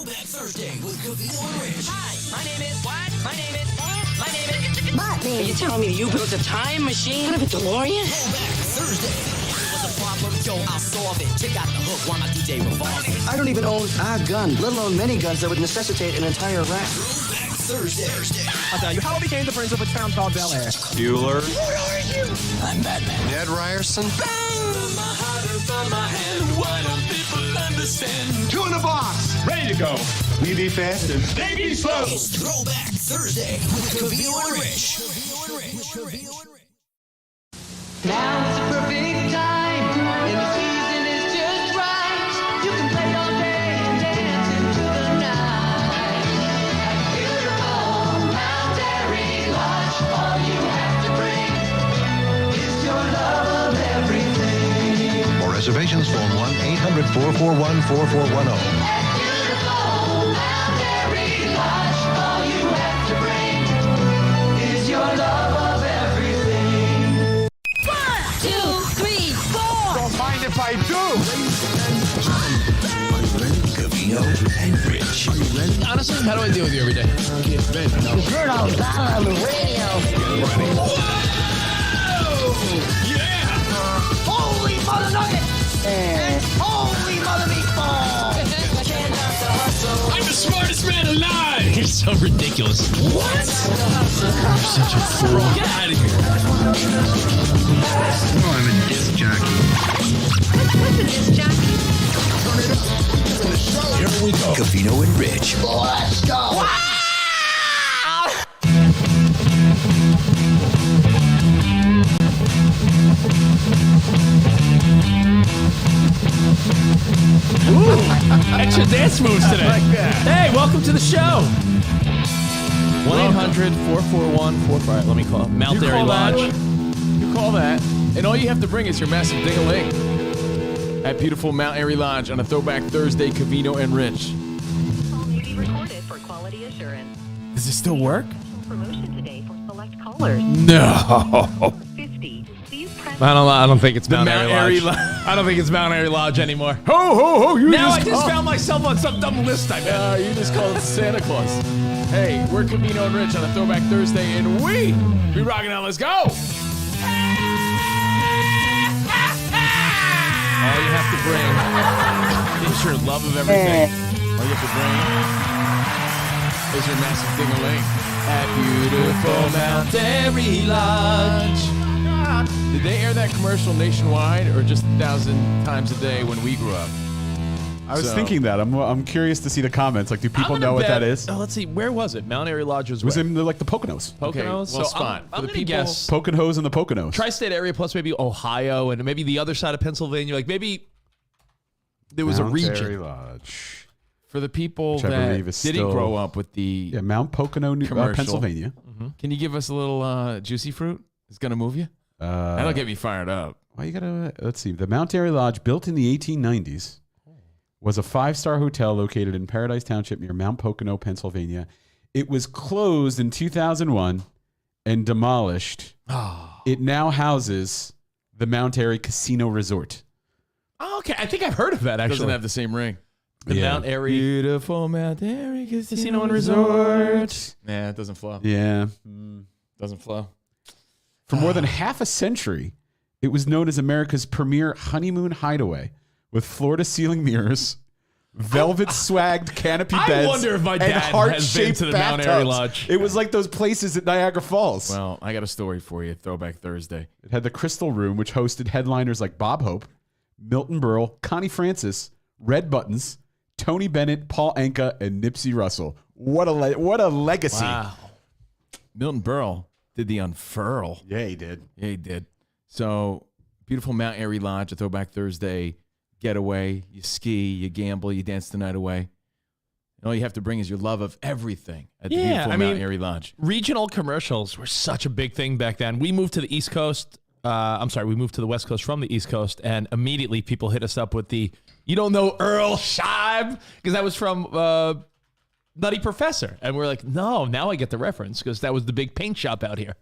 Throwback Thursday with Covino Rich. Hi, my name is what? My name is Are you telling me you built a time machine out of a DeLorean? Throwback Thursday. What's the problem? Yo, I'll solve it. Check out the hook while my DJ revolves. I don't even own a gun, let alone many guns that would necessitate an entire rack. Throwback Thursday. I'll tell you how I became the prince of a town called Bel Air. Bueller. What are you? I'm Batman. Ned Ryerson. Two in the box. Ready to go. We be fast and they be slow. It's Throwback Thursday with Covino and Rich. Now it's the perfect time, and the season is just right. You can play all day and dance into the night. At beautiful Mount Airy Lodge, all you have to bring is your love of everything. For reservations, phone 1-800-441-4410. At beautiful Mount Airy Lodge, all you have to bring is your love of everything. 1, 2, 3, 4. Don't mind if I do. Covino and Rich. Honestly, how do I deal with you every day? Heard all about it on the radio. Holy mother nugget! And holy mother meatball! I'm the smartest man alive! You're so ridiculous. What? You're such a fool. Get out of here. Oh, I'm a disc jockey. What's a disc jockey? Here we go. Covino and Rich. Let's go! Extra dance moves today. Hey, welcome to the show. 1-800-441-45. Let me call it. Mount Airy Lodge. You call that, and all you have to bring is your massive ding-a-ling at beautiful Mount Airy Lodge on a Throwback Thursday. Covino and Rich. Call may be recorded for quality assurance. Does it still work? Promotion today for select callers. No. 50. Please press. I don't think it's Mount Airy Lodge. I don't think it's Mount Airy Lodge anymore. Ho, ho, ho. Now I just found myself on some dumb list I met. You just called it Santa Claus. Hey, we're Covino and Rich on a Throwback Thursday, and we be rocking out. Let's go. All you have to bring is your love of everything. All you have to bring is your massive ding-a-ling at beautiful Mount Airy Lodge. Did they air that commercial nationwide or just 1,000 times a day when we grew up? I was thinking that. I'm curious to see the comments. Like, do people know what that is? Oh, let's see. Where was it? Mount Airy Lodge was It was in the Poconos. Okay, well, spot. I'm For the people, guess Poconos and the Poconos. tri-state area plus maybe Ohio and maybe the other side of Pennsylvania. Like maybe there was a Mount region. Airy Lodge. For the people Which I that believe is didn't still- grow up with the Yeah, Mount Pocono, commercial. Pennsylvania. Can you give us a little juicy fruit? It's gonna move you. That'll get me fired up. Well, you gotta let's see. The Mount Airy Lodge, built in the 1890s, was a 5-star hotel located in Paradise Township near Mount Pocono, Pennsylvania. It was closed in 2001 and demolished. It now houses the Mount Airy Casino Resort. Oh, okay, I think I've heard of that. Actually, doesn't have the same ring. The Mount Airy, beautiful Mount Airy Casino and Resort. Nah, it doesn't flow. Yeah, Doesn't flow. for more than half a century, it was known as America's premier honeymoon hideaway, with floor-to-ceiling mirrors, velvet swagged canopy I beds, wonder if my and dad has been heart-shaped to the Mount Airy bathtubs. Lodge. It was like those places at Niagara Falls. Well, I got a story for you. Throwback Thursday. It had the Crystal Room, which hosted headliners like Bob Hope, Milton Berle, Connie Francis, Red Buttons, Tony Bennett, Paul Anka, and Nipsey Russell. What a legacy! Wow. Milton Berle did the unfurl. Yeah, he did. Yeah, he did. So, beautiful Mount Airy Lodge, a Throwback Thursday getaway. You ski, you gamble, you dance the night away. And all you have to bring is your love of everything at the beautiful Mount Airy Lodge. Regional commercials were such a big thing back then. We moved to the East Coast. We moved to the West Coast from the East Coast, and immediately people hit us up with the, you don't know Earl Scheib? Because that was from Nutty Professor. And we're like, no, now I get the reference because that was the big paint shop out here.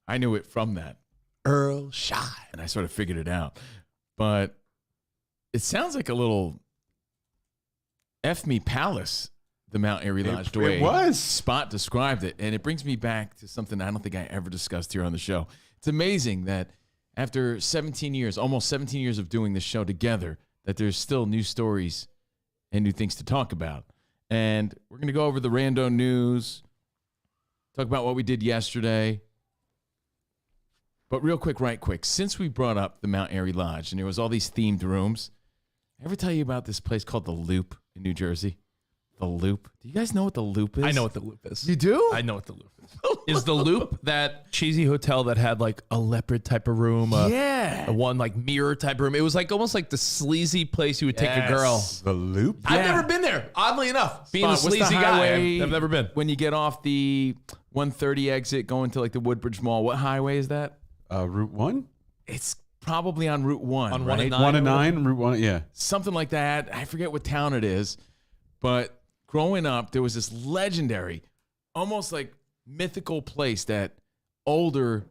I knew it from that. Earl Scheib. And I sort of figured it out. But it sounds like a little F Me Palace, the Mount Airy Lodge, the It way was. Spot described it. And it brings me back to something I don't think I ever discussed here on the show. It's amazing that after 17 years, almost 17 years of doing this show together, that there's still new stories and new things to talk about. And we're going to go over the rando news, talk about what we did yesterday. But real quick, right quick, since we brought up the Mount Airy Lodge and there was all these themed rooms, I ever tell you about this place called The Loop in New Jersey? The Loop. Do you guys know what The Loop is? I know what the Loop is. You do? I know what the Loop is. Is the Loop that cheesy hotel that had like a leopard type of room? Yeah. A one like mirror type of room. It was like almost like the sleazy place you would take a girl. The Loop? I've never been there. Oddly enough, being a Spot, what's the sleazy guy, highway I've never been. When you get off the 130 exit going to like the Woodbridge Mall, what highway is that? Route 1? It's probably on Route 1, On right? 1 and 9. 1 and 9, Route 1, yeah. Something like that. I forget what town it is. But growing up, there was this legendary, almost like mythical place that older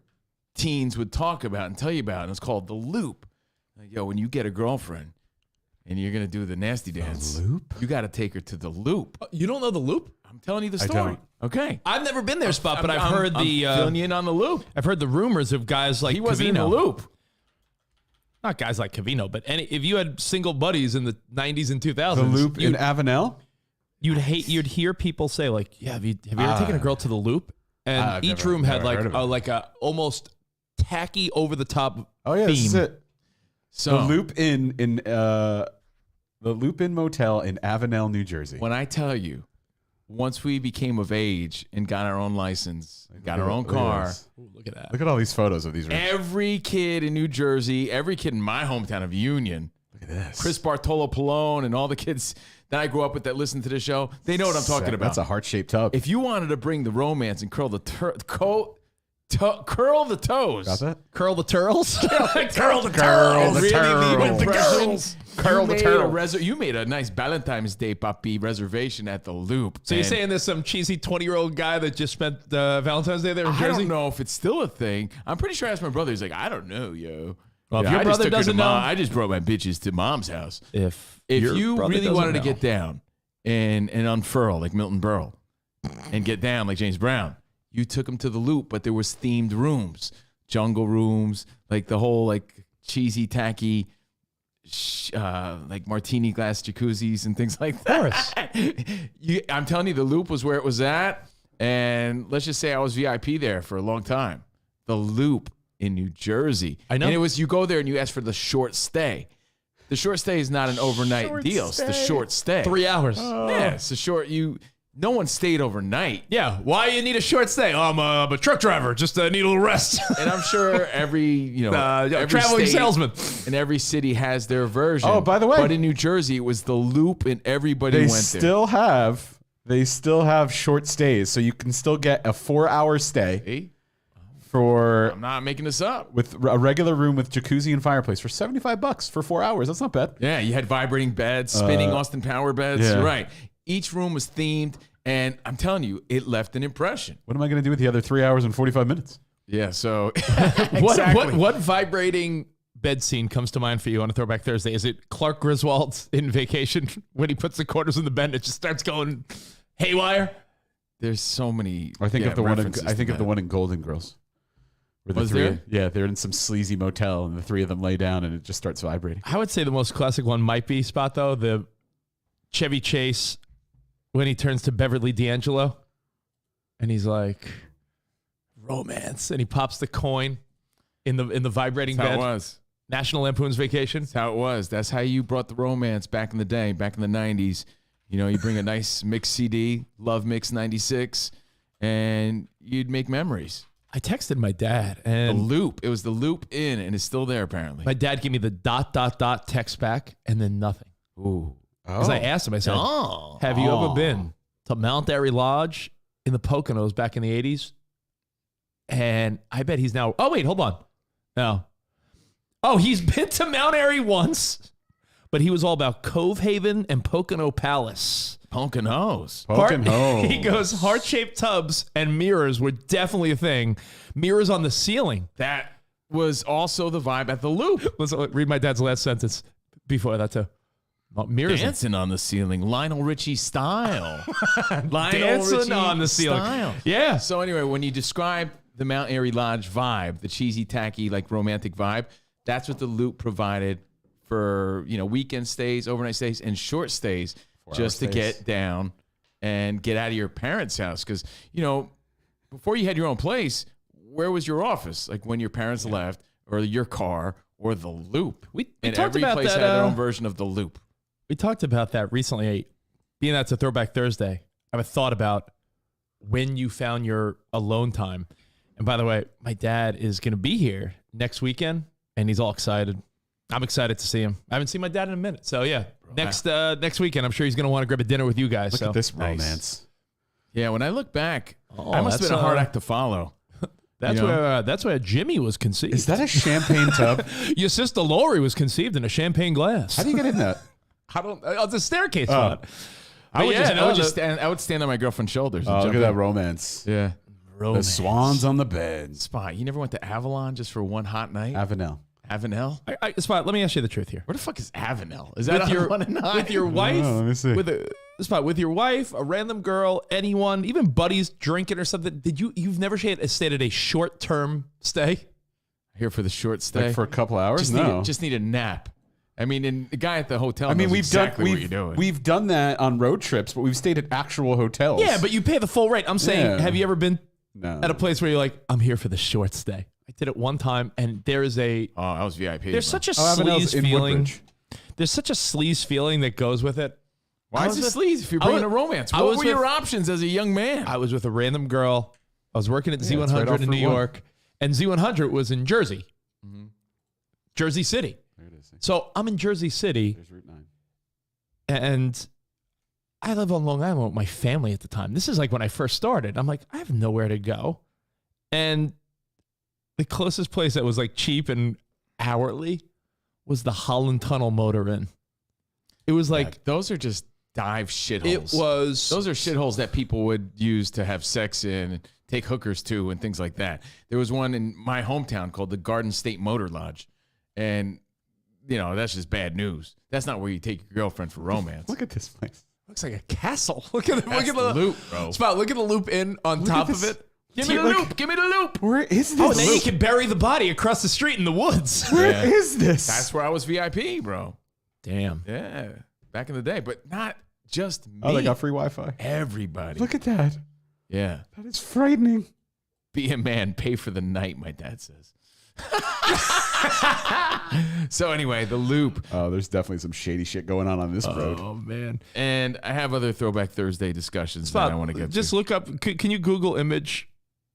teens would talk about and tell you about. And it's called The Loop. Like, yo, when you get a girlfriend and you're going to do the nasty dance, Loop? you got to take her to The Loop. You don't know the Loop? I'm telling you the I story. don't. Okay. I've never been there, Spot, but I'm- I've heard I'm the filling you in on The Loop. I've heard the rumors of guys like He wasn't Covino. in The Loop. Not guys like Covino, but if you had single buddies in the 90s and 2000s, The Loop in Avenel? you'd hear people say like, "Yeah, have you ever taken a girl to the Loop?" And I've each never- room had never heard of it. like a almost tacky over the top Oh, yeah, theme. this is it. So The Loop Inn Motel in Avenel, New Jersey. when I tell you, once we became of age and got our own license, got our own Look at car, this. Ooh, look at that. Look at all these photos of these rooms. every kid in New Jersey, every kid in my hometown of Union, Look at this. Chris Bartolo Pallone and all the kids that I grew up with that listen to the show, they know what I'm talking about. That's a heart-shaped tub. If you wanted to bring the romance and curl the curl the toes. Got that? Curl the turtles. Curl the Curl the really turtle. leave The impressions. Curl the turtle. You made a nice Valentine's Day puppy reservation at the Loop. So you're And saying there's some cheesy 20-year-old guy that just spent Valentine's Day there in I Jersey? don't know if it's still a thing. I'm pretty sure I asked my brother. He's like, I don't know, yo. Well, if Yeah, your I just brother took her to doesn't know, I just brought my bitches to mom's house. if If your you brother really doesn't wanted to know. get down and unfurl like Milton Berle and get down like James Brown, you took him to the Loop, but there was themed rooms, jungle rooms, like the whole like cheesy, tacky, like martini glass jacuzzis and things like that. I'm telling you, the Loop was where it was at. And let's just say I was VIP there for a long time. The Loop in New Jersey. I know. And it was, you go there and you ask for the short stay. The short stay is not an overnight deal. It's the short stay. 3 hours. Yeah, it's a short. No one stayed overnight. Yeah. Why you need a short stay? Oh, I'm a truck driver. Just need a little rest. And I'm sure every every traveling state salesman. and every city has their version. Oh, by the way. but in New Jersey, it was the Loop, and everybody They went still have short stays, so you can still get a 4-hour stay there. See? for I'm not making this up. with a regular room with jacuzzi and fireplace for $75 for 4 hours. That's not bad. Yeah, you had vibrating beds, spinning Austin Power beds. yeah. You're right. Each room was themed, and I'm telling you, it left an impression. What am I going to do with the other 3 hours and 45 minutes? Yeah, so What vibrating bed scene comes to mind for you on a Throwback Thursday? Is it Clark Griswold in Vacation when he puts the quarters in the bed and it just starts going haywire? There's so many. I think of the references to one in Golden Girls. Where the Was three, there? Yeah, they're in some sleazy motel, and the three of them lay down, and it just starts vibrating. I would say the most classic one might be Spot though, the Chevy Chase when he turns to Beverly D'Angelo and he's like romance and he pops the coin in the vibrating That's how bed. it was. National Lampoon's Vacation. That's how it was. That's how you brought the romance back in the day, back in the 90s. You know, you bring a nice mix CD, Love Mix 96, and you'd make memories. I texted my dad The and Loop. It was the Loop in, and it's still there apparently. my dad gave me the ... text back and then nothing. Ooh. Because I asked him, I said, have you ever been to Mount Airy Lodge in the Poconos back in the 80s? And I bet he's now, oh, wait, hold on. No. Oh, he's been to Mount Airy once, but he was all about Cove Haven and Pocono Palace. Poconos. He goes, heart-shaped tubs and mirrors were definitely a thing. Mirrors on the ceiling. Mirrors dancing on the ceiling, Lionel Richie style. dancing on the ceiling. Style. Yeah. So anyway, when you describe the Mount Airy Lodge vibe, the cheesy, tacky, like romantic vibe, that's what the Loop provided for weekend stays, overnight stays, and short stays, just to get down and get out of your parents' house. Because before you had your own place, where was your office? Like when your parents left, or your car, or the Loop. We and talked every about place that, had their own version of the Loop. We talked about that recently. Being that's a Throwback Thursday, I have a thought about when you found your alone time. And by the way, my dad is going to be here next weekend, and he's all excited. I'm excited to see him. I haven't seen my dad in a minute. So, yeah, next weekend, I'm sure he's going to want to grab a dinner with you guys. Look at this romance. Yeah, when I look back, I must have been a hard act to follow. That's where Jimmy was conceived. Is that a champagne tub? Your sister Lori was conceived in a champagne glass. How do you get in that? I don't. It's a staircase spot. I would stand on my girlfriend's shoulders. And Look at that romance. Yeah. The swans on the bed. Spot, you never went to Avalon just for one hot night? Avenel. Spot, let me ask you the truth here. Where the fuck is Avenel? Is that with your wife? Let me see. With your wife, a random girl, anyone, even buddies drinking or something. You've never stayed at a short-term stay? Here for the short stay? Like for a couple hours? Just need a nap. I mean, and the guy at the hotel knows we've exactly what you're doing. We've done that on road trips, but we've stayed at actual hotels. Yeah, but you pay the full rate. I'm saying, have you ever been at a place where you're like, I'm here for the short stay? I did it one time, and there is a... Oh, I was VIP. There's such a sleaze feeling. There's such a sleaze feeling that goes with it. Why is it sleaze if you're bringing a romance? What were your options as a young man? I was with a random girl. I was working at Z100 in New York, and Z100 was in Jersey. Mm-hmm. Jersey City. There it is. So I'm in Jersey City. There's Route 9. And I live on Long Island with my family at the time. This is like when I first started. I'm like, I have nowhere to go. And the closest place that was like cheap and hourly was the Holland Tunnel Motor Inn. It was like... those are just dive shitholes. Those are shitholes that people would use to have sex in, and take hookers to, and things like that. There was one in my hometown called the Garden State Motor Lodge. And, that's just bad news. That's not where you take your girlfriend for romance. Look at this place. Looks like a castle. Look at the Loop, bro. Spot, look at the Loop Inn on top of it. Give me the Loop. Give me the Loop. Where is this? Oh, and then you can bury the body across the street in the woods. Where is this? That's where I was VIP, bro. Damn. Yeah. Back in the day. But not just me. Oh, they got free Wi-Fi. Everybody. Look at that. Yeah. That is frightening. Be a man, pay for the night, my dad says. So anyway, the Loop. Oh, there's definitely some shady shit going on this road. Oh, man. And I have other Throwback Thursday discussions Spot, that I want to get just to. Look up, can you Google image,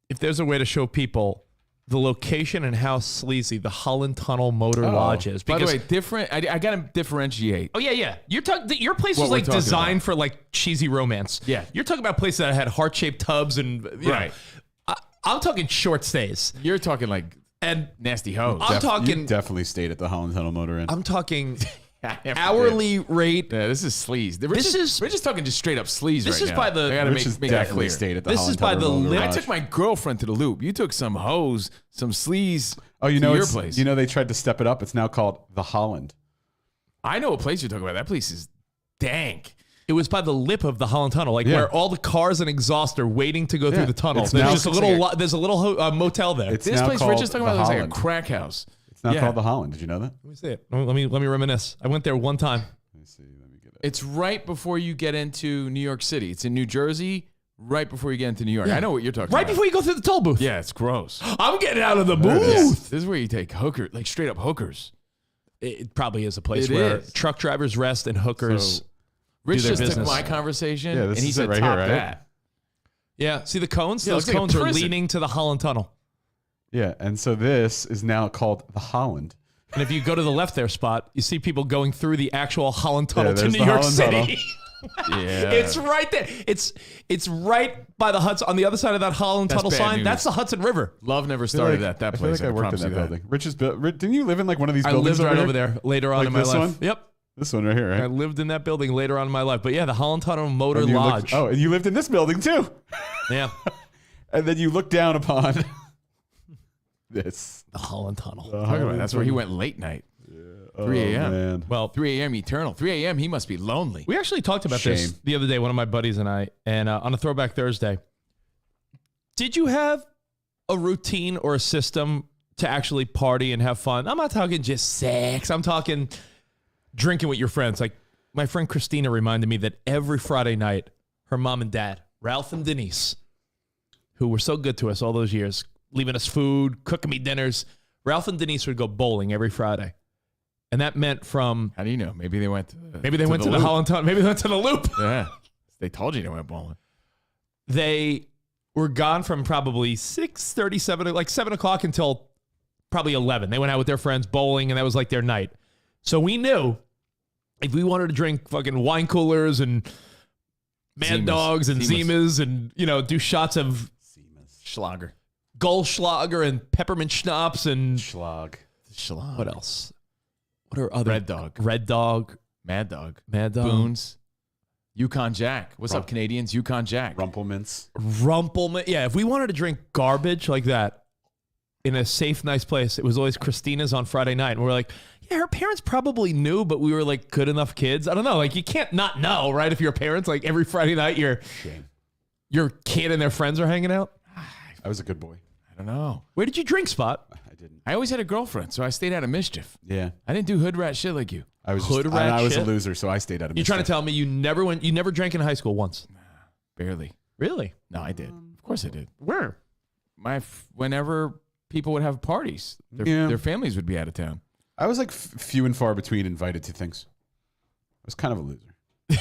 if there's a way to show people the location and how sleazy the Holland Tunnel Motor Lodge is. By the way, different. I got to differentiate. Oh, yeah. Your place was like designed for like cheesy romance. Yeah. You're talking about places that had heart-shaped tubs and... Right. I'm talking short stays. You're talking like... And nasty hoes. You definitely stayed at the Holland Tunnel Motor Inn. I'm talking hourly rate. Yeah, this is sleaze. We're just talking just straight up sleaze this right is now. by the. I gotta make that clear. Stayed at the this Holland is by Tunnel the Motor lip. Lodge. I took my girlfriend to the Loop. You took some hoes, some sleaze. Oh, to your place. They tried to step it up. It's now called the Holland. I know a place you're talking about. That place is dank. It was by the lip of the Holland Tunnel, where all the cars and exhaust are waiting to go through the tunnel. There's a little motel there. This place we're just talking about is like a crack house. It's now called the Holland. Did you know that? Let me see it. Let me reminisce. I went there one time. Let me see. Let me get it. It's right before you get into New York City. It's in New Jersey, right before you get into New York. I know what you're talking about. Right before you go through the toll booth. Yeah, it's gross. I'm getting out of the booth. This is where you take hookers, like straight up hookers. It probably is a place where truck drivers rest and hookers. Rich just business. took my conversation and he said right top here, right? that. Yeah, see the cones? Yeah, Those it looks like a cones are prison. leading to the Holland Tunnel. Yeah, and so this is now called the Holland. And if you go to the left there, Spot, you see people going through the actual Holland Tunnel to there's New the York Holland City. Yeah. It's right there. It's right by the Hudson. On the other side of that Holland Tunnel bad sign, news. that's the Hudson River. Love never started at that I feel place. like I worked in promise that you building. Rich's didn't you live in like one of these I buildings lived right here? over there later on Like in my this life. one? Yep. This one right here, right? I lived in that building later on in my life. But yeah, the Holland Tunnel Motor And you Lodge. and you lived in this building too. Yeah. And then you look down upon this. The Holland Tunnel. Talk about it. That's where he went late night. 3 a.m. Man. Well, 3 a.m. eternal. 3 a.m. He must be lonely. we actually talked about this Shame. the other day, one of my buddies and I, and on a Throwback Thursday. Did you have a routine or a system to actually party and have fun? I'm not talking just sex. I'm talking drinking with your friends. Like my friend Christina reminded me that every Friday night, her mom and dad, Ralph and Denise, who were so good to us all those years, leaving us food, cooking me dinners, Ralph and Denise would go bowling every Friday. And that meant from... How do you know? Maybe they went to the Loop. Holland Tunnel. Maybe they went to the Loop. Yeah. They told you they went bowling. They were gone from probably 6:37, like 7 o'clock until probably 11. They went out with their friends bowling, and that was like their night. So we knew if we wanted to drink fucking wine coolers and Mad Dogs and Zimas and, do shots of Schlager. Goldschlager and peppermint schnapps and... Schlag. What else? What are other... Red Dog. Red Dog. Mad Dog. Mad Dog. Boons. Yukon Jack. What's up, Canadians? Yukon Jack. Rumplemints. Yeah, if we wanted to drink garbage like that in a safe, nice place, it was always Christina's on Friday night. And we're like, yeah, her parents probably knew, but we were like good enough kids. I don't know. Like, you can't not know, right? If your parents, like every Friday night, your kid and their friends are hanging out. I was a good boy. I don't know. Where did you drink, Spot? I didn't. I always had a girlfriend, so I stayed out of mischief. Yeah. I didn't do hood rat shit like you. I was Hood rat I was a shit? loser, so I stayed out of You're mischief. trying to tell me you never drank in high school once? Barely. Really? No, I did. Of course I did. Where? Whenever people would have parties, their families would be out of town. I was like few and far between invited to things. I was kind of a loser.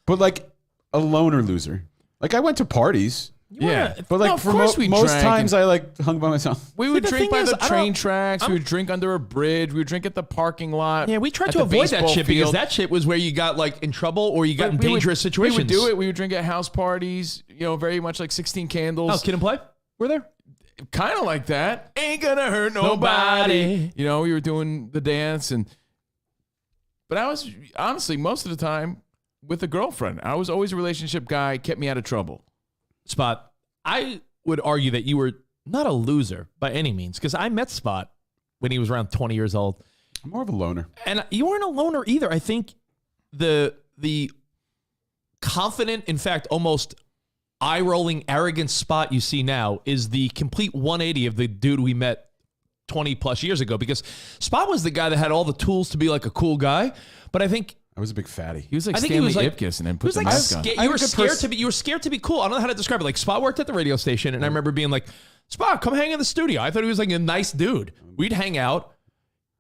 But like a loner loser. Like I went to parties. Yeah. But like of for course we most drank times I like hung by myself. We would the drink thing by is, the train tracks. We would drink under a bridge. We would drink at the parking lot. Yeah, we tried at to the avoid that baseball shit because field. that shit was where you got like in trouble or you got But in we would- dangerous situations. We would do it. We would drink at house parties, very much like 16 Candles. Oh, Kid and Play? We're there? Kind of like that. Ain't gonna hurt nobody. We were doing the dance. But I was, honestly, most of the time with a girlfriend. I was always a relationship guy, kept me out of trouble. Spot, I would argue that you were not a loser by any means because I met Spot when he was around 20 years old. I'm more of a loner. And you weren't a loner either. I think the confident, in fact, almost eye-rolling, arrogant Spot you see now is the complete 180 of the dude we met 20 plus years ago because Spot was the guy that had all the tools to be like a cool guy. But I think I was a big fatty. He was like I think Stanley he was like, Ipkiss and then he put was the like mask on. You were scared to be. You were scared to be cool. I don't know how to describe it. Like Spot worked at the radio station, and I remember being like, "Spot, come hang in the studio." I thought he was like a nice dude. We'd hang out.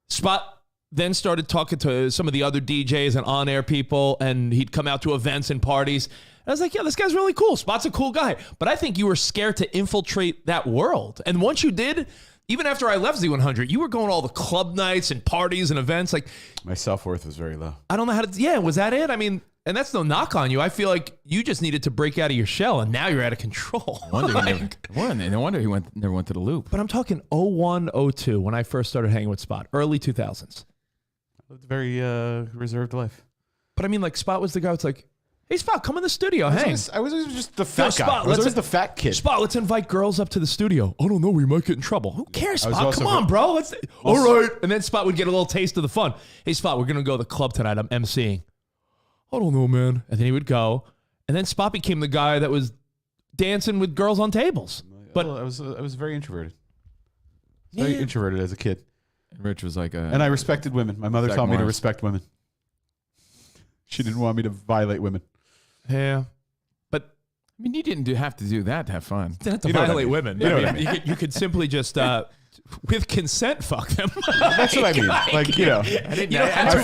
Spot then started talking to some of the other DJs and on-air people, and he'd come out to events and parties. And I was like, "Yeah, this guy's really cool. Spot's a cool guy." But I think you were scared to infiltrate that world, and once you did. Even after I left Z100, you were going to all the club nights and parties and events. Like my self-worth was very low. I don't know how to. Yeah, was that it? I mean, and that's no knock on you. I feel like you just needed to break out of your shell, and now you're out of control. No wonder he never went to the Loop. But I'm talking 01, 02 when I first started hanging with Spot, early 2000s. I lived a very reserved life. But I mean, like Spot was the guy that's like, "Hey, Spot, come in the studio, hang." I was always just the fat guy. Spot, I was always the fat kid. Spot, let's invite girls up to the studio. I don't know, we might get in trouble. Who cares, I was Spot? also Come on, bro. All right. And then Spot would get a little taste of the fun. "Hey, Spot, we're going to go to the club tonight. I'm emceeing." "I don't know, man." And then he would go. And then Spot became the guy that was dancing with girls on tables. But I was very introverted. Very introverted as a kid. And Rich was like and I respected women. My mother taught me to respect women. She didn't want me to violate women. Yeah. But I mean, you didn't have to do that to have fun. You didn't have to violate women. You could simply just, with consent, fuck them. That's what I mean. Like, I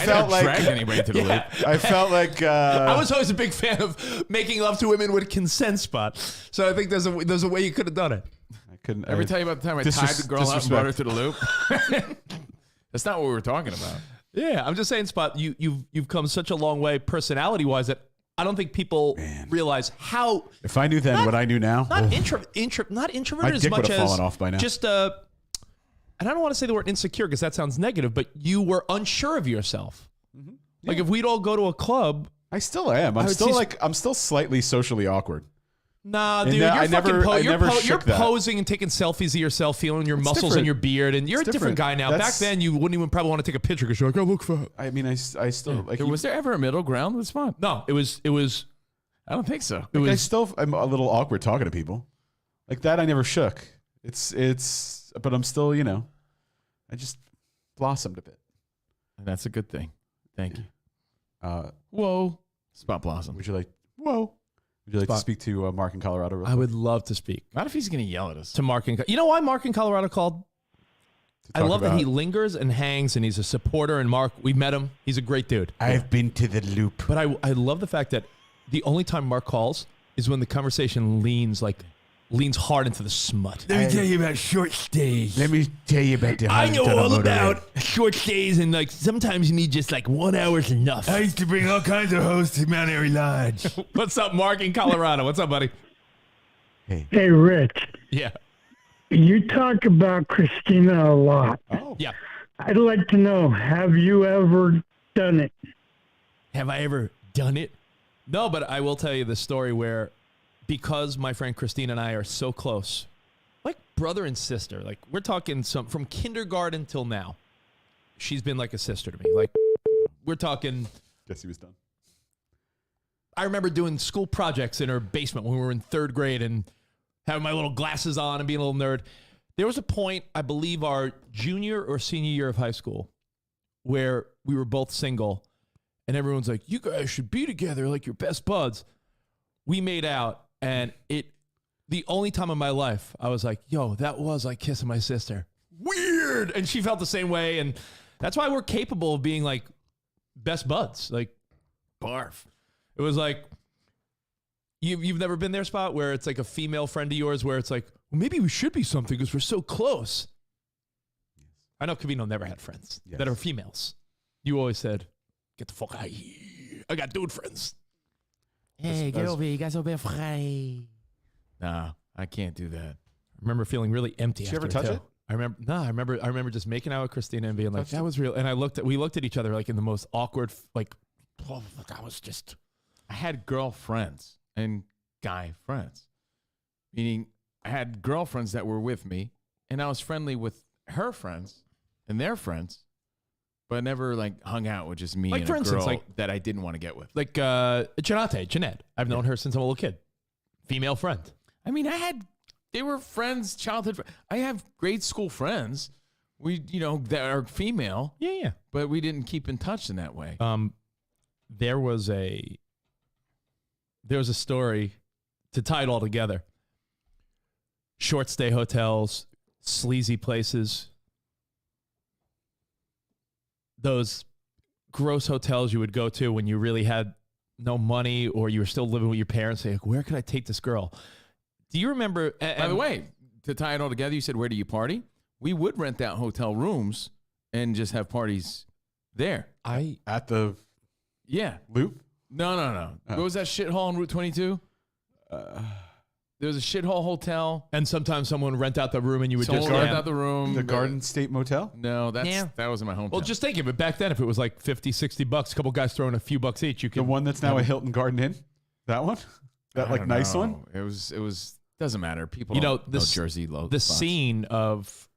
felt like drag anybody to the Loop. I felt like I was always a big fan of making love to women with consent, Spot. So I think there's a way you could have done it. I couldn't ever tell you about the time I tied the girl out and brought her to the Loop. That's not what we were talking about. Yeah, I'm just saying, Spot. You've come such a long way, personality wise, that I don't think people realize how. If I knew then what I knew now, not introverted my as dick much would have as fallen off by now. just and I don't want to say the word insecure because that sounds negative, but you were unsure of yourself. Mm-hmm. Like if we'd all go to a club, I still am. I'm still slightly socially awkward. Nah, And dude, I never you're shook that. posing and taking selfies of yourself, feeling your muscles different. and your beard, and you're It's a different guy different. now. That's- Back then, you wouldn't even probably want to take a picture because you're like, I look fat. I mean, I still like. Was there ever a middle ground with fun? No, it was. I don't think so. It I was. still I'm a little awkward talking to people. Like that I never shook. It's but I'm still, I just blossomed a bit. And that's a good thing. Thank you. Whoa. Spot blossom. Would you like to speak to Mark in Colorado real I quick? would love to speak Not if he's going to yell at us. to Mark in. You know why Mark in Colorado called? To I talk love that he about- lingers and hangs, and he's a supporter. And Mark, we met him. He's a great dude. I've been to the loop. But I love the fact that the only time Mark calls is when the conversation leans hard into the smut. Let me tell you about short stays. Let me tell you about the I know Hunter all motorway. about short stays, and like sometimes you need just like 1 hour's enough. I used to bring all kinds of hosts to Mount Airy Lodge. What's up, Mark in Colorado? What's up, buddy? Hey, Rich, Yeah. you talk about Christina a lot. Oh. Yeah. I'd like to know, have you ever done it? Have I ever done it? No, but I will tell you the story where, because my friend Christine and I are so close, like brother and sister, like we're talking from kindergarten till now, she's been like a sister to me. Like we're talking. Guess he was done. I remember doing school projects in her basement when we were in 3rd grade and having my little glasses on and being a little nerd. There was a point, I believe our junior or senior year of high school, where we were both single and everyone's like, you guys should be together like your best buds. We made out, and the only time in my life I was like, yo, that was like kissing my sister. Weird. And she felt the same way. And that's why we're capable of being like best buds. Like, barf. It was like, you've never been there, Spot, where it's like a female friend of yours where it's like, well, maybe we should be something because we're so close. Yes. I know Covino never had friends that are females. You always said, get the fuck out of here. I got dude friends. Hey, get over here. You guys over here. Nah, I can't do that. I remember feeling really empty. Did you ever after touch too. it? I remember just making out with Christina and being like, that was real. And we looked at each other like in the most awkward, like, oh, that was just. I had girlfriends and guy friends, meaning I had girlfriends that were with me, and I was friendly with her friends and their friends, but I never like hung out with just me Like, and for a instance, girl like- that I didn't want to get with. Like Jeanette. I've known her since I'm a little kid. Female friend. I mean, they were friends, childhood. I have grade school friends. We, that are female. Yeah. But we didn't keep in touch in that way. There was a story to tie it all together. Short stay hotels, sleazy places, those gross hotels you would go to when you really had no money or you were still living with your parents. Like, where could I take this girl? Do you remember? By the way, to tie it all together, you said, where do you party? We would rent out hotel rooms and just have parties there. At the Yeah. loop? No. Oh. What was that shithole on Route 22? There was a shithole hotel. And sometimes someone would rent out the room and you would Someone just would rent out the room. The Garden State Motel? No, that was in my hometown. Well, just think of it. Back then, if it was like $50-$60, a couple guys throwing a few bucks each, you could. The one that's now a Hilton Garden Inn? That one? That I like don't nice know. one? It was doesn't matter. People this know Jersey low. the spots. scene of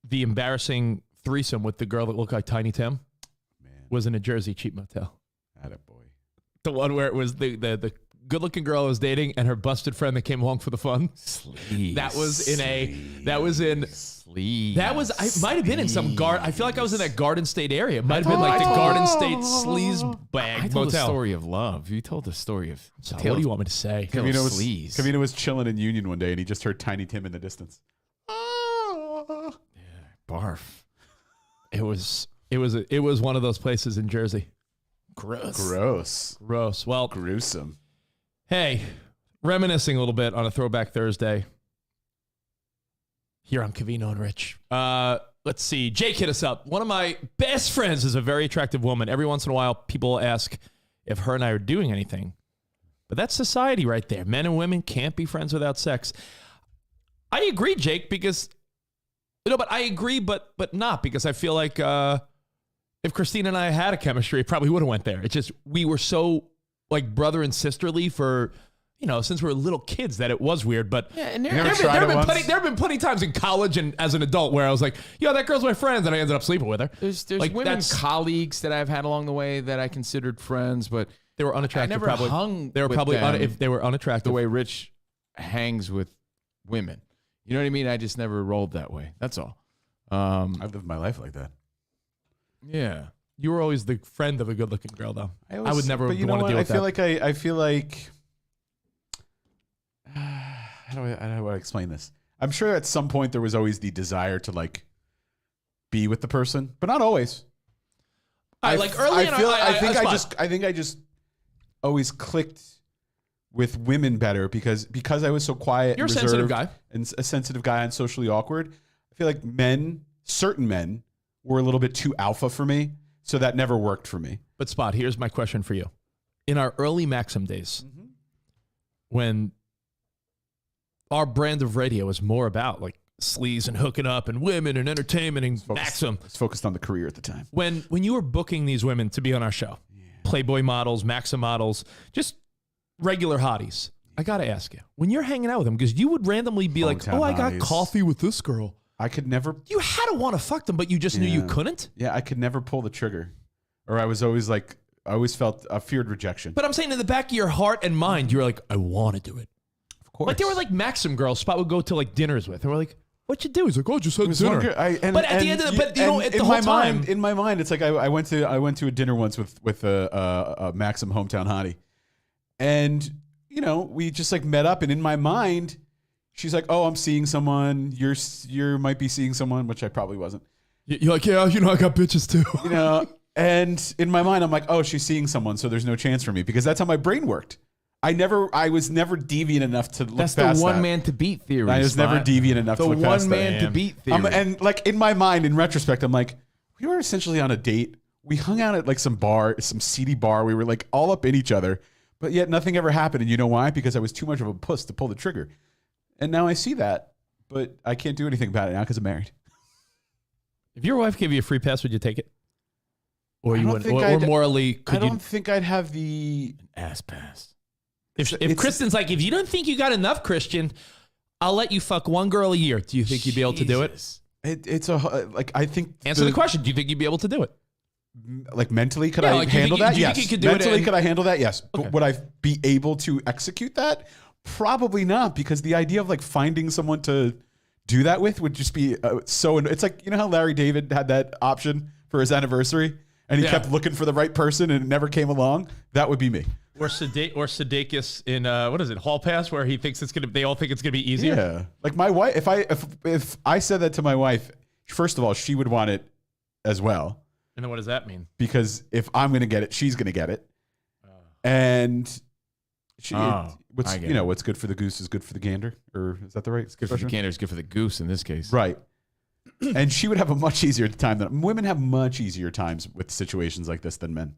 the embarrassing threesome with the girl that looked like Tiny Tim was in a Jersey cheap motel. Attaboy. The one where it was the good-looking girl I was dating and her busted friend that came along for the fun. Sleaze. That was in Sleaze. I might have been in some garden. I feel like I was in that Garden State area. It might have been like the Garden State sleaze bag I told motel. the story of love. You told the story of. So what do you want me to say? Covino was chilling in Union one day and he just heard Tiny Tim in the distance. Barf. It was one of those places in Jersey. Gross. Well, gruesome. Hey, reminiscing a little bit on a Throwback Thursday here on Covino and Rich. Let's see. Jake hit us up. One of my best friends is a very attractive woman. Every once in a while, people ask if her and I are doing anything. But that's society right there. Men and women can't be friends without sex. I agree, Jake, because... but I agree, but not, because I feel like if Christina and I had a chemistry, it probably would have went there. It's just we were so like brother and sisterly for since we were little kids that it was weird. But and there have been plenty of times in college and as an adult where I was like, yo, that girl's my friend, and I ended up sleeping with her. There's women colleagues that I've had along the way that I considered friends, but they were unattractive. I never hung. They were with probably them if they were unattractive. The way Rich hangs with women, you know what I mean? I just never rolled that way. That's all. I've lived my life like that. Yeah. You were always the friend of a good-looking girl, though. I would never want to deal with that. I feel like how do I explain this? I'm sure at some point there was always the desire to like be with the person, but not always. I think I just always clicked with women better because I was so quiet. You're and a sensitive guy. And a sensitive guy and socially awkward. I feel like certain men were a little bit too alpha for me. So that never worked for me. But Spot, here's my question for you. In our early Maxim days, when our brand of radio was more about like sleaze and hooking up and women and entertainment and Maxim. It's focused on the career at the time. When you were booking these women to be on our show, Playboy models, Maxim models, just regular hotties, I got to ask you, when you're hanging out with them, because you would randomly be like, I got coffee with this girl. I could never. You had to want to fuck them, but you just knew you couldn't? Yeah, I could never pull the trigger. Or I was always like, I always felt a feared rejection. But I'm saying in the back of your heart and mind, you were like, I want to do it. Of course. Like there were like Maxim girls Spot would go to like dinners with. And we're like, what'd you do? He's like, just had dinner. But at the end of the whole time. In my mind, it's like I went to a dinner once with a Maxim hometown hottie. And, we just like met up. And in my mind, she's like, oh, I'm seeing someone. You might be seeing someone, which I probably wasn't. You're like, yeah, I got bitches too. And in my mind, I'm like, oh, she's seeing someone, so there's no chance for me because that's how my brain worked. I was never deviant enough to look past that. That's the one man to beat theory. I was never deviant enough to look past that. The one man to beat theory. And like in my mind, in retrospect, I'm like, we were essentially on a date. We hung out at like some seedy bar. We were like all up in each other, but yet nothing ever happened. And you know why? Because I was too much of a puss to pull the trigger. And now I see that, but I can't do anything about it now because I'm married. If your wife gave you a free pass, would you take it? Or you wouldn't? Or morally, I don't think I'd have the ass pass. If Kristen's like, if you don't think you got enough, Christian, I'll let you fuck one girl a year. Do you think you'd be able to do it? I think. Answer the question. Do you think you'd be able to do it? Like mentally, could I handle that? Yes. Mentally, could I handle that? Yes. Okay. But would I be able to execute that? Probably not, because the idea of like finding someone to do that with would just be so. It's like, how Larry David had that option for his anniversary and he kept looking for the right person and it never came along. That would be me. Or Sudeikis in what is it, Hall Pass, where they all think it's gonna be easier. Yeah, like my wife. If I said that to my wife, first of all, she would want it as well. And then what does that mean? Because if I'm gonna get it, she's gonna get it, and what's good for the goose is good for the gander, or is that the right? It's good for the gander is good for the goose in this case, right? And she would have a much easier time than women have much easier times with situations like this than men.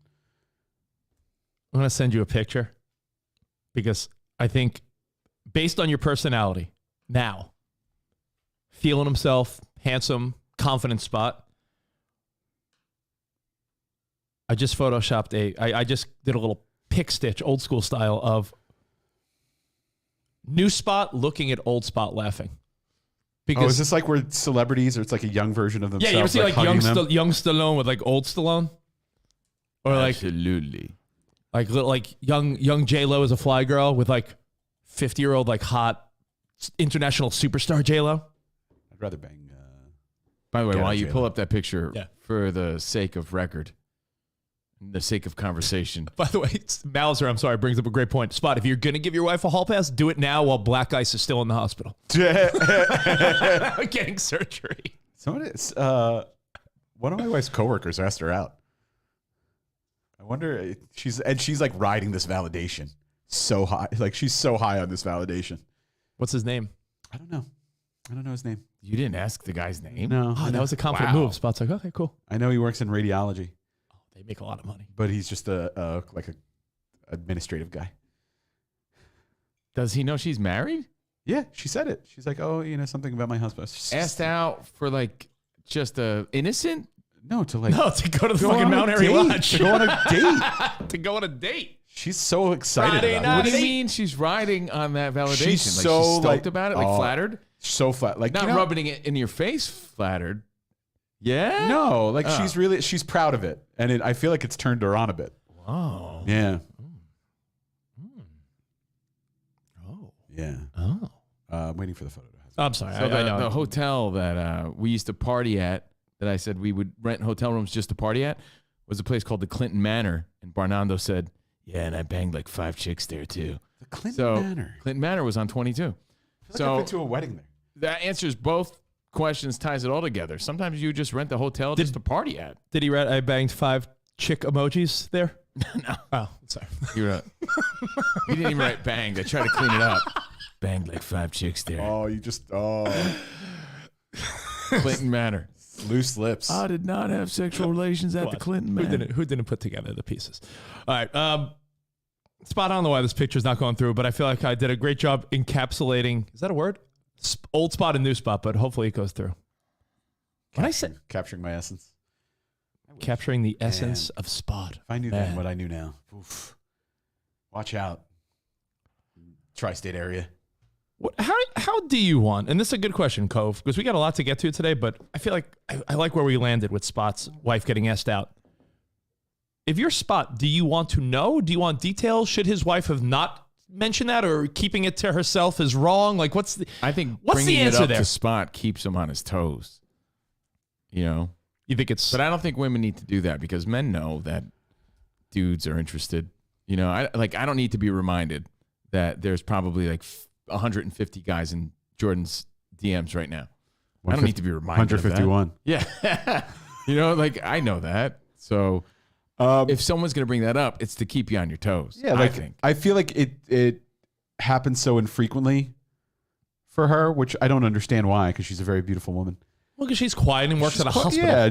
I'm going to send you a picture because I think based on your personality now, feeling himself, handsome, confident Spot, I just photoshopped I just did a little pick stitch, old school style of new Spot looking at old Spot laughing. Because, is this like where celebrities, or it's like a young version of themselves? Yeah, you ever see like young Stallone with like old Stallone? Or absolutely. Like young J-Lo as a fly girl with like 50-year-old like hot international superstar J-Lo. I'd rather bang. By the way, while you pull up that picture for the sake of record, the sake of conversation. By the way, Mauser, I'm sorry, brings up a great point. Spot, if you're going to give your wife a hall pass, do it now while Black Ice is still in the hospital. Getting surgery. One of my wife's coworkers asked her out. I wonder, she's like riding this validation so high. Like she's so high on this validation. What's his name? I don't know his name. You didn't ask the guy's name? No. Oh, that was a confident move. Spot's like, okay, cool. I know he works in radiology. They make a lot of money. But he's just a administrative guy. Does he know she's married? Yeah, she said it. She's like, oh, something about my husband. Asked out for like just a innocent? No, to go to the fucking Mount Airy Lodge. To go on a date. To go on a date. She's so excited Friday about night. it. What do you mean she's riding on that validation? She's Like, so she's stoked about it, like flattered? So flat. Like, Not you know, rubbing it in your face, flattered. Yeah? No, like she's proud of it. And I feel like it's turned her on a bit. Oh. Yeah. Oh. Yeah. Oh. I'm waiting for the photo. I'm sorry. So I know. the hotel that we used to party at, that I said we would rent hotel rooms just to party at, was a place called the Clinton Manor. And Barnando said, yeah, and I banged like 5 chicks there too. The Clinton Manor. Clinton Manor was on 22. I feel like I've been to a wedding there. That answers both questions, ties it all together. Sometimes you just rent the hotel just to party at. Did he read I banged 5 chick emojis there? No. Oh, sorry. You didn't even write banged. I tried to clean it up. Banged like 5 chicks there. Oh, you just Clinton Manor. Loose lips. I did not have sexual relations at the Clinton Manor. Who didn't put together the pieces? All right. Spot on the why this picture's not going through, but I feel like I did a great job encapsulating. Is that a word? Old spot and new spot, but hopefully it goes through. When I said capturing my essence. Capturing the essence of spot. If I knew then what I knew now. Oof. Watch out. Tri-state area. How do you want, and this is a good question, Cove, because we got a lot to get to today, but I feel like I like where we landed with Spot's wife getting asked out. If you're Spot, do you want to know? Do you want details? Should his wife have not mentioned that, or keeping it to herself is wrong? Like, what's the answer it up there? to Spot keeps him on his toes. You know? You think it's... But I don't think women need to do that because men know that dudes are interested. You know, I don't need to be reminded that there's probably like 150 guys in Jordan's DMs right now. I don't need to be reminded 151. of that. Yeah. You know, like I know that. So if someone's going to bring that up, it's to keep you on your toes. Yeah, I feel like it happens so infrequently for her, which I don't understand why, because she's a very beautiful woman. Well, because she's quiet and works at a hospital. Yeah,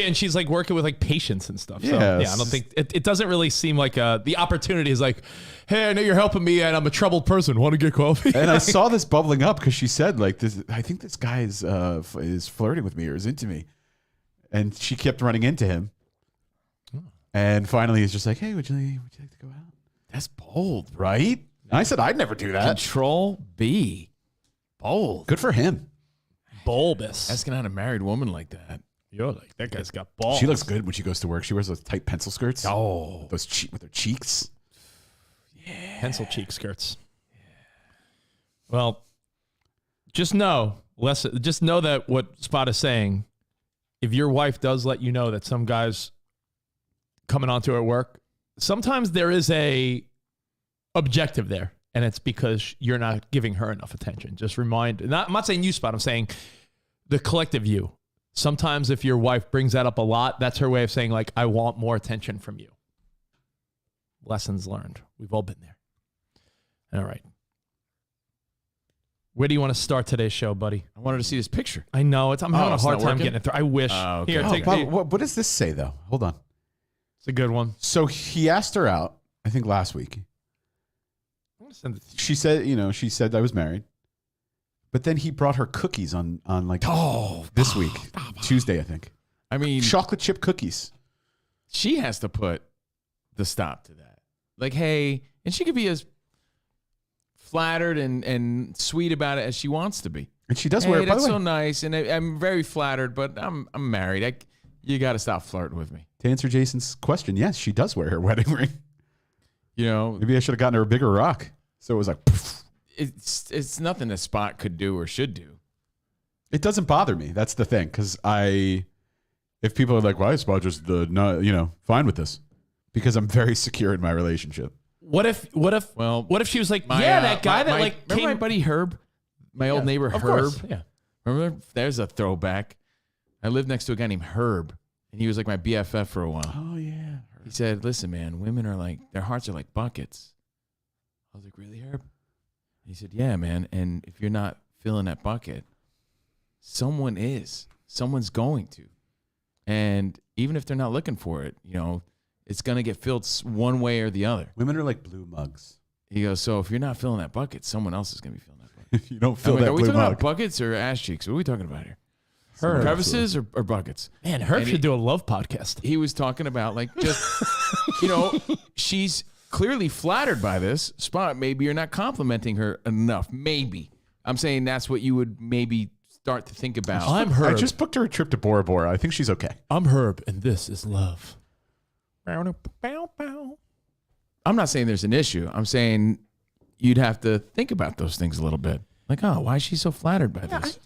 and she's like working with like patients and stuff. So, Yes. yeah, I don't think it doesn't really seem like the opportunity is like, hey, I know you're helping me and I'm a troubled person. Want to get coffee? And I saw this bubbling up because she said, like, I think this guy is flirting with me or is into me. And she kept running into him. And finally he's just like, hey, would you like to go out? That's bold, right? And I said, I'd never do that. Control B. Bold. Good for him. Bulbous. Asking out a married woman like that. You're like, that guy's got balls. She looks good when she goes to work. She wears those tight pencil skirts. Oh. Those with her cheeks. Yeah. Pencil cheek skirts. Yeah. Well, just know that what Spot is saying, if your wife does let you know that some guy's coming onto her work, sometimes there is a objective there. And it's because you're not giving her enough attention. Just I'm not saying you, Spot. I'm saying the collective you. Sometimes if your wife brings that up a lot, that's her way of saying, like, I want more attention from you. Lessons learned. We've all been there. All right. Where do you want to start today's show, buddy? I wanted to see this picture. I know. I'm having a hard time working? getting it through. I wish. Okay. Here, take what does this say, though? Hold on. It's a good one. So he asked her out, I think last week. She said I was married. But then he brought her cookies on this week, Tuesday, I think. I mean, chocolate chip cookies. She has to put the stop to that. Like, hey, and she could be as flattered and sweet about it as she wants to be. And she does hey, wear it, by that's the way. so nice, and I'm very flattered, but I'm married. You got to stop flirting with me. To answer Jason's question, yes, she does wear her wedding ring. You know, maybe I should have gotten her a bigger rock. So it was like, poof. It's nothing a Spot could do or should do. It doesn't bother me. That's the thing. Because if people are like, why is Spot just fine with this? Because I'm very secure in my relationship. What if she was like, that guy remember my buddy Herb, my old neighbor Herb. Course, yeah. Remember? There's a throwback. I lived next to a guy named Herb, and he was like my BFF for a while. Oh yeah. He said, "Listen, man, women are like their hearts are like buckets." I was like, "Really, Herb?" He said, "Yeah, man. And if you're not filling that bucket, someone is. Someone's going to. And even if they're not looking for it, it's going to get filled one way or the other." Women are like blue mugs. He goes, "So if you're not filling that bucket, someone else is going to be filling that bucket." If you don't fill that are we blue talking mug. about buckets or ass cheeks? What are we talking about here? Herb. Crevices or buckets? Man, Herb should do a love podcast. He was talking about like just, she's clearly flattered by this. Spot, maybe you're not complimenting her enough. Maybe. I'm saying that's what you would maybe start to think about. I'm Herb. I just booked her a trip to Bora Bora. I think she's okay. I'm Herb, and this is love. I'm not saying there's an issue. I'm saying you'd have to think about those things a little bit. Like, oh, why is she so flattered by this?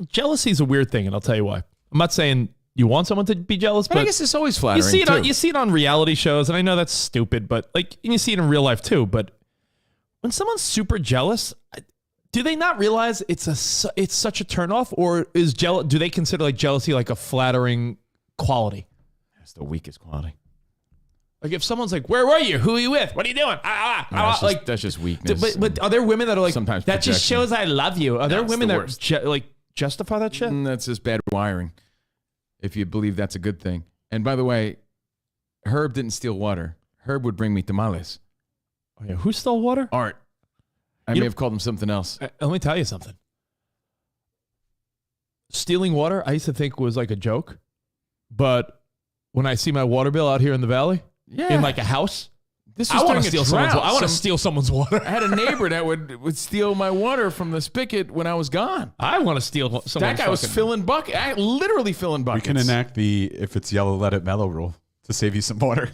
Jealousy is a weird thing, and I'll tell you why. I'm not saying you want someone to be jealous, but I guess it's always flattering. You see it on reality shows, and I know that's stupid, but and you see it in real life too. But when someone's super jealous, do they not realize it's such a turnoff, or do they consider jealousy like a flattering quality? That's the weakest quality. Like if someone's like, "Where were you? Who are you with? What are you doing?" That's just weakness. But are there women that are like, sometimes that just projection. shows I love you? Are there women that justify that shit? That's just bad wiring. If you believe that's a good thing. And by the way, Herb didn't steal water. Herb would bring me tamales. Oh yeah, who stole water? Art. I may have called him something else. Let me tell you something. Stealing water, I used to think was like a joke, but when I see my water bill out here in the valley, in like a house, I want to steal someone's. I want to steal someone's water. I had a neighbor that would steal my water from the spigot when I was gone. I want to steal someone's. That guy was filling buckets. Literally filling buckets. We can enact the if it's yellow, let it mellow rule to save you some water.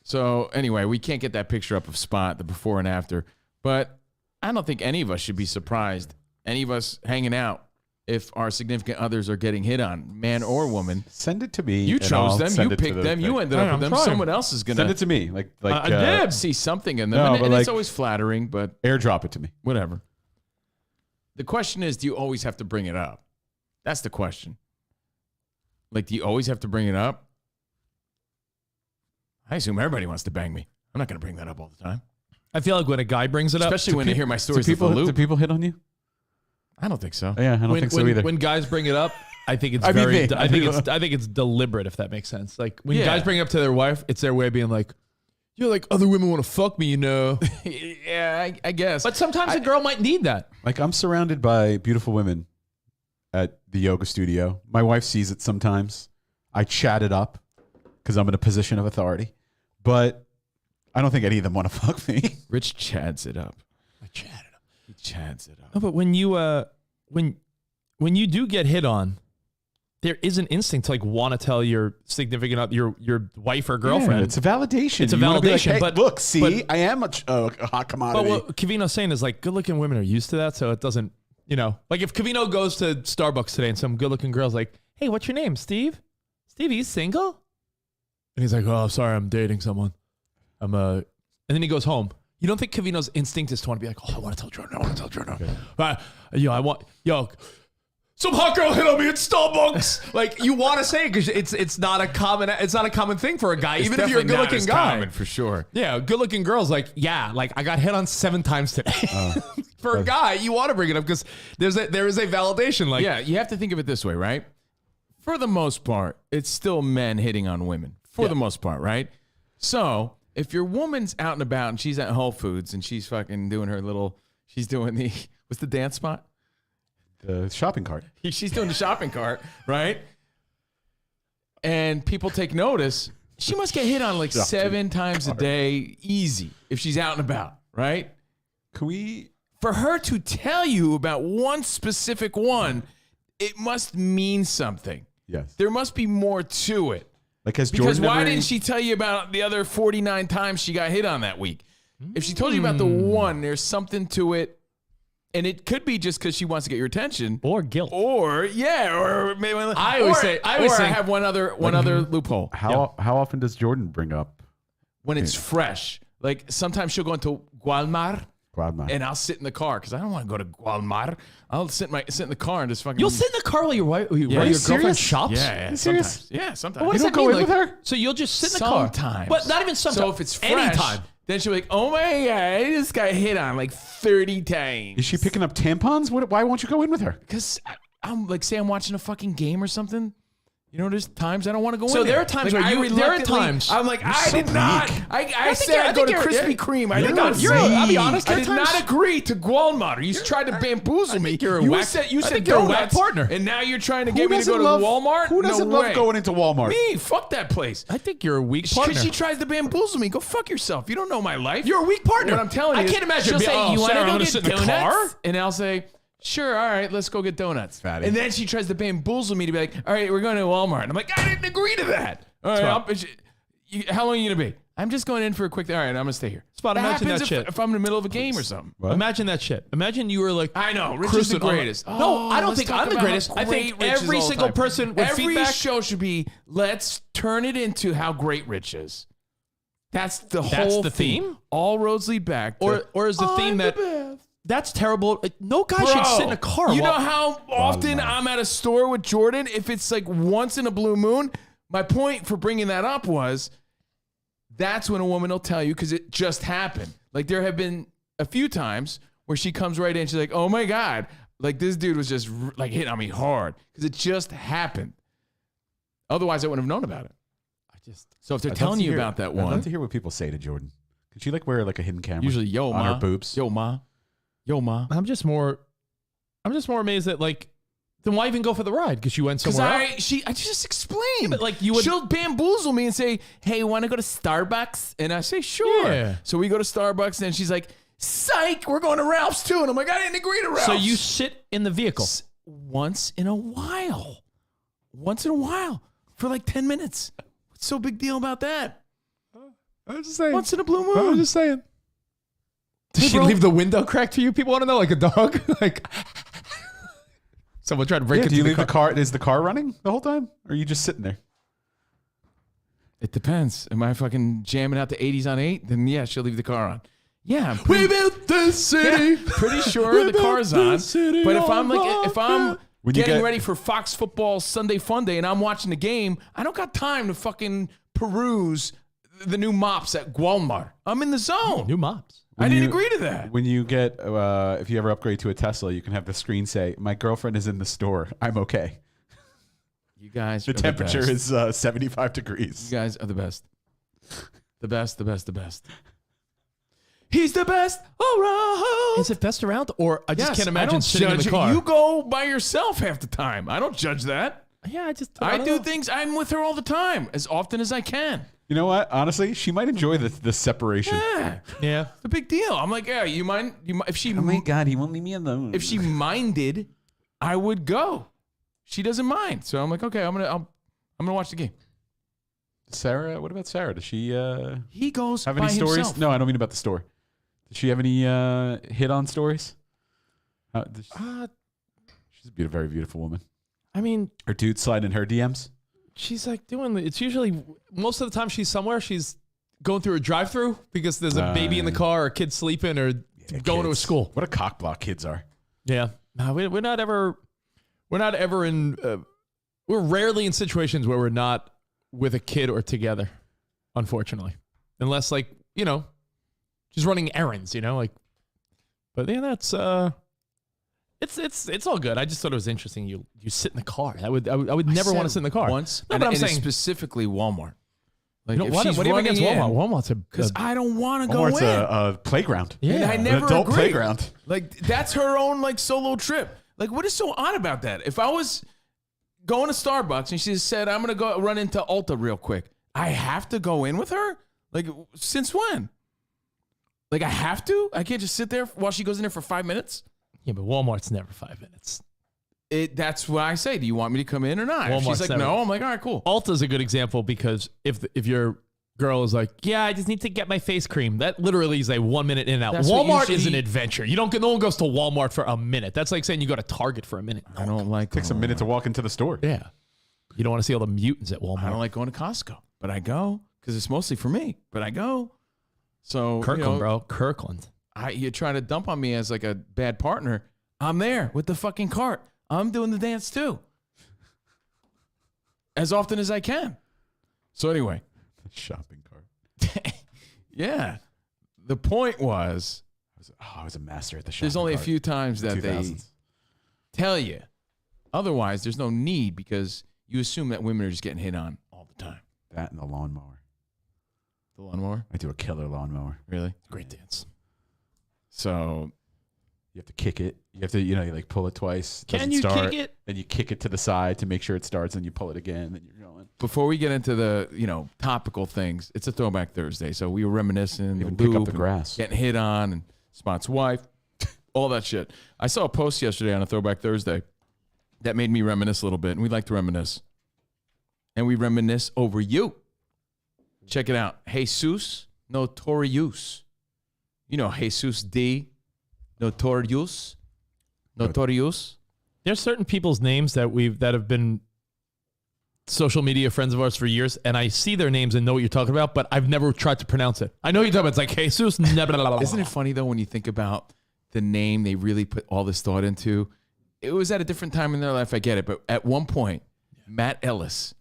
So anyway, we can't get that picture up of Spot, the before and after. But I don't think any of us should be surprised, any of us hanging out, if our significant others are getting hit on, man or woman. Send it to me. You chose them. You picked them. You ended up with them. Someone else is going to. Send it to me. I did see something in them. No, and it's always flattering, but. Airdrop it to me. Whatever. The question is, do you always have to bring it up? That's the question. Do you always have to bring it up? I assume everybody wants to bang me. I'm not going to bring that up all the time. I feel like when a guy brings it up, especially when they hear my stories. Do people hit on you? I don't think so. Yeah, I don't think so either. When guys bring it up, I think it's I think it's deliberate, if that makes sense. Like when guys bring it up to their wife, it's their way of being like, "You're like other women want to fuck me, you know." Yeah, I guess. But sometimes a girl might need that. Like I'm surrounded by beautiful women at the yoga studio. My wife sees it sometimes. I chat it up because I'm in a position of authority, but I don't think any of them want to fuck me. Rich chads it up. I chat it up. He chads it up. No, but when you when you do get hit on, there is an instinct to want to tell your significant other, your wife or girlfriend. Yeah, it's a validation. It's a validation. Hey, but look, see, I am a hot commodity. But what Covino's saying is good-looking women are used to that, so it doesn't. Like if Covino goes to Starbucks today and some good-looking girl's like, "Hey, what's your name, Steve? Steve, you single?" And he's like, "Oh, sorry, I'm dating someone. And then he goes home. You don't think Covino's instinct is to want to be like, "Oh, I want to tell Jordan. Some hot girl hit on me at Starbucks." You want to say it because it's not a common thing for a guy, even if you're a good-looking guy. Common, for sure. Yeah, good-looking girls I got hit on 7 times today. For a guy, you want to bring it up because there is a validation. Yeah, you have to think of it this way, right? For the most part, it's still men hitting on women. For the most part, right? So if your woman's out and about and she's at Whole Foods and she's fucking doing her little, she's doing what's the dance spot? The shopping cart. She's doing the shopping cart, right? And people take notice. She must get hit on 7 times a day, easy, if she's out and about, right? For her to tell you about one specific one, it must mean something. Yes. There must be more to it. Because why didn't she tell you about the other 49 times she got hit on that week? If she told you about the one, there's something to it. And it could be just because she wants to get your attention. Or guilt. Or maybe I always say I have one other loophole. How often does Jordan bring up? When it's fresh. Sometimes she'll go into Gualmar. And I'll sit in the car because I don't want to go to Gualmar. I'll sit in the car and just fucking. You'll sit in the car while your girlfriend shops? Yeah, serious? Yeah, sometimes. What does that mean? With her? So you'll just sit in the car? Sometimes. But not even sometimes. So if it's fresh, anytime. Then she'll be like, "Oh my God, I just got hit on 30 times." Is she picking up tampons? Why won't you go in with her? Because I'm say I'm watching a fucking game or something, You know, there's times I don't want to go in So there. there are times Like, where you. There are reluctantly- times. I'm like, I so did not. weak. I said I'd go to Krispy Kreme. I did not. I'll be honest. I there did are times- not agree to Walmart. You tried to bamboozle me. you're a you whack- said I think you're a whack donuts, partner. and now you're trying to Who get me to go doesn't to love- Walmart. Who doesn't no love way. going into Walmart? Me, fuck that place. I think you're a weak partner. Because she tries to bamboozle me. Go fuck yourself. You don't know my life. You're a weak partner. What I'm telling you, I can't imagine. She'll Be- say, oh, "You want Sarah, to I'm go gonna get sit in the donuts?" car? And I'll say, "Sure, all right, let's go get donuts." Fatty. And then she tries to bamboozle me to be like, "All right, we're going to Walmart." And I'm like, "I didn't agree to that." All right, how long are you gonna be? I'm just going in for a quick. All right, I'm gonna stay here. Spot, imagine happens that shit. if I'm in the middle of a game or something. What? Imagine that shit. Imagine you were like, I know, Rich is the Kristen, greatest. No, I don't let's think talk I'm the about how greatest. I think great Rich is every all the single time. person with Every feedback. show should be, let's turn it into how great Rich is. That's the whole the theme? All roads lead back. To, Or is the theme that that's terrible? No guy should sit in a car. You know while- how often I'm at a store with Jordan? If it's like once in a blue moon, my point for bringing that up was that's when a woman will tell you because it just happened. Like there have been a few times where she comes right in, she's like, "Oh my God, like this dude was just like hitting on me hard because it just happened." Otherwise, I wouldn't have known about it. So if they're I'd love telling to you hear- about that I'd one, love to hear what people say to Jordan. Could she like wear like a hidden camera? usually, yo on ma, her boobs. yo ma, yo ma. I'm just more amazed that like, then why even go for the ride? Because you went Because somewhere else. I just explained. but, like, you would- she'll bamboozle me and say, "Hey, want to go to Starbucks?" And I say, "Sure." Yeah. So we go to Starbucks, and she's like, "Psych, we're going to Ralph's too." And I'm like, "I didn't agree to Ralph's." So you sit in the vehicle. Once in a while, for like 10 minutes. What's so big deal about that? I'm just saying. Once in a blue moon. I'm just saying. Does she leave the window cracked for you? People want to know, like a dog, like someone tried to break Yeah, into do you the leave car. the car? Is the car running the whole time, or are you just sitting there? It depends. Am I fucking jamming out the 80s on 8? Then yeah, she'll leave the car on. Yeah, I'm We built this city. Yeah, pretty sure the car's on. city But if on I'm like, if I'm When you getting get- ready for Fox Football Sunday Fun Day and I'm watching the game, I don't got time to fucking peruse the new mops at Walmart. I'm in the zone. New mops. I didn't agree to that. When you get, if you ever upgrade to a Tesla, you can have the screen say, "My girlfriend is in the store. I'm okay." You guys, The are temperature best. is 75 degrees. You guys are the best. The best, the best, the best. He's the best around. Is it best around? Or I just Yes, can't I imagine don't sitting in judge the it. car. You go by yourself half the time. I don't judge that. Yeah, I don't do know. things. I'm with her all the time, as often as I can. You know what? Honestly, she might enjoy the separation. Yeah, Yeah. it's a big deal. I'm like, yeah, you mind? If she, God, he won't leave me alone. if she minded, I would go. She doesn't mind, so I'm like, okay, I'm gonna watch the game. Sarah, what about Sarah? Does she He goes have by any stories? himself. No, I don't mean about the store. Does she have any hit on stories? She's a very beautiful woman. I mean, Her dude slide in her DMs. she's like it's usually most of the time she's somewhere. She's going through a drive-through because there's a baby in the car or a kid sleeping or going to a Kids. school. What a cock block kids are. Yeah. No, we're not ever in, we're rarely in situations where we're not with a kid or together, unfortunately. Unless like, she's running errands, like, but yeah, that's, it's all good. I just thought it was interesting. You sit in the car. I would never want to sit in the car. once. No, and, but I'm and it's saying, specifically Walmart. Like what do you have against Walmart? Walmart's Because I don't want to go Walmart's in. a playground. And I An never adult agreed. playground. Like that's her own like solo trip. Like what is so odd about that? If I was going to Starbucks and she said I'm gonna go run into Ulta real quick, I have to go in with her. Like since when? Like I have to? I can't just sit there while she goes in there for 5 minutes. yeah, but Walmart's never 5 minutes. That's what I say. Do you want me to come in or not? If she's Walmart's like never- no. I'm like all right, cool. Ulta's a good example because if your girl is like, yeah, I just need to get my face cream. That literally is a 1 minute in and out. That's what Walmart is an usually- adventure. No one goes to Walmart for a minute. That's like saying you go to Target for a minute. I don't like. Takes a minute to walk into the store. Yeah. You don't want to see all the mutants at Walmart. I don't like going to Costco, but I go because it's mostly for me. But I go. So Kirkland, bro. Kirkland. You try to dump on me as like a bad partner. I'm there with the fucking cart. I'm doing the dance too. As often as I can. So anyway. Shopping cart. Yeah. The point was, I was a master at the shopping there's only a cart. few times that they 2000s. tell you. Otherwise, there's no need because you assume that women are just getting hit on all the time. That and the lawnmower. The lawnmower? I do a killer lawnmower. Really? Great dance. So you have to kick it. You have to, you like pull it twice. Can you kick it? Then you kick it to the side to make sure it starts, and you pull it again, then you're going. before we get into the topical things, it's a Throwback Thursday, so we were reminiscing. Even pick up the grass, getting hit on, and Spot's wife, all that shit. I saw a post yesterday on a Throwback Thursday that made me reminisce a little bit, and we like to reminisce, and we reminisce over you. Check it out, Jesus Notorious. You know Jesus D. Notorious. There's certain people's names that have been social media friends of ours for years, and I see their names and know what you're talking about, but I've never tried to pronounce it. I know you're talking about. It's like Jesus. Isn't it funny though when you think about the name they really put all this thought into? It was at a different time in their life. I get it, but at one point, Matt Ellis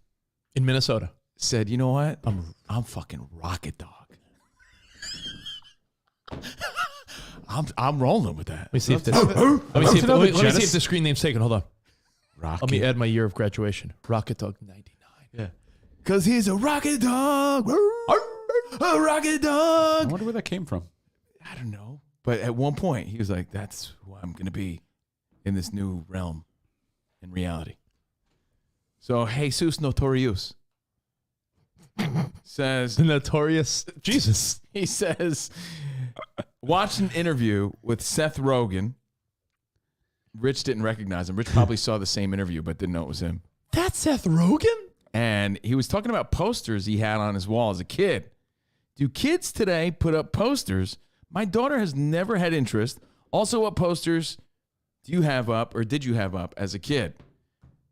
in Minnesota said, "You know what? I'm fucking Rocket Dog." I'm rolling with that. Let me see if the screen name's taken. Hold on. Rocket. Let me add my year of graduation. Rocket Dog 99. Yeah. Because he's a rocket dog. A rocket dog. I wonder where that came from. I don't know. But at one point, he was like, that's who I'm going to be in this new realm in reality. So Jesus Notorious says... The Notorious Jesus. He says... Watched an interview with Seth Rogen. Rich didn't recognize him. Rich probably saw the same interview, but didn't know it was him. That's Seth Rogen? And he was talking about posters he had on his wall as a kid. Do kids today put up posters? My daughter has never had interest. Also, what posters do you have up or did you have up as a kid?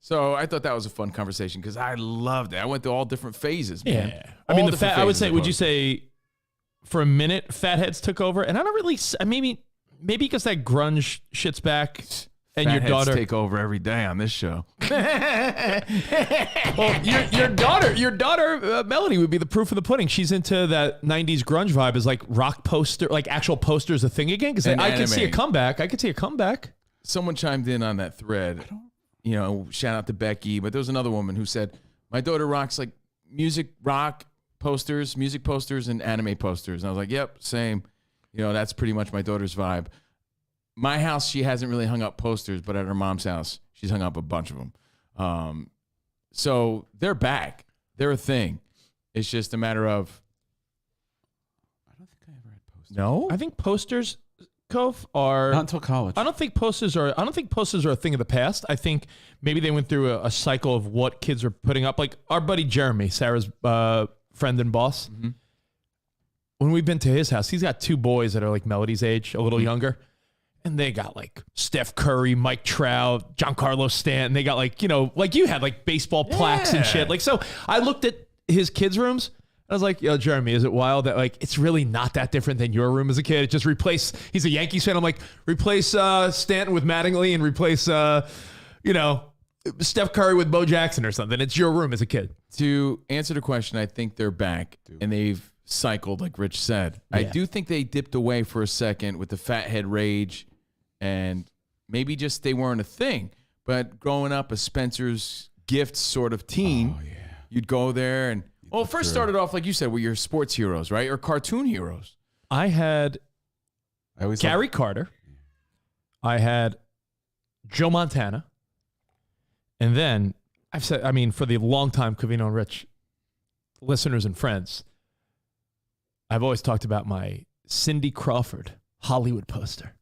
So I thought that was a fun conversation because I loved it. I went through all different phases, man. Yeah. I mean, I would say, would you say... For a minute, fatheads took over, and I don't really. Maybe because that grunge shit's back, and Fatheads your daughter take over every day on this show. Well, your daughter Melody would be the proof of the pudding. She's into that '90s grunge vibe. Is like rock poster, like actual posters, a thing again. Because I could see a comeback. Someone chimed in on that thread. Shout out to Becky, but there was another woman who said, "My daughter rocks like rock." Posters, music posters, and anime posters. And I was like, yep, same. That's pretty much my daughter's vibe. My house, she hasn't really hung up posters, but at her mom's house, she's hung up a bunch of them. So they're back. They're a thing. It's just a matter of... I don't think I ever had posters. No? I think posters, Cove, are... Not until college. I don't think posters are a thing of the past. I think maybe they went through a cycle of what kids are putting up. Like our buddy Jeremy, Sarah's... friend and boss. Mm-hmm. When we've been to his house, he's got two boys that are like Melody's age, a little younger, and they got like Steph Curry, Mike Trout, Giancarlo Stanton. They got like like you had like baseball plaques and shit. Like so, I looked at his kids' rooms. I was like, yo, Jeremy, is it wild that like it's really not that different than your room as a kid? Just replace. He's a Yankees fan. I'm like, replace Stanton with Mattingly and replace Steph Curry with Bo Jackson or something. It's your room as a kid. To answer the question, I think they're back and they've cycled, like Rich said. Yeah. I do think they dipped away for a second with the fathead rage and maybe just they weren't a thing. But growing up a Spencer's Gifts sort of teen, you'd go there and, first started off, like you said, with your sports heroes, right? Or cartoon heroes. I had Gary Carter. I had Joe Montana. And then I've said, for the long time Covino and Rich listeners and friends, I've always talked about my Cindy Crawford Hollywood poster.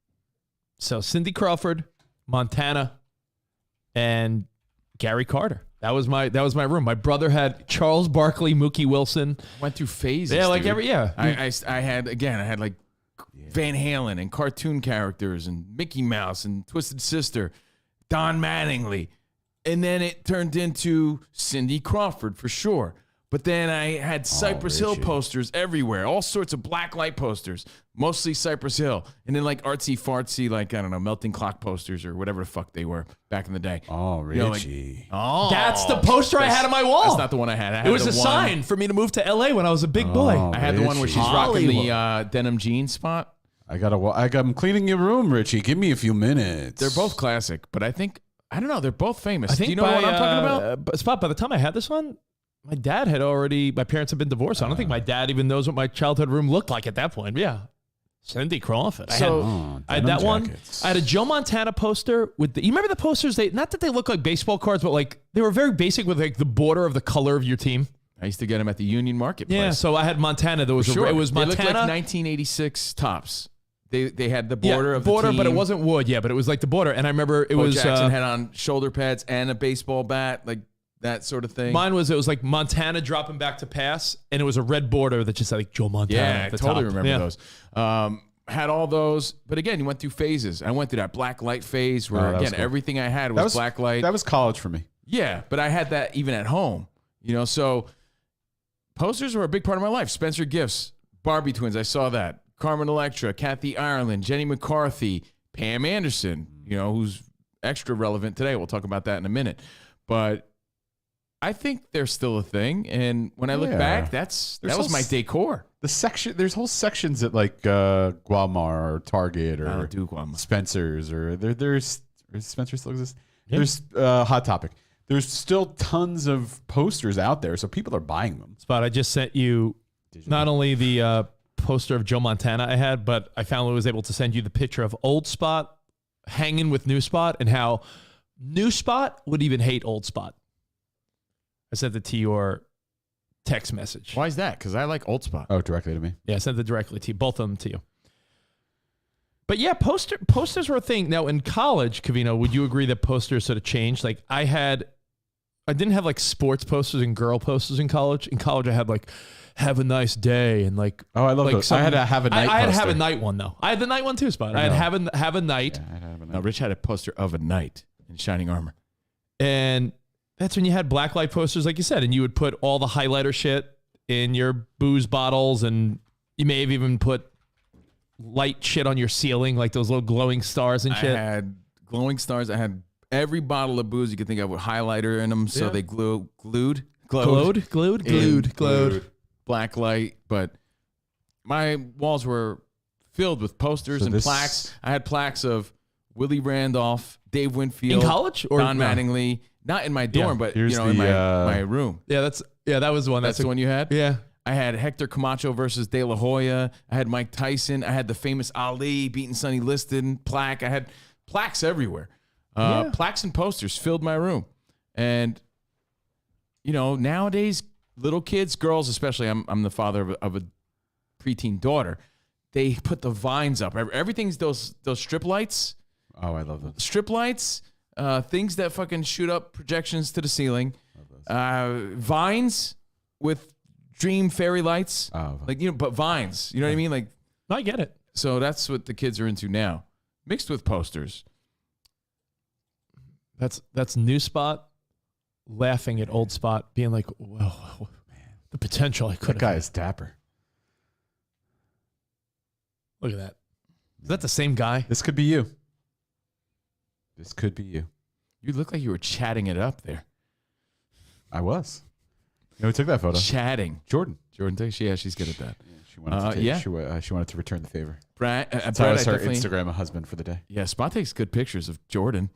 So Cindy Crawford, Montana, and Gary Carter. That was my room. My brother had Charles Barkley, Mookie Wilson. Went through phases. Yeah, like dude. I had like Van Halen and cartoon characters and Mickey Mouse and Twisted Sister, Don Mattingly. And then it turned into Cindy Crawford for sure. But then I had Cypress Hill posters everywhere, all sorts of black light posters, mostly Cypress Hill. And then like artsy fartsy, like, I don't know, melting clock posters or whatever the fuck they were back in the day. Oh, Richie. That's the poster I had on my wall. That's not the one I had. It was a sign for me to move to LA when I was a big boy. I had the one where she's rocking the denim jean spot. I'm cleaning your room, Richie. Give me a few minutes. They're both classic, but I think I don't know. They're both famous. I think Do you know what I'm talking about? Spot, by the time I had this one, my parents had been divorced. I don't think my dad even knows what my childhood room looked like at that point. Yeah. Cindy Crawford. I had that one. I had a Joe Montana poster with you remember the posters? Not that they look like baseball cards, but like they were very basic with like the border of the color of your team. I used to get them at the Union Marketplace. Yeah, so I had Montana. There was sure. It was Montana. They looked like 1986 tops. They had the border of the border, team. but it wasn't wood. Yeah, but it was like the border. And I remember it Bo was Jackson had on shoulder pads and a baseball bat, like that sort of thing. Mine was it was like Montana dropping back to pass, and it was a red border that just said like Joe Montana. Yeah, at the I totally top. remember those. Had all those, but again, you went through phases. I went through that black light phase where again everything I had was black light. That was college for me. Yeah, but I had that even at home. So posters were a big part of my life. Spencer Gifts, Barbie twins, I saw that. Carmen Electra, Kathy Ireland, Jenny McCarthy, Pam Anderson, who's extra relevant today. We'll talk about that in a minute. But I think they're still a thing. And when I look back, that was my decor. There's whole sections at like Guamar or Target or I don't do Guamar. Spencer's or there's Spencer still exists. Yeah. There's Hot Topic. There's still tons of posters out there, so people are buying them. Spot, I just sent you not only the poster of Joe Montana I had, but I finally was able to send you the picture of Old Spot hanging with New Spot and how New Spot would even hate Old Spot. I sent it to your text message. Why is that? Because I like Old Spot. Oh, directly to me. Yeah, I sent it directly to you, both of them to you. But yeah, posters were a thing. Now in college, Covino, would you agree that posters sort of changed? Like I didn't have like sports posters and girl posters in college. In college, I had like "Have a nice day" and like I love those. I had a Have a Night. I had a poster. Have a Night one though. I had the night one too, Spot. I had Have a Night. Yeah, I had Have a Night. Now, Rich had a poster of a knight in shining armor, and that's when you had blacklight posters, like you said, and you would put all the highlighter shit in your booze bottles, and you may have even put light shit on your ceiling, like those little glowing stars and shit. I had glowing stars. I had every bottle of booze you could think of with highlighter in them, so they glowed. Black light, but my walls were filled with posters and plaques. I had plaques of Willie Randolph, Dave Winfield, in college, or Don Mattingly. Not in my dorm, but Here's in my room. Yeah, that was the one. That's the one you had? Yeah. I had Hector Camacho versus De La Hoya. I had Mike Tyson. I had the famous Ali beating Sonny Liston plaque. I had plaques everywhere. Plaques and posters filled my room. And, nowadays, little kids, girls especially, I'm the father of a preteen daughter. They put the vines up. Everything's those strip lights. Oh, I love those. Strip lights, things that fucking shoot up projections to the ceiling. Vines with dream fairy lights, but vines. You know what I mean? Like, I get it. So that's what the kids are into now, mixed with posters. That's New Spot laughing at Old Spot, being like, "Whoa, man, the potential I could." That guy is dapper. Look at that. Is that the same guy? This could be you. This could be you. You look like you were chatting it up there. I was. Who took that photo? Chatting. Jordan. She's good at that. She wanted to she wanted to return the favor. Brad I was her Instagram a husband for the day. Yeah, Spot takes good pictures of Jordan.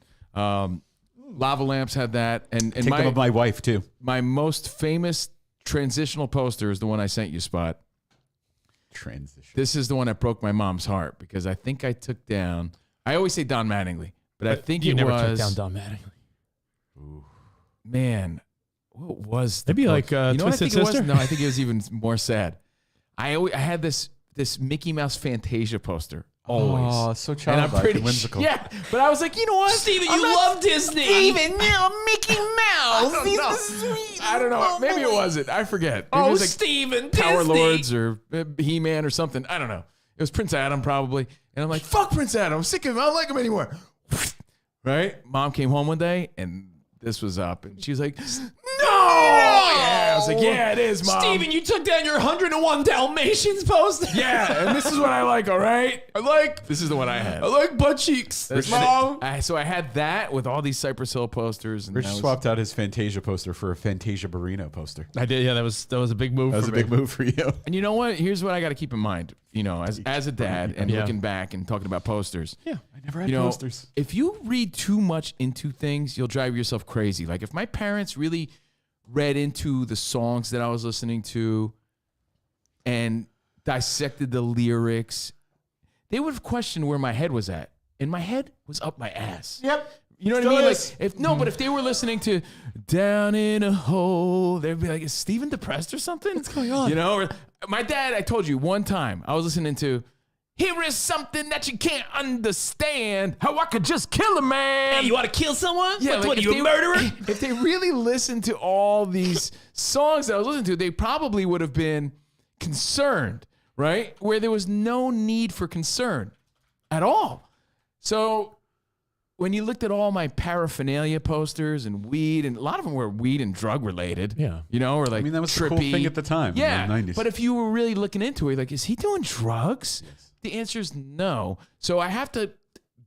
Lava Lamps had that, and take them of my wife too. My most famous transitional poster is the one I sent you, Spot. Transition. This is the one that broke my mom's heart because I think I took down. I always say Don Mattingly, but I think you it never was took down Don Mattingly. Ooh. Man, what was maybe like Twisted Sister? No, I think it was even more sad. I had this Mickey Mouse Fantasia poster. Always. Oh, so childlike and whimsical. Yeah, but I was like, you know what? Steven, you love Disney. Steven, Mickey Mouse. I don't know. Maybe it wasn't. I forget. Maybe it was like Steven, Power Disney. Lords or He-Man or something. I don't know. It was Prince Adam probably. And I'm like, fuck Prince Adam. I'm sick of him. I don't like him anymore. Right? Mom came home one day and this was up. And she was like, no! Yeah. I was like, yeah, it is, Mom. Steven, you took down your 101 Dalmatians post? Yeah, and this is what I like, all right? This is the one I had. I like butt cheeks. That's Mom. So I had that with all these Cypress Hill posters. And Rich that was- swapped out his Fantasia poster for a Fantasia Barrino poster. I did, yeah, that was a big move That was for a me. big move for you. And you know what? Here's what I got to keep in mind. You know, as a dad and looking back and talking about posters. Yeah. I never had posters. If you read too much into things, you'll drive yourself crazy. Like if my parents really read into the songs that I was listening to and dissected the lyrics, they would have questioned where my head was at. And my head was up my ass. Yep. You know what I mean? Like but if they were listening to Down in a Hole, they'd be like, is Steven depressed or something? What's going on? You know, or my dad, I told you one time, I was listening to Here Is Something That You Can't Understand, How I Could Just Kill a Man. Hey, you want to kill someone? Yeah, What, you a murderer? If they really listened to all these songs that I was listening to, they probably would have been concerned, right? Where there was no need for concern at all. So when you looked at all my paraphernalia posters and weed, and a lot of them were weed and drug related. Yeah. You know, or like I mean, that was trippy. the cool thing at the time Yeah. in the 90s. But if you were really looking into it, like, is he doing drugs? Yes. The answer is no. So I have to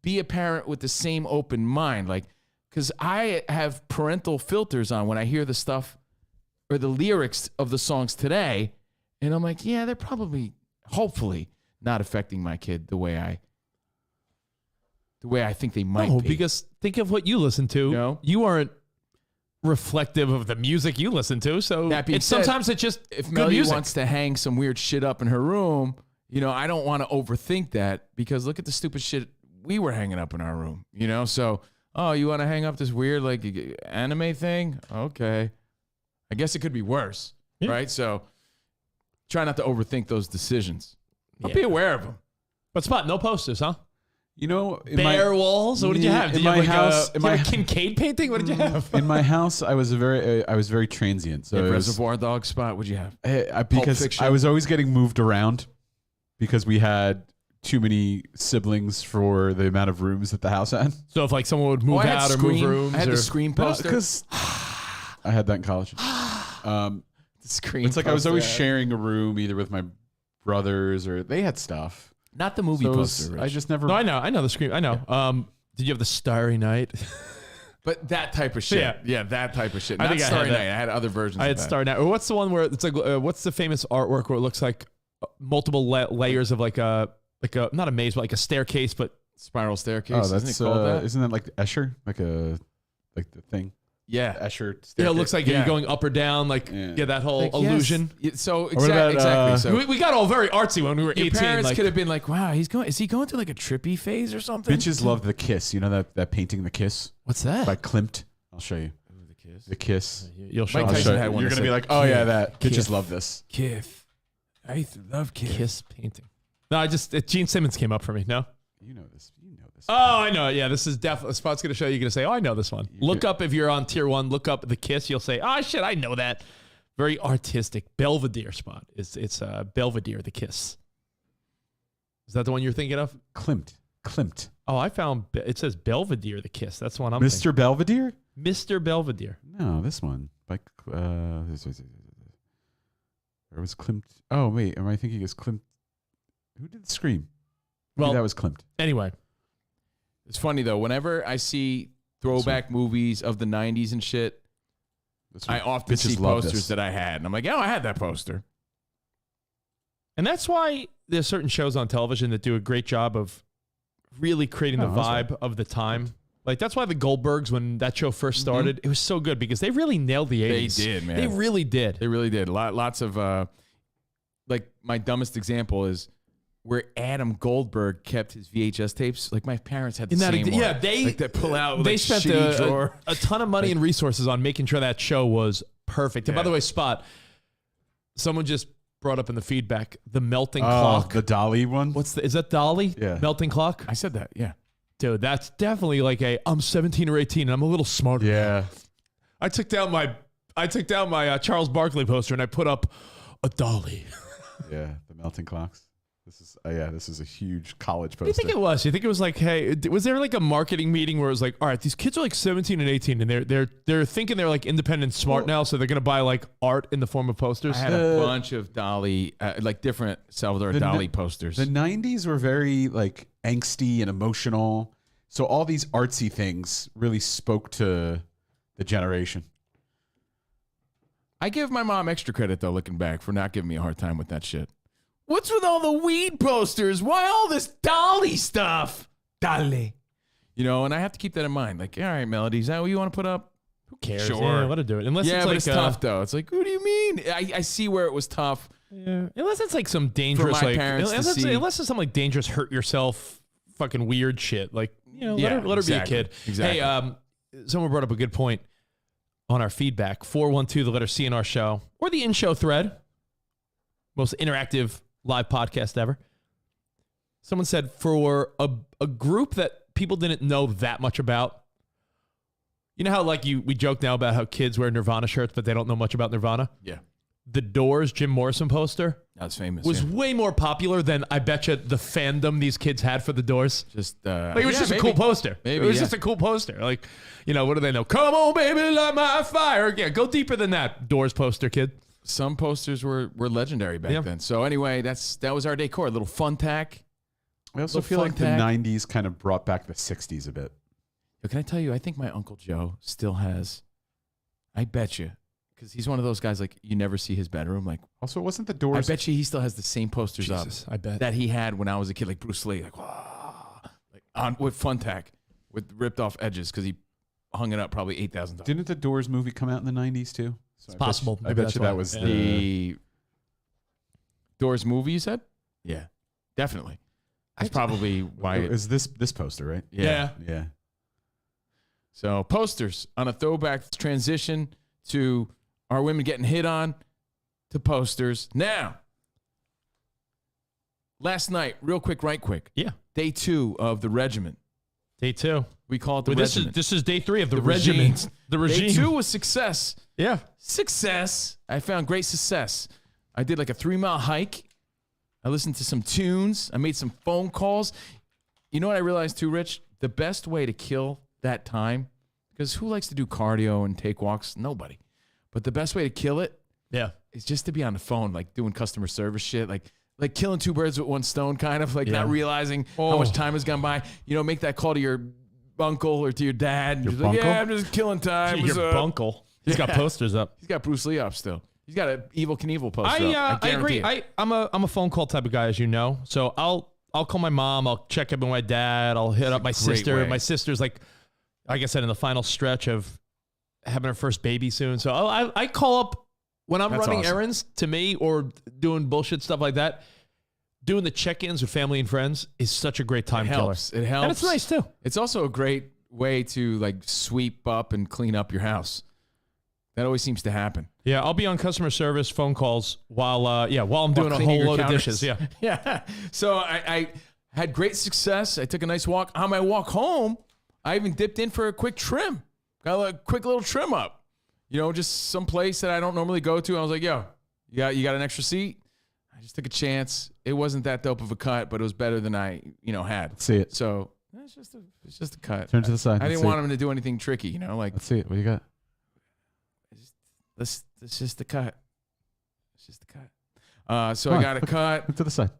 be a parent with the same open mind. Like, because I have parental filters on when I hear the stuff or the lyrics of the songs today. And I'm like, yeah, they're probably, hopefully, not affecting my kid the way I think they might be. Because think of what you listen to. No. You aren't reflective of the music you listen to. So That being it's said, sometimes it's just if good Melody music. wants to hang some weird shit up in her room, you know, I don't want to overthink that because look at the stupid shit we were hanging up in our room, you know? So, oh, you want to hang up this weird like anime thing? Okay. I guess it could be worse, right? So try not to overthink those decisions. But be aware of them. But Spot, no posters, huh? You know, Bare walls? What did you have? Did in you have my like house, a Kincaid painting? What did you have? in my house, I was very transient. So it was, Reservoir Dog Spot, what'd you have? because Fiction? I was always getting moved around because we had too many siblings for the amount of rooms that the house had. So if like someone would move I had out or Scream. move rooms, I had or the Scream poster. Because I had that in college. The Scream It's like I was poster, always yeah. sharing a room either with my brothers or they had stuff. Not the movie So it was- poster, Rich. I just never. No, I know the Scream. I know. Did you have the Starry Night? But that type of shit. Yeah. Yeah, that type of shit. I Not think I had Starry that. Night. I had other versions I had of that. Starry Night. Or what's the one where it's like what's the famous artwork where it looks like multiple layers of like a not a maze but like a staircase, but Spiral Staircase. Oh, Isn't that's it called that? Isn't that like Escher? Like the thing. Yeah. Escher. it looks like Yeah. you're going up or down, like Yeah. that whole Like, yes. illusion. Yeah, so Or what about, exactly. So We got all very artsy when we were your 18. parents Like, could have been like, "Wow, is he going through like a trippy phase or something?" Bitches love The Kiss. You know that painting, The Kiss, what's that? by Klimt. I'll show you. The Kiss. You'll show Mike me. I'll Tyson show had you. one You're that gonna be said, like, oh yeah, Kiss. that. Kiss. Bitches love this. Kith. I used to love Kith. Kiss painting. No, Gene Simmons came up for me. No. You know this. You know this. Oh, I know it. Yeah, this is definitely. Spot's going to show you. You're going to say, oh, I know this one. Look up if you're on tier 1. Look up The Kiss. You'll say, oh, shit, I know that. Very artistic. Belvedere Spot. It's Belvedere, The Kiss. Is that the one you're thinking of? Klimt. Oh, I found it says Belvedere, The Kiss. That's the one I'm Mr. Belvedere? thinking. Mr. Belvedere. No, this one. By or was Klimt? Oh wait, am I thinking it's Klimt? Who did Scream? Maybe Well, that was Klimt. Anyway, It's funny though. Whenever I see throwback movies of the '90s and shit, I often Bitches see love posters this. that I had, and I'm like, "Oh, I had that poster." and that's why there's certain shows on television that do a great job of really creating the Oh, that's vibe of the time. Like that's why the Goldbergs, when that show first started, it was so good because they really nailed the 80s. They did, man. They really did. They really did. Lots of like my dumbest example is where Adam Goldberg kept his VHS tapes. Like my parents had the same one. Yeah, they like that pull out. They like, spent shitty drawer. a ton of money and resources on making sure that show was perfect. And by Yeah. the way, Spot, someone just brought up in the feedback the melting Oh, clock. the Dolly one. Is that Dolly? Yeah. Melting clock? I said that. Yeah. Dude, that's definitely like I'm 17 or 18 and I'm a little smarter. Yeah. I took down my Charles Barkley poster and I put up a Dolly. Yeah, the melting clocks. This is a huge college poster. What do you think it was? You think it was like, hey, was there like a marketing meeting where it was like, all right, these kids are like 17 and 18, and they're thinking they're like independent, smart now, so they're gonna buy like art in the form of posters. I had a bunch of Dali, like different Salvador Dali posters. The 90s were very like angsty and emotional, so all these artsy things really spoke to the generation. I give my mom extra credit though, looking back, for not giving me a hard time with that shit. What's with all the weed posters? Why all this Dolly stuff? Dolly. You know, and I have to keep that in mind. Like, all right, Melody, is that what you want to put up? Who cares? Sure. Yeah, let her do it. Unless yeah, it's but like, it's tough, though. It's like, what do you mean? I see where it was tough. Yeah. Unless it's like some dangerous, for my like, parents unless to see. it's some like dangerous, hurt yourself, fucking weird shit. Like, you know, let her be a kid. Exactly. Hey, someone brought up a good point on our feedback. 412, the letter C in our show, or the in-show thread. Most interactive live podcast ever. Someone said for a group that people didn't know that much about. You know how like we joke now about how kids wear Nirvana shirts, but they don't know much about Nirvana? Yeah. The Doors Jim Morrison poster That was famous. was yeah. way more popular than I bet you the fandom these kids had for the Doors. Just Like, it was yeah, just maybe. a cool poster. Maybe, it was yeah. just a cool poster. Like, you know, what do they know? Come on, baby, light my fire. Yeah, go deeper than that. Doors poster, kid. Some posters were legendary back Yeah. then. So anyway, that was our decor. A little fun tack. I also Little feel like fun tag. the 90s kind of brought back the 60s a bit. Yo, can I tell you, I think my Uncle Joe still has, I bet you, because he's one of those guys, like, you never see his bedroom. Like, Also, wasn't the Doors... I bet you he still has the same posters Jesus, up I bet. that he had when I was a kid, like Bruce Lee, like, with fun tack, with ripped off edges, because he hung it up probably 8,000 times. Didn't the Doors movie come out in the 90s too? So It's possible. I Maybe bet that's you why. that was The Doors movie, you said? Yeah, definitely. That's probably why. It was this poster, right? Yeah. Yeah. So posters on a throwback transition to our women getting hit on to posters. Now, last night, real quick, right quick. Yeah. Day 2 of the regiment. Day 2. We call it the Wait, regiment. this is day 3 of the regime. regiment. The regime. Day 2 was success. Yeah. Success. I found great success. I did like a 3-mile hike. I listened to some tunes. I made some phone calls. You know what I realized too, Rich? The best way to kill that time, because who likes to do cardio and take walks? Nobody. But the best way to kill it is just to be on the phone, like doing customer service shit, like killing 2 birds with 1 stone, kind of like not realizing how much time has gone by. You know, make that call to your uncle or to your dad. Your Just like, bunkle? yeah, I'm just killing time. Your What's up? bunkle. He's got posters up. He's got Bruce Lee up still. He's got an Evil Knievel poster up. I guarantee agree. it. I'm a phone call type of guy, as you know. So I'll call my mom. I'll check up on my dad. I'll hit up my sister. way. My sister's like I said, in the final stretch of having her first baby soon. So I call up when I'm That's running awesome. errands to me or doing bullshit stuff like that. Doing the check-ins with family and friends is such a great time It killer. helps. It helps. And it's nice too. It's also a great way to like sweep up and clean up your house. That always seems to happen. Yeah, I'll be on customer service phone calls while I'm doing a cleaning whole your load of counters. dishes. Yeah. Yeah. So I had great success. I took a nice walk. On my walk home, I even dipped in for a quick trim. Got a quick little trim up. You know, just some place that I don't normally go to. I was like, yo, you got an extra seat? I just took a chance. It wasn't that dope of a cut, but it was better than I, had. Let's see it. So it's just a cut. Turn to the side. I Let's didn't see want it. him to do anything tricky, like Let's see it. What do you got? That's just the cut. It's just the cut. So I got a cut. Look to the side.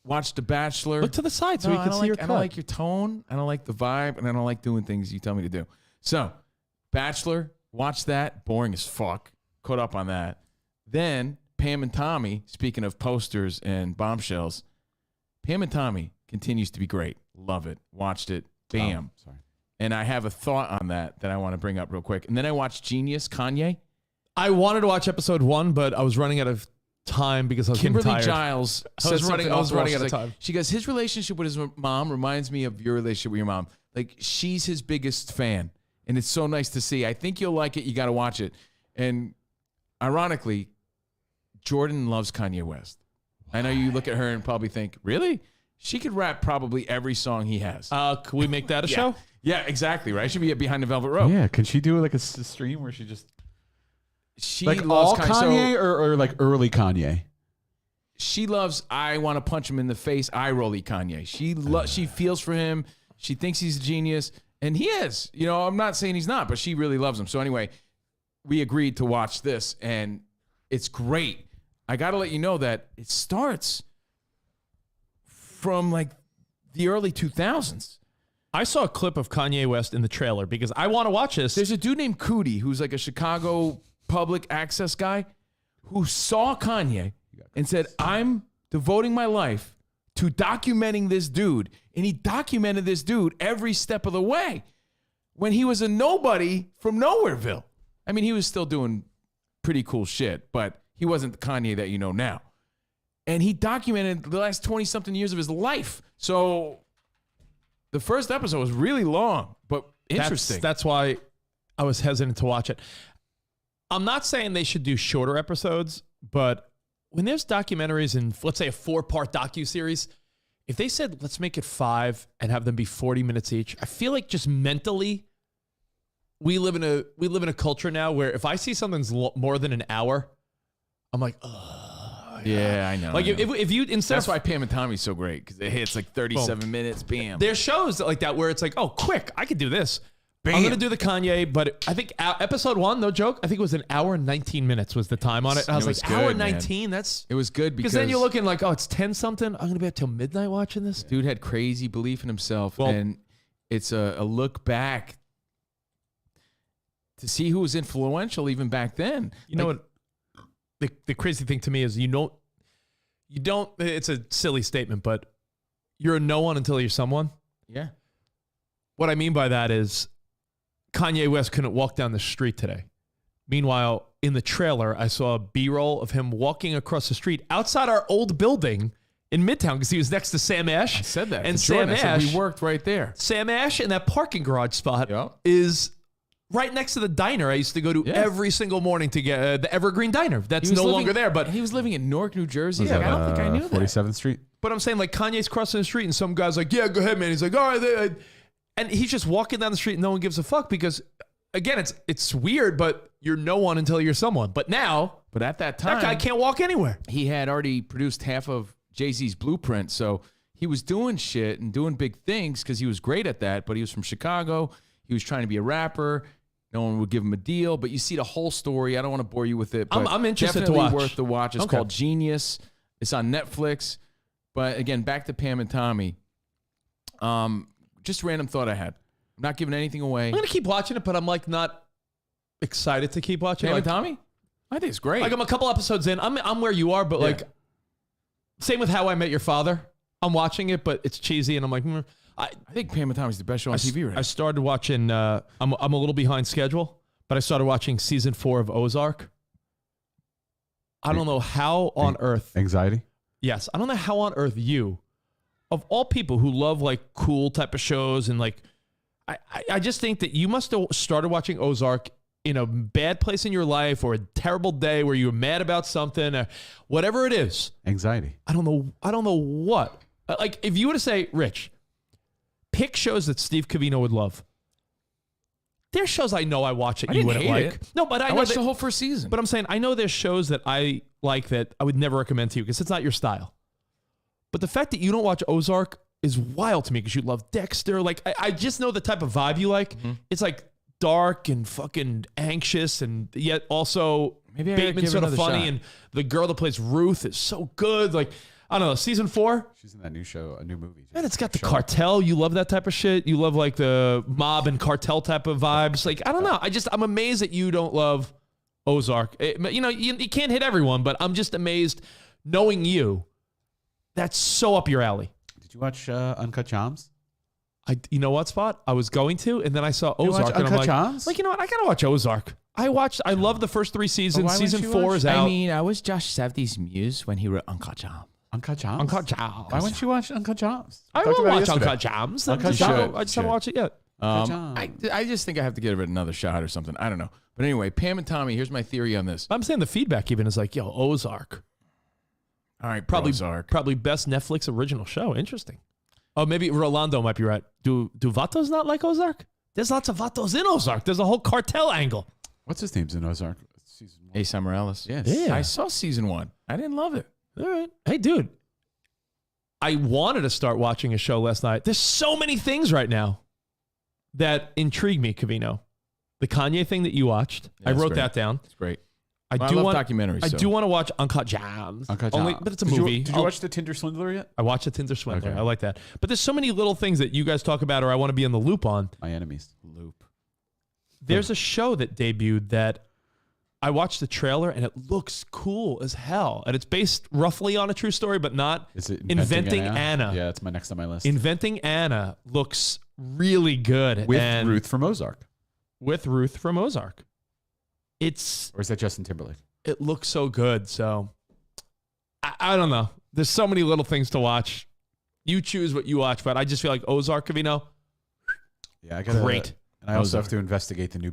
Watched The Bachelor. Look to the side so No, you can I don't see your like, I cut. don't like your tone. I don't like the vibe, and I don't like doing things you tell me to do. So, Bachelor, watched that. Boring as fuck. Caught up on that. Then Pam and Tommy. Speaking of posters and bombshells, Pam and Tommy continues to be great. Love it. Watched it. Bam. Oh, sorry. And I have a thought on that I want to bring up real quick. And then I watched Genius, Kanye. I wanted to watch episode 1, but I was running out of time because I was Kimberly getting tired. Giles. I was running out of She's time. She goes, his relationship with his mom reminds me of your relationship with your mom. Like, she's his biggest fan. And it's so nice to see. I think you'll like it. You got to watch it. And ironically, Jordan loves Kanye West. I know you look at her and probably think, really? She could rap probably every song he has. Can we make that a show? Yeah, exactly, right? She'd be behind the Velvet Rope. Yeah. Can she do like a stream where she just She like loves all Kanye so or like early Kanye? she loves I want to punch him in the face, eye rolly Kanye. She feels for him. She thinks he's a genius, and he is. You know, I'm not saying he's not, but she really loves him. So anyway, we agreed to watch this, and it's great. I got to let you know that it starts from like the early 2000s. I saw a clip of Kanye West in the trailer because I want to watch this. There's a dude named Cootie who's like a Chicago public access guy who saw Kanye and said, I'm devoting my life to documenting this dude. And he documented this dude every step of the way when he was a nobody from Nowhereville. I mean, he was still doing pretty cool shit, but he wasn't the Kanye that you know now. And he documented the last 20-something years of his life. So the first episode was really long, but interesting. That's why I was hesitant to watch it. I'm not saying they should do shorter episodes, but when there's documentaries in, let's say, a 4-part docuseries, if they said, let's make it 5 and have them be 40 minutes each, I feel like just mentally, we live in a culture now where if I see something's more than an hour, I'm like, ugh. Yeah, I know. Like if you instead that's of, why Pam and Tommy's so great because it hits like 37 minutes. Bam. There's shows like that where it's like, oh, quick, I could do this. Bam. I'm gonna do the Kanye, but I think episode 1, no joke, I think it was an hour and 19 minutes was the time on it. And I was like, good, hour man. 19. That's it was good because then you're looking like, oh, it's 10 something. I'm gonna be up till midnight watching this. Dude had crazy belief in himself, Well, and it's a look back to see who was influential even back then. You know what? The crazy thing to me is you don't. It's a silly statement, but you're a no one until you're someone. Yeah. What I mean by that is Kanye West couldn't walk down the street today. Meanwhile, in the trailer, I saw a B-roll of him walking across the street outside our old building in Midtown because he was next to Sam Ash. I said that. And to Jordan. Sam I said Ash, we worked right there. Sam Ash in that parking garage spot is right next to the diner I used to go to every single morning to get the Evergreen Diner. That's no longer there, but he was living in Newark, New Jersey. Was Like, that, I don't think I knew that. 47th Street. But I'm saying, like, Kanye's crossing the street and some guy's like, yeah, go ahead, man. He's like, all right. And he's just walking down the street and no one gives a fuck because, again, it's weird, but you're no one until you're someone. But now, at that time, that guy can't walk anywhere. He had already produced half of Jay-Z's Blueprint, so he was doing shit and doing big things because he was great at that, but he was from Chicago. He was trying to be a rapper. No one would give him a deal, but you see the whole story. I don't want to bore you with it, but I'm interested to definitely watch. worth the watch. It's Okay. called Genius. It's on Netflix. But again, back to Pam and Tommy. Just a random thought I had. I'm not giving anything away. I'm going to keep watching it, but I'm like not excited to keep watching Pam it. and Tommy? I think it's great. Like I'm a couple episodes in. I'm where you are, but like same with How I Met Your Father. I'm watching it, but it's cheesy, and I'm like, I think Pam and Tommy's the best show on TV right now. I started watching. I'm a little behind schedule, but I started watching season 4 of Ozark. I don't know how on earth. Anxiety? Yes, I don't know how on earth you, of all people who love like cool type of shows and like, I just think that you must have started watching Ozark in a bad place in your life or a terrible day where you were mad about something or whatever it is. Anxiety. I don't know what. Like if you were to say, Rich, pick shows that Steve Covino would love. There's shows I know I watch that you wouldn't like. It. No, but I know watched the whole first season. But I'm saying I know there's shows that I like that I would never recommend to you because it's not your style. But the fact that you don't watch Ozark is wild to me because you love Dexter. Like I just know the type of vibe you like. Mm-hmm. It's like dark and fucking anxious and yet also Maybe I gotta Bateman's give it sort of another funny shot. and the girl that plays Ruth is so good. Like I don't know, season 4. She's in that new show, a new movie. And it's got the cartel. You love that type of shit. You love like the mob and cartel type of vibes. Like, I don't know. I'm amazed that you don't love Ozark. You can't hit everyone, but I'm just amazed knowing you. That's so up your alley. Did you watch Uncut Gems? You know what, Spot? I was going to, and then I saw You watch Ozark, and I'm Uncut like, Gems? you know what? I gotta watch Ozark. I love the first 3 seasons. Season 4 is out. I mean, I was Josh Safdie's muse when he wrote Uncut Gems. Uncut Gems? Uncut Gems. Why wouldn't you watch Uncut Gems? I will watch Uncut Gems. I just haven't watched it yet. I just think I have to give it another shot or something. I don't know. But anyway, Pam and Tommy, here's my theory on this. I'm saying the feedback even is like, yo, Ozark. All right, probably best Netflix original show. Interesting. Oh, maybe Rolando might be right. Do Vatos not like Ozark? There's lots of Vatos in Ozark. There's a whole cartel angle. What's his name's in Ozark? Season 1. Ace Morales. Yes. Yeah. I saw season 1. I didn't love it. All right. Hey, dude. I wanted to start watching a show last night. There's so many things right now that intrigue me, Covino. The Kanye thing that you watched, I wrote that down. It's great. I love documentaries. I do want to watch Uncut Gems. Uncut Only, Gems. but it's a movie. Did you watch the Tinder Swindler yet? I watched the Tinder Swindler. Okay. I like that. But there's so many little things that you guys talk about or I want to be in the loop on. My enemies. Loop. There's a show that debuted that I watched the trailer and it looks cool as hell. And it's based roughly on a true story, but not. Is it Inventing Anna? Yeah, it's my next on my list. Inventing Anna looks really good. With Ruth from Ozark. With Ruth from Ozark. Or is that Justin Timberlake? It looks so good. So I don't know. There's so many little things to watch. You choose what you watch, but I just feel like Ozark, Covino. Yeah, I got great. And I also have to investigate the new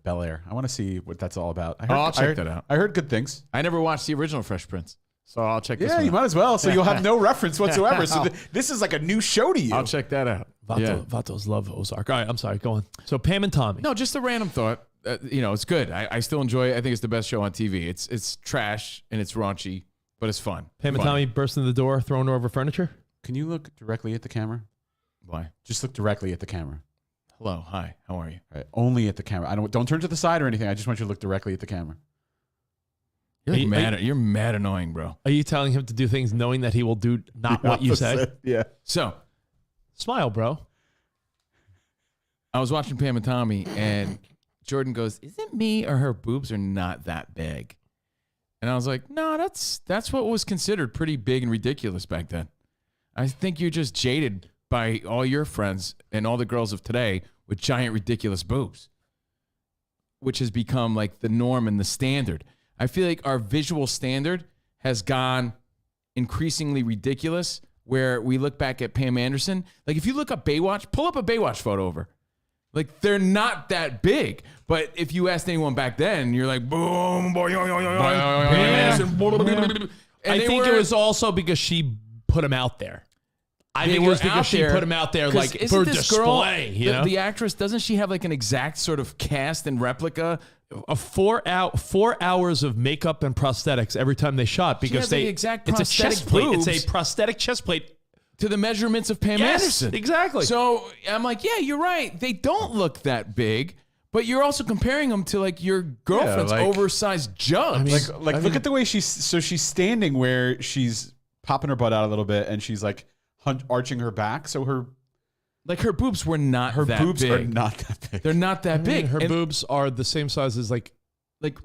Bel Air. I want to see what that's all about. I'll check that out. I heard good things. I never watched the original Fresh Prince, so I'll check this one Yeah, you out. might as well. So you'll have no reference whatsoever. So this is like a new show to you. I'll check that out. Vatos love Ozark. All right, I'm sorry. Go on. So Pam and Tommy. No, just a random thought. It's good. I still enjoy it. I think it's the best show on TV. It's trash and it's raunchy, but it's fun. Pam and Tommy burst in the door, throwing over furniture. Can you look directly at the camera? Why? Just look directly at the camera. Hello. Hi. How are you? Right. Only at the camera. Don't turn to the side or anything. I just want you to look directly at the camera. You're mad annoying, bro. Are you telling him to do things knowing that he will do not what you say? Yeah. So, smile, bro. I was watching Pam and Tommy, and Jordan goes, "Is it me or her boobs are not that big?" And I was like, "No, that's what was considered pretty big and ridiculous back then. I think you're just jaded by all your friends and all the girls of today with giant, ridiculous boobs, which has become like the norm and the standard. I feel like our visual standard has gone increasingly ridiculous, where we look back at Pam Anderson. Like if you look up Baywatch, pull up a Baywatch photo over. Like they're not that big, but if you asked anyone back then, you're like, boom, boy, Pam Anderson. I think it was also because she put him out there. I think it was because she put him out there like for display. You know? The actress, doesn't she have like an exact sort of cast and replica? A 4 hours of makeup and prosthetics every time they shot because the exact it's a prosthetic chest plate. boobs. It's a prosthetic chest plate to the measurements of Pam Anderson. Exactly. So I'm like, yeah, you're right. They don't look that big, but you're also comparing them to like your girlfriend's oversized jugs. Look at the way she's standing where she's popping her butt out a little bit and she's like arching her back. So her boobs were not that boobs big. are not that big. They're not that big. Her boobs are the same size as like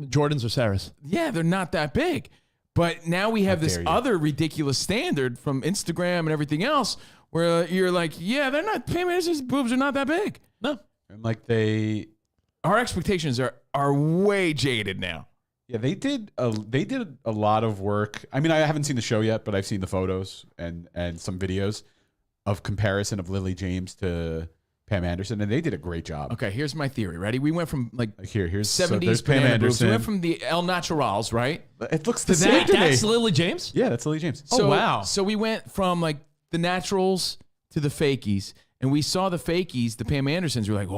Jordan's or Sarah's. Yeah, they're not that big. But now we have this other ridiculous standard from Instagram and everything else where you're like, yeah, they're not, Pam Anderson's boobs are not that big. No. And our expectations are way jaded now. Yeah, they did a lot of work. I mean, I haven't seen the show yet, but I've seen the photos and some videos of comparison of Lily James to Pam Anderson, and they did a great job. Okay, here's my theory. Ready? We went from here's 70s Pam banana boobs. Anderson. We went from the El Naturals, right? It looks the same to me. That's Lily James? Yeah, that's Lily James. Oh, wow. So we went from like the naturals to the fakies, and we saw the fakies, the Pam Andersons, were like,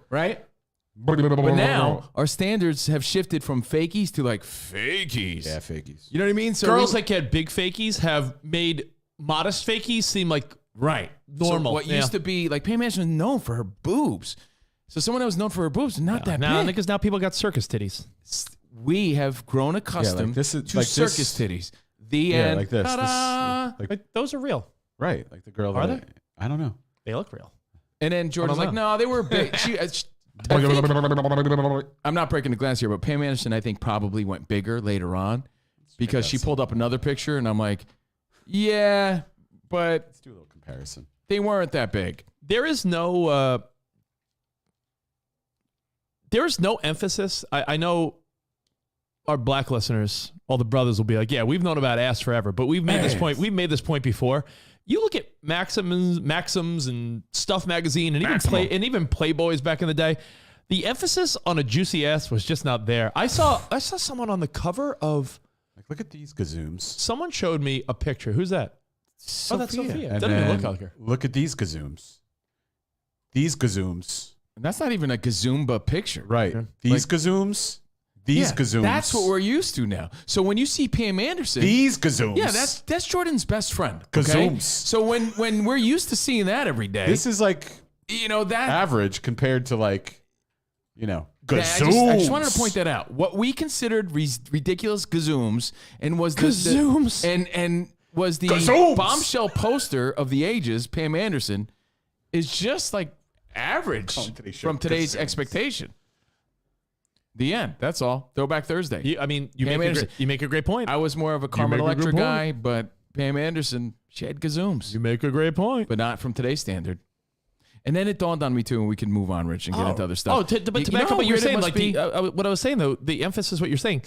right? But now our standards have shifted from fakies to like fakies. Yeah, fakies. You know what I mean? So girls that get big fakies have made modest fakies seem like normal. So what used to be like Pam Anderson was known for her boobs. So someone that was known for her boobs, not that big. Because now people got circus titties. We have grown accustomed to circus titties. The end. Like this. Like those are real. Right. Like the girl. Are they? I don't know. They look real. And then Jordan's like, no, they were big. I'm not breaking the glass here, but Pam Anderson, I think, probably went bigger later on because she pulled up another picture, and I'm like, yeah, but let's do a little comparison. They weren't that big. There is no emphasis. I know our black listeners, all the brothers will be like, yeah, we've known about ass forever, but we've made this point. We've made this point before. You look at Maxims and Stuff Magazine and even Playboys back in the day. The emphasis on a juicy ass was just not there. I saw someone on the cover of look at these gazooms. Someone showed me a picture. Who's that? Sophia. Oh, that's Sophia. And Doesn't even look like her. Look at these gazooms. These gazooms. That's not even a gazumba picture. Right. These gazooms. These gazooms. That's what we're used to now. So when you see Pam Anderson, these gazooms. Yeah, that's Jordan's best friend. Okay? Gazooms. So when we're used to seeing that every day, this is like that average compared to like gazooms. I just wanted to point that out. What we considered ridiculous gazooms and was gazooms and was the gazooms. bombshell poster of the ages, Pam Anderson, is just like average from today's expectation. The end. That's all. Throwback Thursday. You make a great point. I was more of a Carmen Electra guy, but Pam Anderson, she had gazooms. You make a great point. But not from today's standard. And then it dawned on me, too, and we can move on, Rich, and get into other stuff. But to back up what you're saying, like what I was saying, though, the emphasis what you're saying,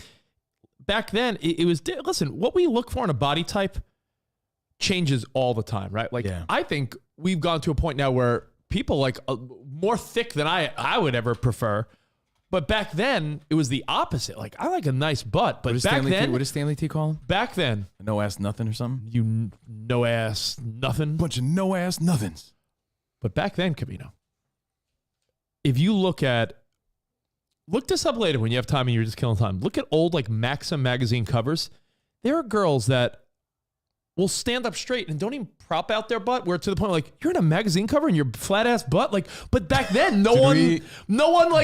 back then, it was, listen, what we look for in a body type changes all the time, right? Like, I think we've gone to a point now where people like more thick than I would ever prefer. But back then, it was the opposite. Like, I like a nice butt, but back then... What does Stanley T call him? Back then... No ass nothing or something? You no ass nothing. Bunch of no ass nothings. But back then, Covino, if you look this up later when you have time and you're just killing time. Look at old, like, Maxim magazine covers. There are girls that will stand up straight and don't even prop out their butt, where to the point like, you're in a magazine cover and your flat ass butt, like. But back then, no one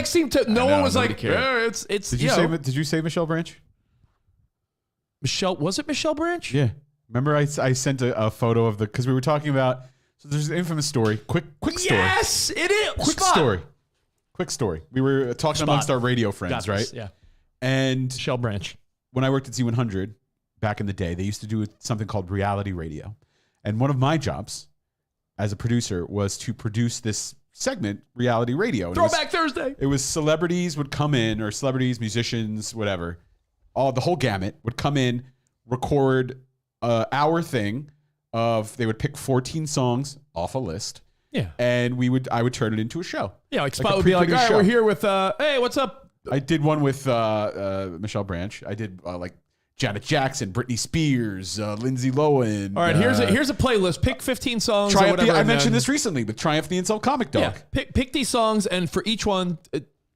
seemed to. No one was like, yeah, it's. Did you say Michelle Branch? Was it Michelle Branch? Yeah. Remember, I sent a photo of because we were talking about. So there's an infamous story. Quick story. Yes, it is. Quick story. We were talking amongst our radio friends, right? Yeah. And Michelle Branch. When I worked at Z100 back in the day, they used to do something called reality radio. And one of my jobs as a producer was to produce this segment, reality radio. Throwback Thursday. It was celebrities would come in, or celebrities, musicians, whatever. The whole gamut would come in, record our thing of, they would pick 14 songs off a list. Yeah. And I would turn it into a show. Yeah, like Spot would be like, all right, we're here with, hey, what's up? I did one with Michelle Branch. I did like Janet Jackson, Britney Spears, Lindsay Lohan. All right, here's a playlist. Pick 15 songs. Or whatever, I mentioned this recently with Triumph the Insult Comic Dog. Yeah, pick these songs, and for each one,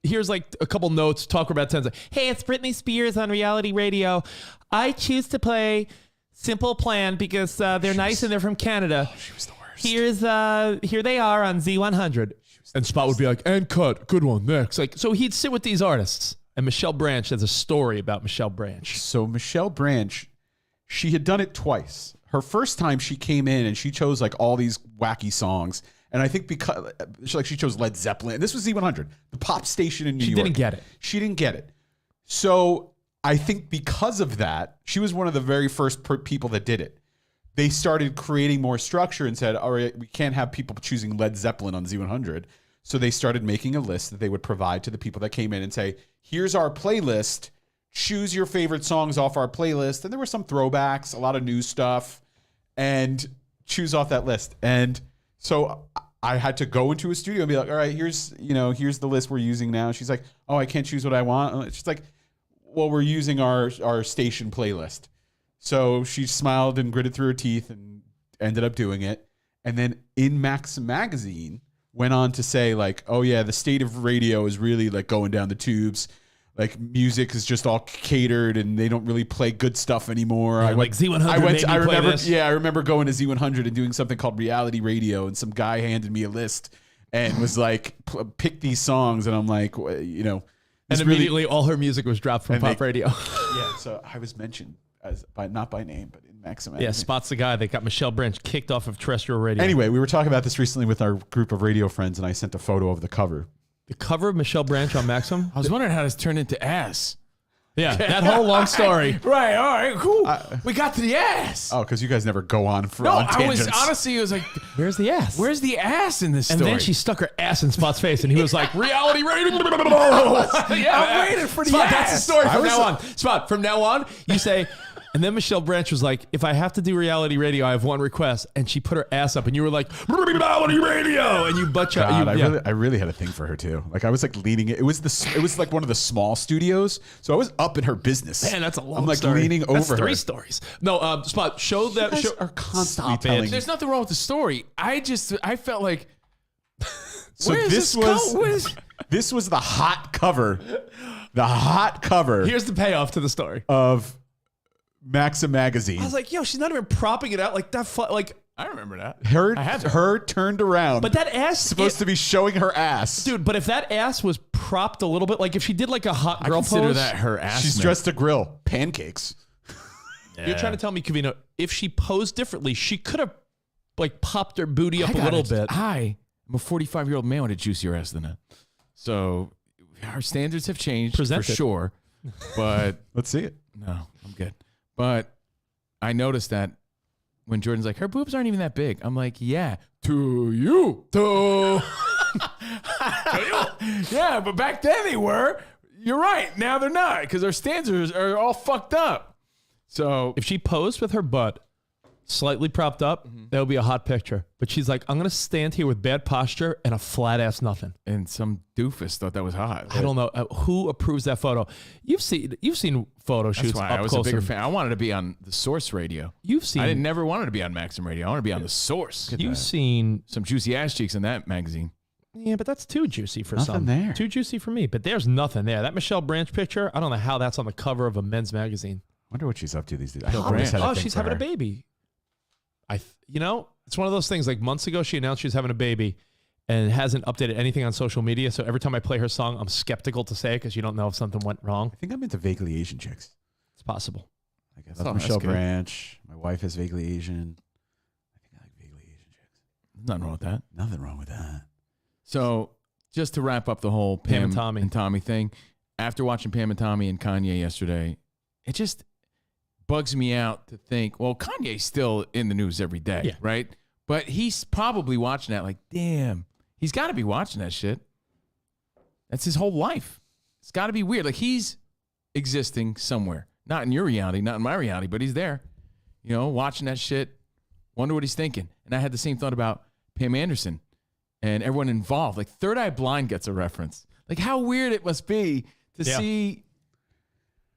here's like a couple notes. Talk about 10. Hey, it's Britney Spears on reality radio. I choose to play Simple Plan because they're nice and they're from Canada. Oh, she was the worst. Here they are on Z100. And Spot would be like, and cut, good one, next. Like, so he'd sit with these artists. And Michelle Branch has a story about Michelle Branch. So Michelle Branch, she had done it twice. Her first time she came in and she chose like all these wacky songs. And I think because she chose Led Zeppelin. And this was Z100, the pop station in New York. She didn't get it. She didn't get it. So I think because of that, she was one of the very first people that did it. They started creating more structure and said, all right, we can't have people choosing Led Zeppelin on Z100. So they started making a list that they would provide to the people that came in and say, here's our playlist. Choose your favorite songs off our playlist. And there were some throwbacks, a lot of new stuff, and choose off that list. And so I had to go into a studio and be like, all right, here's the list we're using now. She's like, oh, I can't choose what I want. She's like, well, we're using our station playlist. So she smiled and gritted through her teeth and ended up doing it. And then in Maxim magazine, went on to say like, oh yeah, the state of radio is really like going down the tubes. Like music is just all catered and they don't really play good stuff anymore. Yeah, like Z100 I remember going to Z100 and doing something called reality radio, and some guy handed me a list and was like, pick these songs. And I'm like, and immediately all her music was dropped from pop radio. Yeah. So I was mentioned not by name, but in Maxim. Yeah, Spot's the guy that got Michelle Branch kicked off of terrestrial radio. Anyway, we were talking about this recently with our group of radio friends, and I sent a photo of the cover. The cover of Michelle Branch on Maxim? I was wondering how this turned into ass. Yeah, that whole long story. Right, all right, cool. We got to the ass. Oh, because you guys never go on for tangents. It was like, where's the ass? Where's the ass in this story? And then she stuck her ass in Spot's face, and he was like, reality radio. I'm waiting for the Spot, ass. that's the story from now on. Spot, from now on, you say... And then Michelle Branch was like, if I have to do reality radio, I have one request. And she put her ass up, and you were like, reality radio, and you butt shot. I really had a thing for her too. Like I was like leading it. It was like one of the small studios, so I was up in her business. Man, that's a long. I'm like story. leaning over. That's 3 stories. No, Spot, show that. You guys are constantly telling. There's nothing wrong with the story. I felt like. So this was. This was the hot cover. The hot cover. Here's the payoff to the story of Maxim magazine. I was like, yo, she's not even propping it out like that. Like, I remember that. Her turned around. but that ass supposed to be showing her ass. dude. But if that ass was propped a little bit, like if she did like a hot girl I consider pose, that her ass. She's dressed to grill pancakes. You're trying to tell me, Covino, if she posed differently, she could have like popped her booty up a little bit. I'm a 45-year-old man with a juicier ass than that. So our standards have changed Present for it. sure. But Let's see it. no, I'm good. But I noticed that when Jordan's like, her boobs aren't even that big. I'm like, yeah, to you. To you. Yeah, but back then they were. You're right. Now they're not because our standards are all fucked up. So If she posed with her butt slightly propped up, that would be a hot picture. But she's like, I'm gonna stand here with bad posture and a flat ass nothing. and some doofus thought that was hot. I don't know who approves that photo. You've seen photo That's shoots why up I was close a bigger and- fan. I wanted to be on the Source Radio. You've seen. I didn't never wanted to be on Maxim Radio. I want to be on the Source. You've seen. Some juicy ass cheeks in that magazine. Yeah, but that's too juicy for Nothing some. there. Too juicy for me. But there's nothing there. That Michelle Branch picture, I don't know how that's on the cover of a men's magazine. Wonder what she's up to these days. Bill Branch. Oh, she's having a baby. It's one of those things. Like months ago, she announced she's having a baby, and hasn't updated anything on social media. So every time I play her song, I'm skeptical to say it because you don't know if something went wrong. I think I'm into vaguely Asian chicks. It's possible. I guess Oh, Michelle that's good. Branch. My wife is vaguely Asian. I think I like vaguely Asian chicks. Nothing wrong with that. Nothing wrong with that. So just to wrap up the whole Pam Pam, and Tommy. thing, after watching Pam and Tommy and Kanye yesterday, it just bugs me out to think, well, Kanye's still in the news every day, Yeah. right? But he's probably watching that like, damn, he's got to be watching that shit. That's his whole life. It's got to be weird. Like he's existing somewhere. Not in your reality, not in my reality, but he's there, watching that shit. Wonder what he's thinking. And I had the same thought about Pam Anderson and everyone involved. Like Third Eye Blind gets a reference. Like how weird it must be to see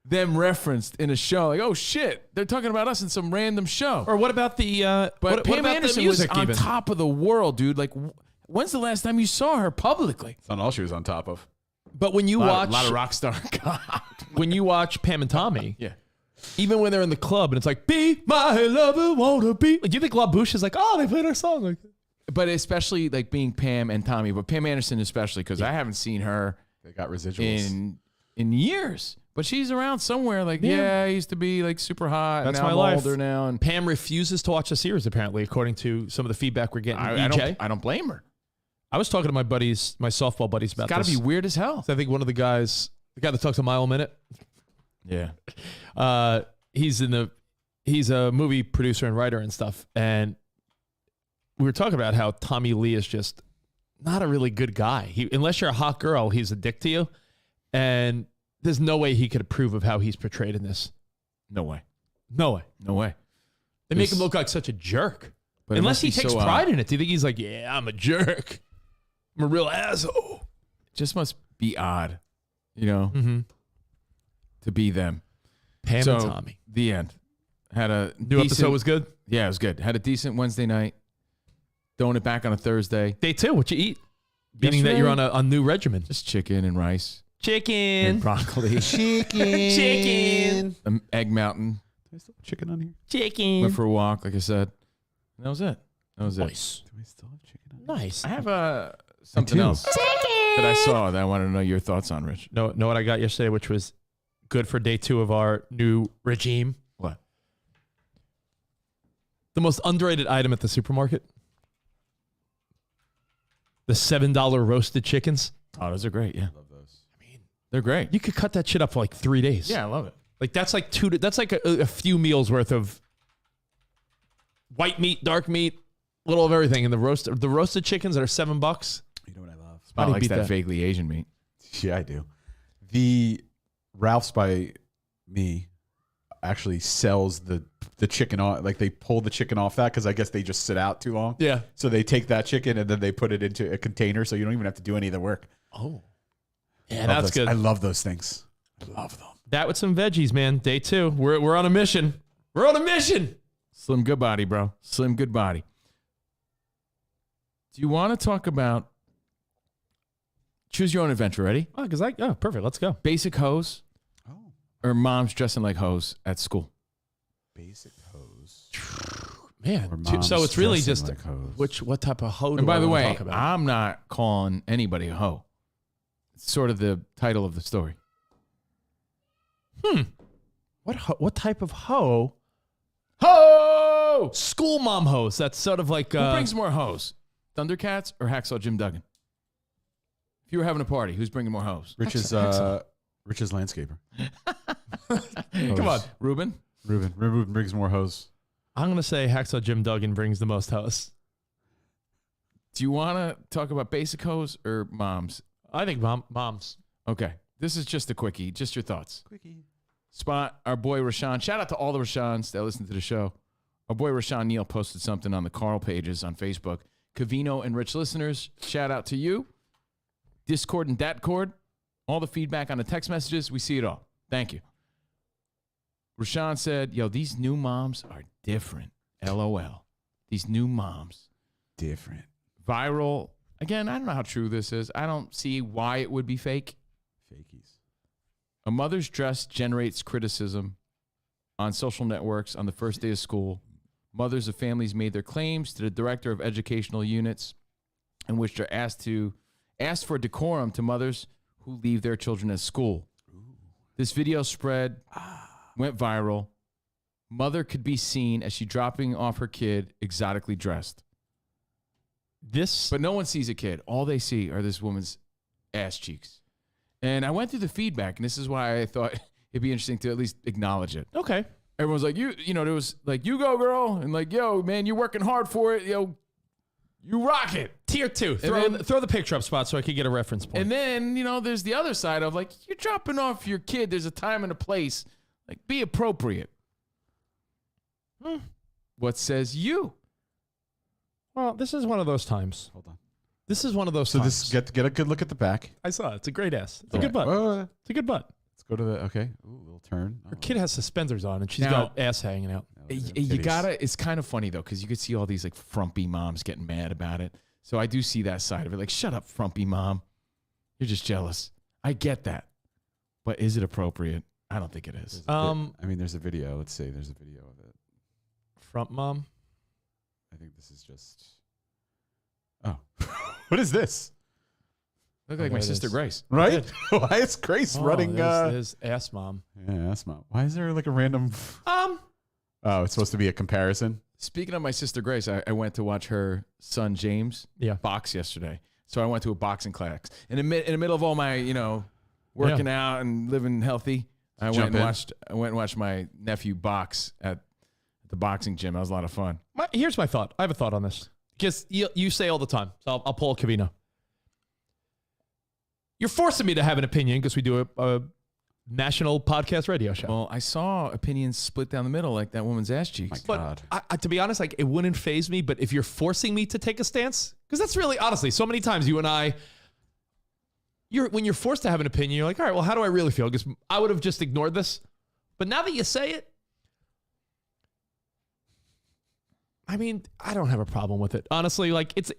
them referenced in a show. Like, oh shit, they're talking about us in some random show. Or what about the? But what Pam about Anderson the was music on even? top of the world, dude. Like, when's the last time you saw her publicly? It's not all she was on top of. But when you A lot watch of rock star. God. when you watch Pam and Tommy, Yeah. even when they're in the club and it's like, "Be my lover, wanna be." Like, do you think La Bouche is like, "Oh, they played our song"? Like, But especially like being Pam and Tommy, but Pam Anderson especially because I haven't seen her They got residuals. in years. But she's around somewhere. Like, I used to be like super hot. That's and now my I'm life. older now, and Pam refuses to watch the series, apparently, according to some of the feedback we're getting. EJ. I don't blame her. I was talking to my buddies, my softball buddies, about It's got this. to be weird as hell. So I think one of the guys, the guy that talks a mile a minute, Yeah. he's a movie producer and writer and stuff. And we were talking about how Tommy Lee is just not a really good guy. Unless you're a hot girl, he's a dick to you. And there's no way he could approve of how he's portrayed in this. No way. No way. No way. They make him look like such a jerk. But it Unless must he be takes so, pride in it. Do you think he's like, yeah, I'm a jerk. I'm a real asshole. It just must be odd, to be them. Pam So, and Tommy. The end. Had a New episode was good? Yeah, it was good. Had a decent Wednesday night. Throwing it back on a Thursday. Day 2, what you eat? Meaning that you're on a new regimen. Just chicken and rice. Chicken. And broccoli. Chicken. Egg mountain. Do I still have chicken on here? Chicken. Went for a walk, like I said. And that was it. Nice. Do I still have chicken on Nice. I have something else that I saw that I want to know your thoughts on, Rich. Know what I got yesterday, which was good for day 2 of our new regime? What? The most underrated item at the supermarket? The $7 roasted chickens. Oh, those are great. Yeah. Love those. I mean, they're great. You could cut that shit up for like 3 days. Yeah, I love it. Like that's like a few meals worth of white meat, dark meat, little of everything. And the roasted chickens that are $7. You know what I love? Spot do you likes beat that that? vaguely Asian meat. Yeah, I do. The Ralph's by me actually sells the chicken off. Like they pull the chicken off that because I guess they just sit out too long. Yeah. So they take that chicken and then they put it into a container, so you don't even have to do any of the work. Oh. Yeah, Love that's those. good. I love those things. I love them. That with some veggies, man. Day 2. We're on a mission. We're on a mission. Slim good body, bro. Slim good body. Do you want to talk about Choose your own adventure. Ready? Oh, perfect. Let's go. Basic hose. Oh. Or moms dressing like hoes at school. Basic hose. Man, so it's really just like hose. what type of hoe? And by the way, talk about? I'm not calling anybody a hoe. It's sort of the title of the story. What type of hoe? Ho! School mom hose. That's sort of like Who brings more hoes? Thundercats or Hacksaw Jim Duggan? If you were having a party, who's bringing more hoes? Rich's landscaper. Come on, Ruben. Ruben brings more hose. I'm gonna say Hacksaw Jim Duggan brings the most hose. Do you want to talk about basic hoes or moms? I think moms. Okay, this is just a quickie. Just your thoughts. Quickie. Spot our boy Rashawn. Shout out to all the Rashans that listen to the show. Our boy Rashawn Neal posted something on the Carl pages on Facebook. Covino and Rich listeners, shout out to you. Discord and Datcord, all the feedback on the text messages, we see it all. Thank you. Rashawn said, yo, these new moms are different. LOL. These new moms. Different. Viral. Again, I don't know how true this is. I don't see why it would be fake. Fakies. A mother's dress generates criticism on social networks on the first day of school. Mothers of families made their claims to the director of educational units in which they're asked for decorum to mothers who leave their children at school. Ooh. This video went viral. Mother could be seen as she dropping off her kid exotically dressed. But no one sees a kid. All they see are this woman's ass cheeks. And I went through the feedback, and this is why I thought it'd be interesting to at least acknowledge it. Okay. Everyone's like, you know, there was like, you go, girl. And like, yo, man, you're working hard for it. Yo, you rock it. Tier 2. Throw the picture up, Spot, so I could get a reference point. And then, you know, there's the other side of like, you're dropping off your kid. There's a time and a place. Like, be appropriate. What says you? Well, this is one of those times. Hold on. This is one of those So times. get a good look at the back. I saw it. It's a great ass. It's a good butt. It's a good butt. Let's go to the, okay. Ooh, little turn. Her kid has suspenders on, and she's Now- got ass hanging out. You gotta, it's kind of funny though, because you could see all these like frumpy moms getting mad about it. So I do see that side of it. Like, shut up, frumpy mom. You're just jealous. I get that. But is it appropriate? I don't think it is. I mean, there's a video. Let's see. There's a video of it. Front mom. I think this is just. Oh, what is this? Look like my sister Grace. Right? Why is Grace running? There's ass mom. Yeah, ass mom. Why is there like a random? Oh, it's supposed to be a comparison. Speaking of my sister Grace, I went to watch her son James box yesterday. So I went to a boxing class. In the middle of all my, you know, working out and living healthy, I went and watched my nephew box at the boxing gym. That was a lot of fun. Here's my thought. I have a thought on this. Because you say all the time. So I'll pull a Covino. You're forcing me to have an opinion because we do a national podcast radio show. Well, I saw opinions split down the middle like that woman's ass cheeks. My God. To be honest, like it wouldn't faze me. But if you're forcing me to take a stance, because that's really, honestly, so many times you and I, when you're forced to have an opinion, you're like, all right, well, how do I really feel? Because I would have just ignored this. But now that you say it, I mean, I don't have a problem with it. Honestly, like it's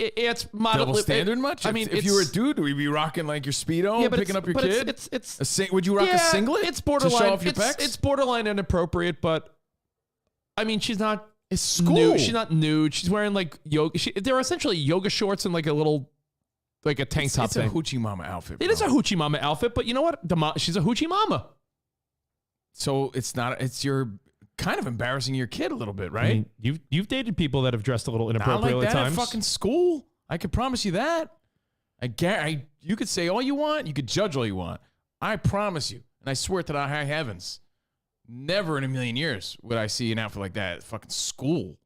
double standard much? I mean, if you were a dude, would you be rocking like your Speedo and picking up your kid? Would you rock a singlet? It's borderline. To show off your pecs? It's borderline inappropriate, but I mean, she's not. It's school. Nude. She's not nude. She's wearing like yoga. They're essentially yoga shorts and like a little, like a tank top it's thing. It's a hoochie mama outfit. Bro. It is a hoochie mama outfit, but you know what? She's a hoochie mama. So it's not. You're kind of embarrassing your kid a little bit, right? I mean, you've dated people that have dressed a little inappropriately not like that at times. At fucking school. I can promise you that. You could say all you want. You could judge all you want. I promise you, and I swear to the high heavens, never in a million years would I see an outfit like that at fucking school,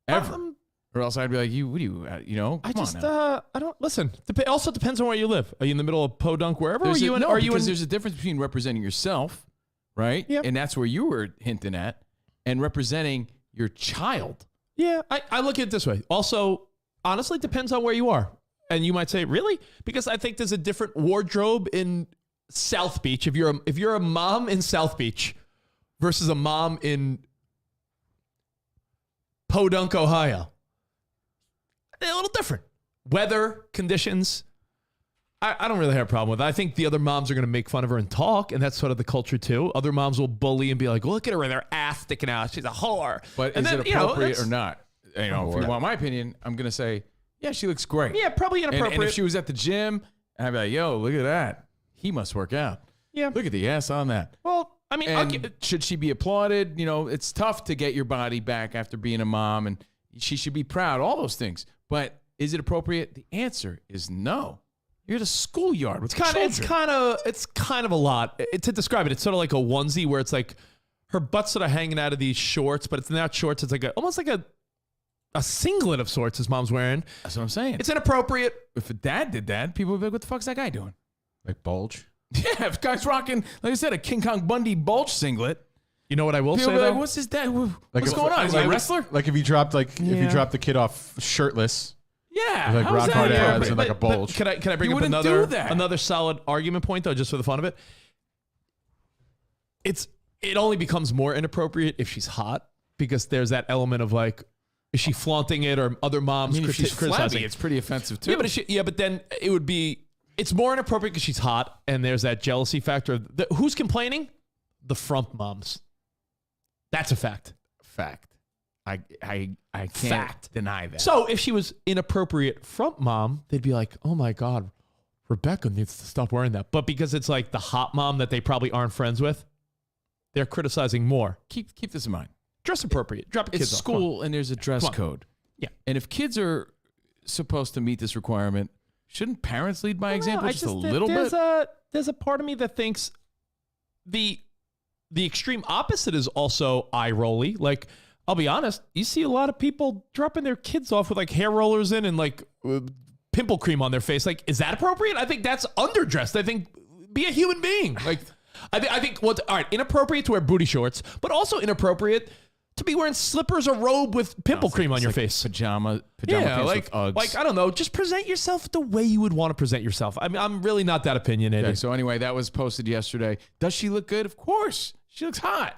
ever. Or else I'd be like, what do you know? Come on now. I don't listen. It also depends on where you live. Are you in the middle of Podunk, wherever? There's a difference between representing yourself, right? Yep. And that's where you were hinting at, and representing your child. Yeah, I look at it this way. Also, honestly, it depends on where you are. And you might say, really? Because I think there's a different wardrobe in South Beach. If you're a mom in South Beach versus a mom in Podunk, Ohio, they're a little different. Weather, conditions. I don't really have a problem with it. I think the other moms are going to make fun of her and talk, and that's sort of the culture too. Other moms will bully and be like, look at her with her ass sticking out. She's a whore. But and is then, it appropriate or not? If you want my opinion, I'm going to say, yeah, she looks great. Yeah, probably inappropriate. And if she was at the gym, I'd be like, yo, look at that. He must work out. Yeah. Look at the ass on that. Well, I mean, and should she be applauded? It's tough to get your body back after being a mom, and she should be proud, all those things. But is it appropriate? The answer is no. You're at a schoolyard with children. It's kind of a lot. To describe it, it's sort of like a onesie where it's like her butt's sort of hanging out of these shorts, but it's not shorts. It's like almost like a singlet of sorts his mom's wearing. That's what I'm saying. It's inappropriate. If a dad did that, people would be like, what the fuck's that guy doing? Like bulge? Yeah, if guy's rocking, like I said, a King Kong Bundy bulge singlet. You know what I will people say, be like, though? what's his dad? What's Like going on? Is he a wrestler? Like if you dropped if you dropped the kid off shirtless. Yeah. Like how's rock that hard abs appropriate? and like a bulge. Can I bring You up wouldn't do that. another solid argument point though, just for the fun of it? It only becomes more inappropriate if she's hot because there's that element of like, is she flaunting it or other moms if she's criticizing? flabby, it's pretty offensive too. Yeah, but then it would be. It's more inappropriate because she's hot, and there's that jealousy factor. Who's complaining? The front moms. That's a fact. Fact. I can't deny that. So if she was inappropriate front mom, they'd be like, oh my God, Rebecca needs to stop wearing that. But because it's like the hot mom that they probably aren't friends with, they're criticizing more. Keep this in mind. Dress appropriate. Drop a kid It's school and there's a dress code. Yeah. And if kids are supposed to meet this requirement, shouldn't parents lead by example just a little bit? There's a part of me that thinks the extreme opposite is also eye-rolly. Like, I'll be honest, you see a lot of people dropping their kids off with like hair rollers in and like pimple cream on their face. Like, is that appropriate? I think that's underdressed. I think be a human being. Like, I think all right, inappropriate to wear booty shorts, but also inappropriate to be wearing slippers or robe with pimple cream on your face. Pajama pants with Uggs. Like, I don't know, just present yourself the way you would want to present yourself. I mean, I'm really not that opinionated. Okay, so anyway, that was posted yesterday. Does she look good? Of course. She looks hot.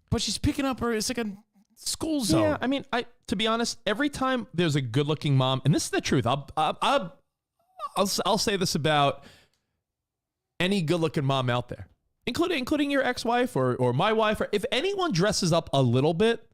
But she's picking up it's like a school zone. Yeah, I mean, to be honest, every time there's a good-looking mom, and this is the truth, I'll say this about any good-looking mom out there, including your ex-wife or my wife, or if anyone dresses up a little bit,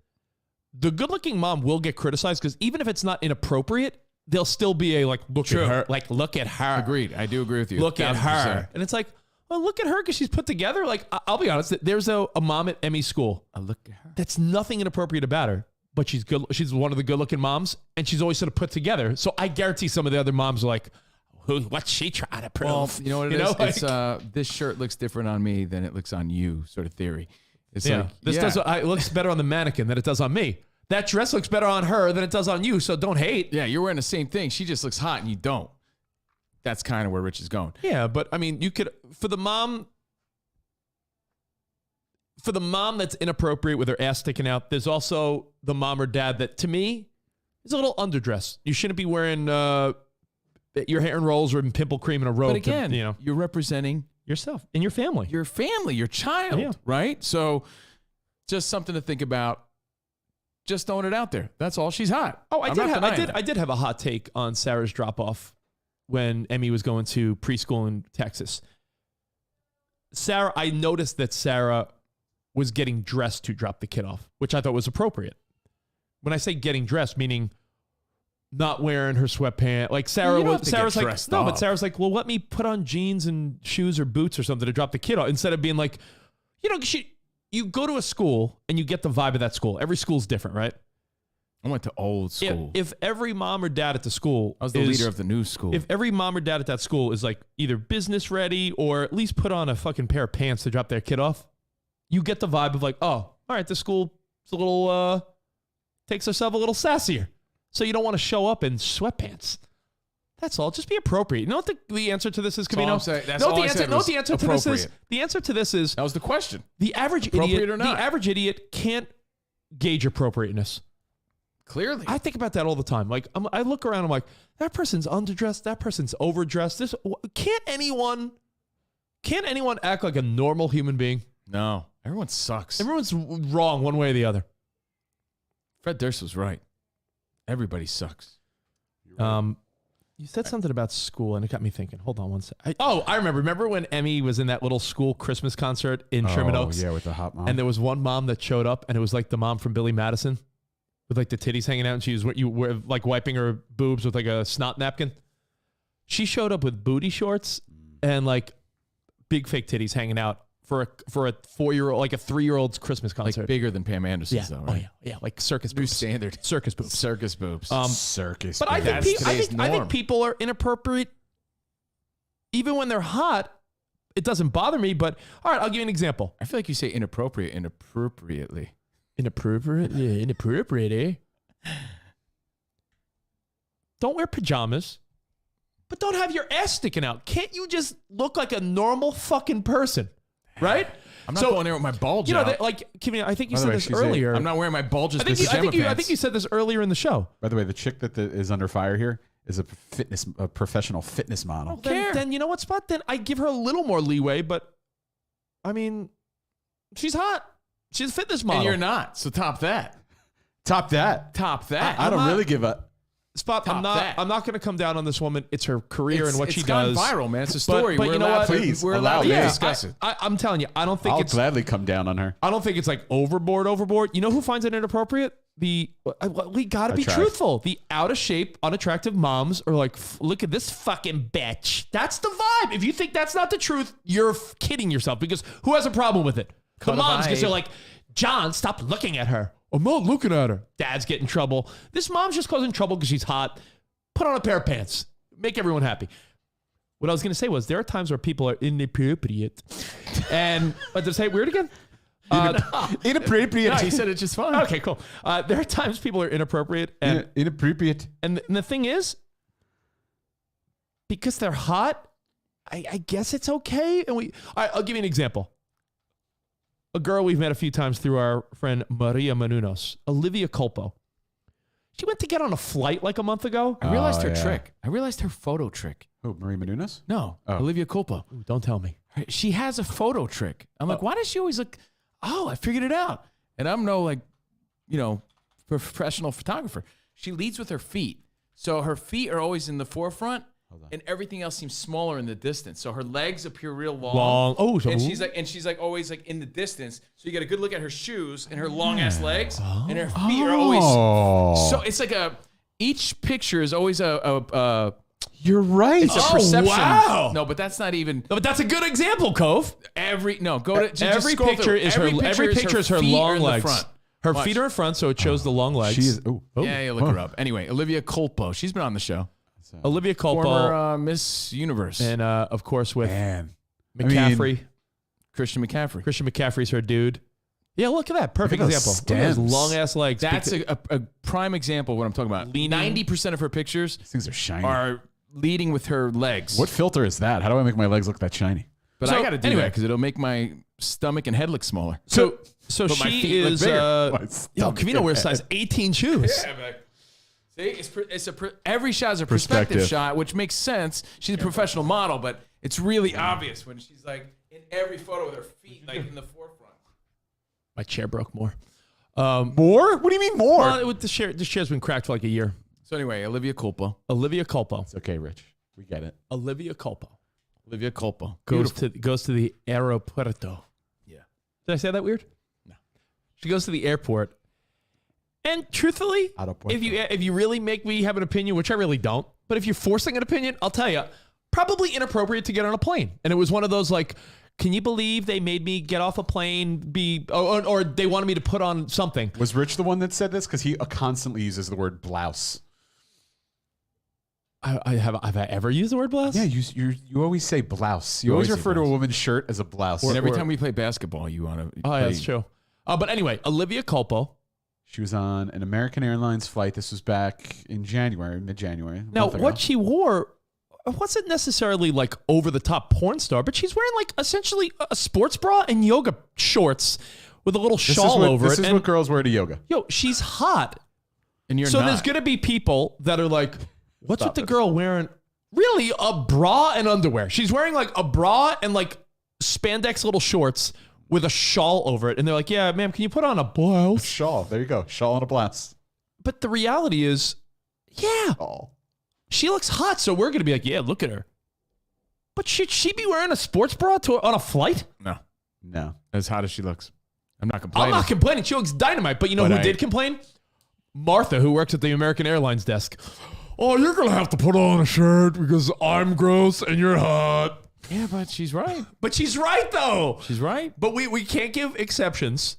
the good-looking mom will get criticized because even if it's not inappropriate, there'll still be a look at her, look at her. Agreed. I do agree with you. Look at 1000%. her, and it's like, well, look at her because she's put together. Like, I'll be honest, there's a mom at Emmy's school. Look at her. That's nothing inappropriate about her, but she's good. She's one of the good-looking moms, and she's always sort of put together. So I guarantee some of the other moms are like, what's she trying to prove? Well, you know what it is? It's this shirt looks different on me than it looks on you, sort of theory. It's it looks better on the mannequin than it does on me. That dress looks better on her than it does on you, so don't hate. Yeah, you're wearing the same thing. She just looks hot and you don't. That's kind of where Rich is going. Yeah, but I mean, you could, for the mom that's inappropriate with her ass sticking out, there's also the mom or dad that, to me, is a little underdressed. You shouldn't be wearing your hair in rolls or pimple cream and a robe. But again, you're representing yourself and your family. Your family, your child, right? So just something to think about. Just throwing it out there. That's all. She's hot. Oh, I did have a hot take on Sarah's drop-off when Emmy was going to preschool in Texas. I noticed that Sarah was getting dressed to drop the kid off, which I thought was appropriate. When I say getting dressed, meaning not wearing her sweatpants. Like Sarah's like, no, but Sarah's like, well, let me put on jeans and shoes or boots or something to drop the kid off, instead of being like, you go to a school and you get the vibe of that school. Every school's different, right? I went to old school. If every mom or dad at the school, I was the leader of the new school. If every mom or dad at that school is like either business ready or at least put on a fucking pair of pants to drop their kid off, you get the vibe of like, oh, all right, this school is a little, takes herself a little sassier. So you don't want to show up in sweatpants. That's all. Just be appropriate. You know what the answer to this is, Covino? The answer to this is, that was the question. The average idiot, the average idiot can't gauge appropriateteness. Clearly. I think about that all the time. Like, I look around, I'm like, that person's underdressed, that person's overdressed. Can't anyone act like a normal human being? No. Everyone sucks. Everyone's wrong one way or the other. Fred Durst was right. Everybody sucks. You said something about school, and it got me thinking. Hold on one second. I remember. Remember when Emmy was in that little school Christmas concert in Sherman Oaks? Yeah, with the hot mom. And there was one mom that showed up, and it was like the mom from Billy Madison with like the titties hanging out, and she was like wiping her boobs with like a snot napkin. She showed up with booty shorts and like big fake titties hanging out for a 4-year-old, like a 3-year-old's Christmas concert. Like bigger than Pam Anderson's, though, right? Yeah, like circus New boobs. standard. Circus boobs. Circus boobs. Circus. But I boobs. think, I think people are inappropriate even when they're hot. It doesn't bother me, but all right, I'll give you an example. I feel like you say inappropriate inappropriately. Inappropriate? Yeah, inappropriate, eh? Don't wear pajamas, but don't have your ass sticking out. Can't you just look like a normal fucking person? Right? I'm not going there with my bulge out. Like, Kevin, I think you By the said way, this she's earlier. I'm not wearing my bulges. I think you said this earlier in the show. By the way, the chick that is under fire here is a professional fitness model. Then you know what, Spot? Then I give her a little more leeway, but I mean, she's hot. She's a fitness model. And you're not. So top that. Top that. Top that. I don't really give a Spot. I'm not going to come down on this woman. It's her career and what she does. It's gone viral, man. It's a story. But you know what? Please, we're allow allowed me. to discuss it. I'm telling you, I don't think I'll it's. gladly come down on her. I don't think it's like overboard. You know who finds it inappropriate? We got to be truthful. The out of shape, unattractive moms are like, look at this fucking bitch. That's the vibe. If you think that's not the truth, you're kidding yourself, because who has a problem with it? The moms, because they're like, John, stop looking at her. I'm not looking at her. Dad's getting in trouble. This mom's just causing trouble because she's hot. Put on a pair of pants. Make everyone happy. What I was going to say was there are times where people are inappropriate. But to say it weird again? Inappropriate. No, he said it just fine. Okay, cool. There are times people are inappropriate. And, Inappropriate. and the thing is, because they're hot, I guess it's okay. And all right, I'll give you an example. A girl we've met a few times through our friend Maria Menounos, Olivia Culpo. She went to get on a flight like a month ago. I realized her trick. I realized her photo trick. Who, Marie Menounos? No, Olivia Culpo. Ooh, don't tell me. She has a photo trick. I'm like, why does she always look? Oh, I figured it out. And I'm no professional photographer. She leads with her feet. So her feet are always in the forefront, and everything else seems smaller in the distance. So her legs appear real long. And she's like always like in the distance. So you get a good look at her shoes and her long ass legs, and her feet are always. So it's like each picture is always a. You're right. It's a perception. Wow. No, but that's not even. No, but that's a good example, Cove. Every picture is her long legs. Front. Her feet are in front, so it shows the long legs. She is. Yeah, you look her up. Anyway, Olivia Culpo. She's been on the show. Olivia Culpo, former Miss Universe, and of course with McCaffrey, Christian McCaffrey. Christian McCaffrey's her dude. Yeah, look at that. Perfect example. Look at those long ass legs. That's a prime example of what I'm talking about. 90% of her pictures These things are shiny. are leading with her legs. What filter is that? How do I make my legs look that shiny? But I got to do that because it'll make my stomach and head look smaller. So but my she feet look is. bigger. Covino wears size 18 shoes. Yeah, see, every shot is a perspective shot, which makes sense. She's a professional model, but it's really obvious when she's like in every photo with her feet like in the forefront. My chair broke more. More? What do you mean more? Well, this chair's been cracked for like a year. So anyway, Olivia Culpo. Olivia Culpo. It's okay, Rich. We get it. Olivia Culpo. Olivia Culpo. Goes to the aeropuerto. Yeah. Did I say that weird? No. She goes to the airport. And truthfully, if you really make me have an opinion, which I really don't, but if you're forcing an opinion, I'll tell you, probably inappropriate to get on a plane. And it was one of those like, can you believe they made me get off a plane, or they wanted me to put on something? Was Rich the one that said this? Because he constantly uses the word blouse. Have I ever used the word blouse? Yeah, you always say blouse. You always refer to a woman's shirt as a blouse. And every time we play basketball, you want to. Oh, yeah, that's true. But anyway, Olivia Culpo. She was on an American Airlines flight. This was back in January, mid-January. Now, what she wore wasn't necessarily like over-the-top porn star, but she's wearing like essentially a sports bra and yoga shorts with a little shawl over it. This is what girls wear to yoga. Yo, she's hot. And you're so not. There's going to be people that are like, what's with the girl wearing really a bra and underwear? She's wearing like a bra and like spandex little shorts with a shawl over it. And they're like, yeah, ma'am, can you put on a blouse? Shawl. There you go. Shawl and a blouse. But the reality is, yeah. She looks hot, so we're gonna be like, yeah, look at her. But should she be wearing a sports bra on a flight? No. As hot as she looks. I'm not complaining. I'm not complaining. She looks dynamite. But you know who did complain? Martha, who works at the American Airlines desk. Oh, you're going to have to put on a shirt because I'm gross and you're hot. Yeah, but she's right. But she's right, though. She's right. But we can't give exceptions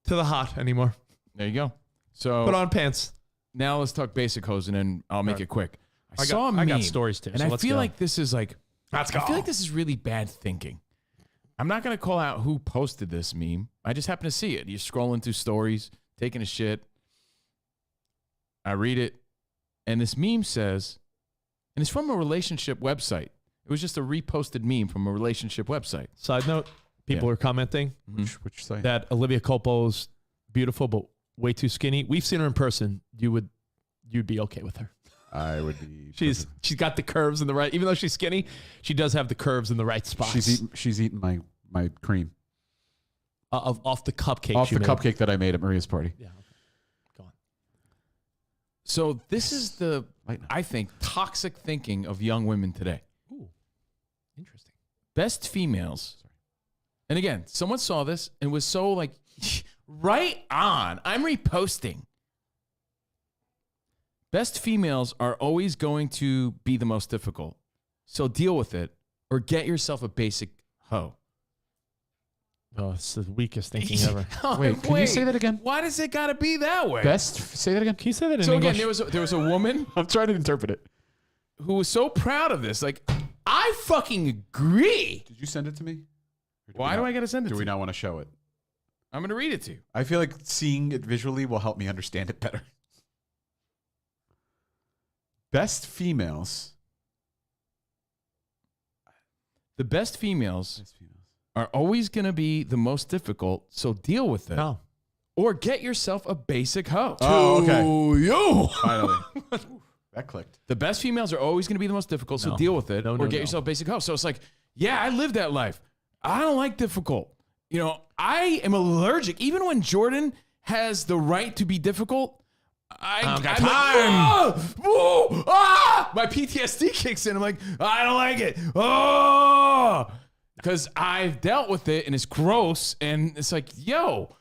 to the hot anymore. There you go. So put on pants. Now let's talk basic hose, and then I'll make it quick. I got stories too. And so I let's feel go. like this is like, I feel like this is really bad thinking. I'm not going to call out who posted this meme. I just happen to see it. You're scrolling through stories, taking a shit. I read it, and this meme says, and it's from a relationship website. It was just a reposted meme from a relationship website. Side note, people are commenting Which site? that Olivia Colpo's beautiful but way too skinny. We've seen her in person. You'd be okay with her. I would be. She's got the curves in the right. Even though she's skinny, she does have the curves in the right spots. She's eating my cream off the cupcake. off the cupcake that I made at Maria's party. Yeah. Okay. Go on. So this is the, I think, toxic thinking of young women today. Ooh, interesting. Best females. And again, someone saw this and was so like, right on. I'm reposting. Best females are always going to be the most difficult. So deal with it or get yourself a basic hoe. Oh, it's the weakest thinking ever. Wait, can you say that again? Why does it got to be that way? Say that again. Can you say that in So English? again, there was a woman I'm trying to interpret it. who was so proud of this. Like, I fucking agree. Did you send it to me? Why do I got to send it Do to we you? not want to show it? I'm going to read it to you. I feel like seeing it visually will help me understand it better. Best females. The best females are always going to be the most difficult, so deal with it. No. Or get yourself a basic hoe. Oh, okay. You. Finally. That clicked. The best females are always going to be the most difficult, so No. deal with it. No, or no, get no. yourself a basic hoe. So it's like, yeah, I lived that life. I don't like difficult. You know, I am allergic. Even when Jordan has the right to be difficult, I'm got like, my PTSD kicks in. I'm like, I don't like it. Oh, because I've dealt with it and it's gross. And it's like, yo,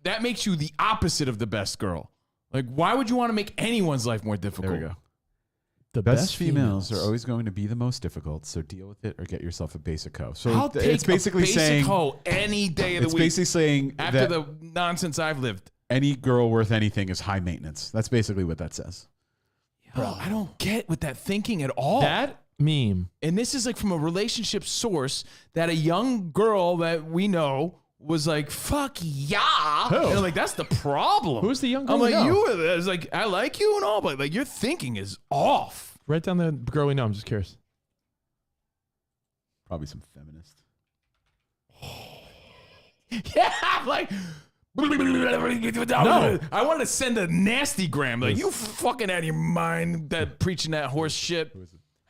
that makes you the opposite of the best girl. Like, why would you want to make anyone's life more difficult? There we go. The Best females are always going to be the most difficult, so deal with it or get yourself a basic hoe. So I'll take it's basically a basic saying hoe any day of the it's week. basically saying After that the nonsense I've lived. any girl worth anything is high maintenance. That's basically what that says. Bro, I don't get with that thinking at all. That meme. And this is like from a relationship source that a young girl that we know was like, fuck yeah. Who? And I'm like, that's the problem. Who's the young girl I'm we like, know? you were there. It's like, I like you and all, but like your thinking is off. Write down the girl we know. I'm just curious. Probably some feminist. Yeah, I'm like, no. I wanted to send a nasty gram. Like, you fucking out of your mind that preaching that horse shit.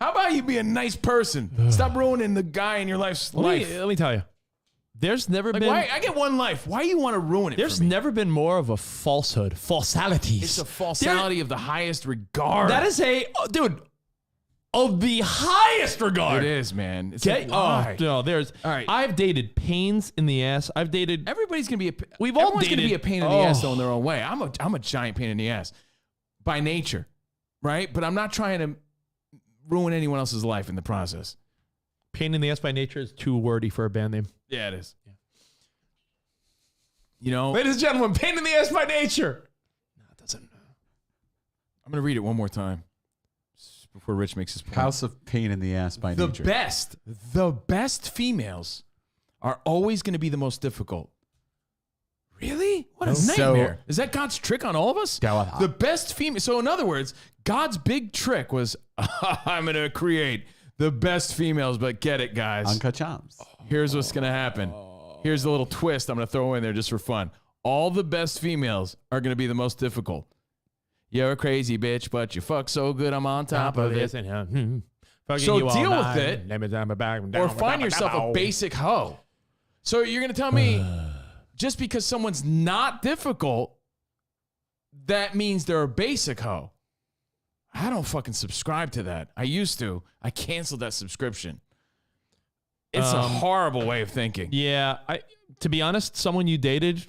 How about you be a nice person? Stop ruining the guy in your life's life. Let me tell you. There's never Like, been. why? I get one life. Why do you want to ruin it? There's for me? never been more of a falsehood. Falsalities. It's a falsality of the highest regard. That is dude, of the highest regard. It is, man. It's Okay? like, why? Oh, no, there's. All right. I've dated pains in the ass. I've dated. Everybody's gonna be a. We've all everyone's gonna dated- be a pain in the ass Oh. though in their own way. I'm a giant pain in the ass by nature, right? But I'm not trying to ruin anyone else's life in the process. Pain in the ass by nature is too wordy for a band name. Yeah, it is. Yeah. You know, Ladies and gentlemen, pain in the ass by nature. No, it doesn't. I'm gonna read it one more time before Rich makes his point. House of pain in the ass by the nature. the best females are always going to be the most difficult. Really? What a So- nightmare. Is that God's trick on all of us? Yeah. The best female. So in other words, God's big trick was, I'm going to create the best females, but get it, guys. Uncut Gems. Here's what's going to happen. Here's a little twist I'm going to throw in there just for fun. All the best females are going to be the most difficult. You're a crazy bitch, but you fuck so good, I'm on top of it. So deal with it, or find yourself a basic hoe. So you're going to tell me just because someone's not difficult, that means they're a basic hoe. I don't fucking subscribe to that. I used to. I canceled that subscription. It's a horrible way of thinking. Yeah. To be honest, someone you dated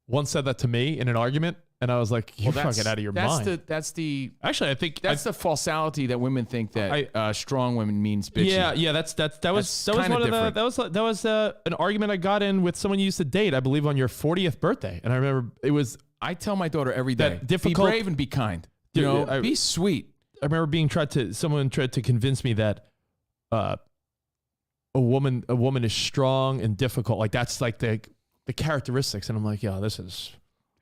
once said that to me in an argument, and I was like, "You're fucking out of your mind." Actually, I think that's the falsality that women think that strong women means bitchy. Yeah. That was an argument I got in with someone you used to date, I believe, on your 40th birthday, and I remember it was. I tell my daughter every day, difficult, be brave and be kind. Be sweet. I remember someone tried to convince me that a woman is strong and difficult. Like that's like the characteristics, and I'm like, yeah, this is.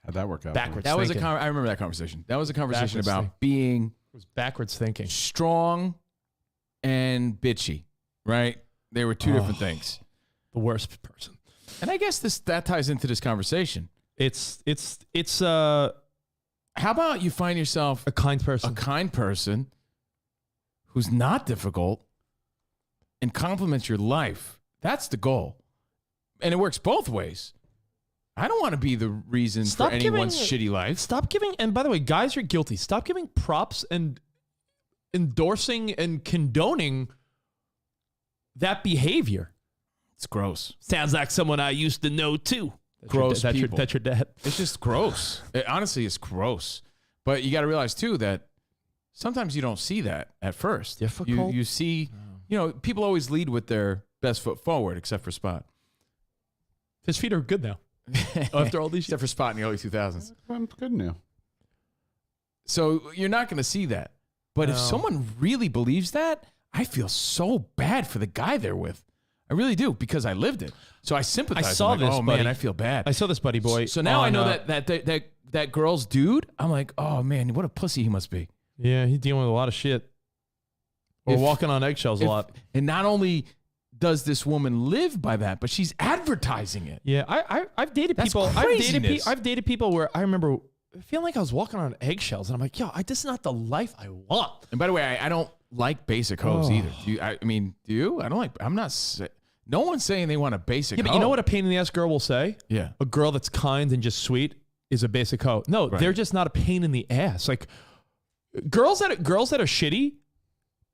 How'd that work out? Backwards. That was thinking. I remember that conversation. That was a conversation about being. It was backwards thinking. Strong and bitchy, right? They were two different things. The worst person. And I guess that ties into this conversation. It's how about you find yourself a kind person who's not difficult and complements your life. That's the goal. And it works both ways. I don't want to be the reason for anyone's shitty life. Stop giving, and by the way, guys are guilty. Stop giving props and endorsing and condoning that behavior. It's gross. Sounds like someone I used to know too. That's your dad. It's just gross. Honestly, it's gross. But you got to realize too that sometimes you don't see that at first. Difficult. You see, people always lead with their best foot forward, except for Spot. His feet are good now. After all these, except for Spot in the early 2000s. I'm good now. So you're not going to see that. But if someone really believes that, I feel so bad for the guy they're with. I really do, because I lived it. So I sympathize. I saw this, buddy. Man, I feel bad. I saw this, buddy boy. So now I know that girl's dude. I'm like, oh man, what a pussy he must be. Yeah, he's dealing with a lot of shit. Or walking on eggshells a lot. And not only does this woman live by that, but she's advertising it. Yeah, I've dated people. I've dated people where I remember feeling like I was walking on eggshells, and I'm like, yo, this is not the life I want. And by the way, I don't like basic hoes either. Do you? Do you? I don't like. I'm not. No one's saying they want a basic. Yeah, but you know what a pain in the ass girl will say? Yeah, a girl that's kind and just sweet is a basic hoe. No, they're just not a pain in the ass. Like girls that are shitty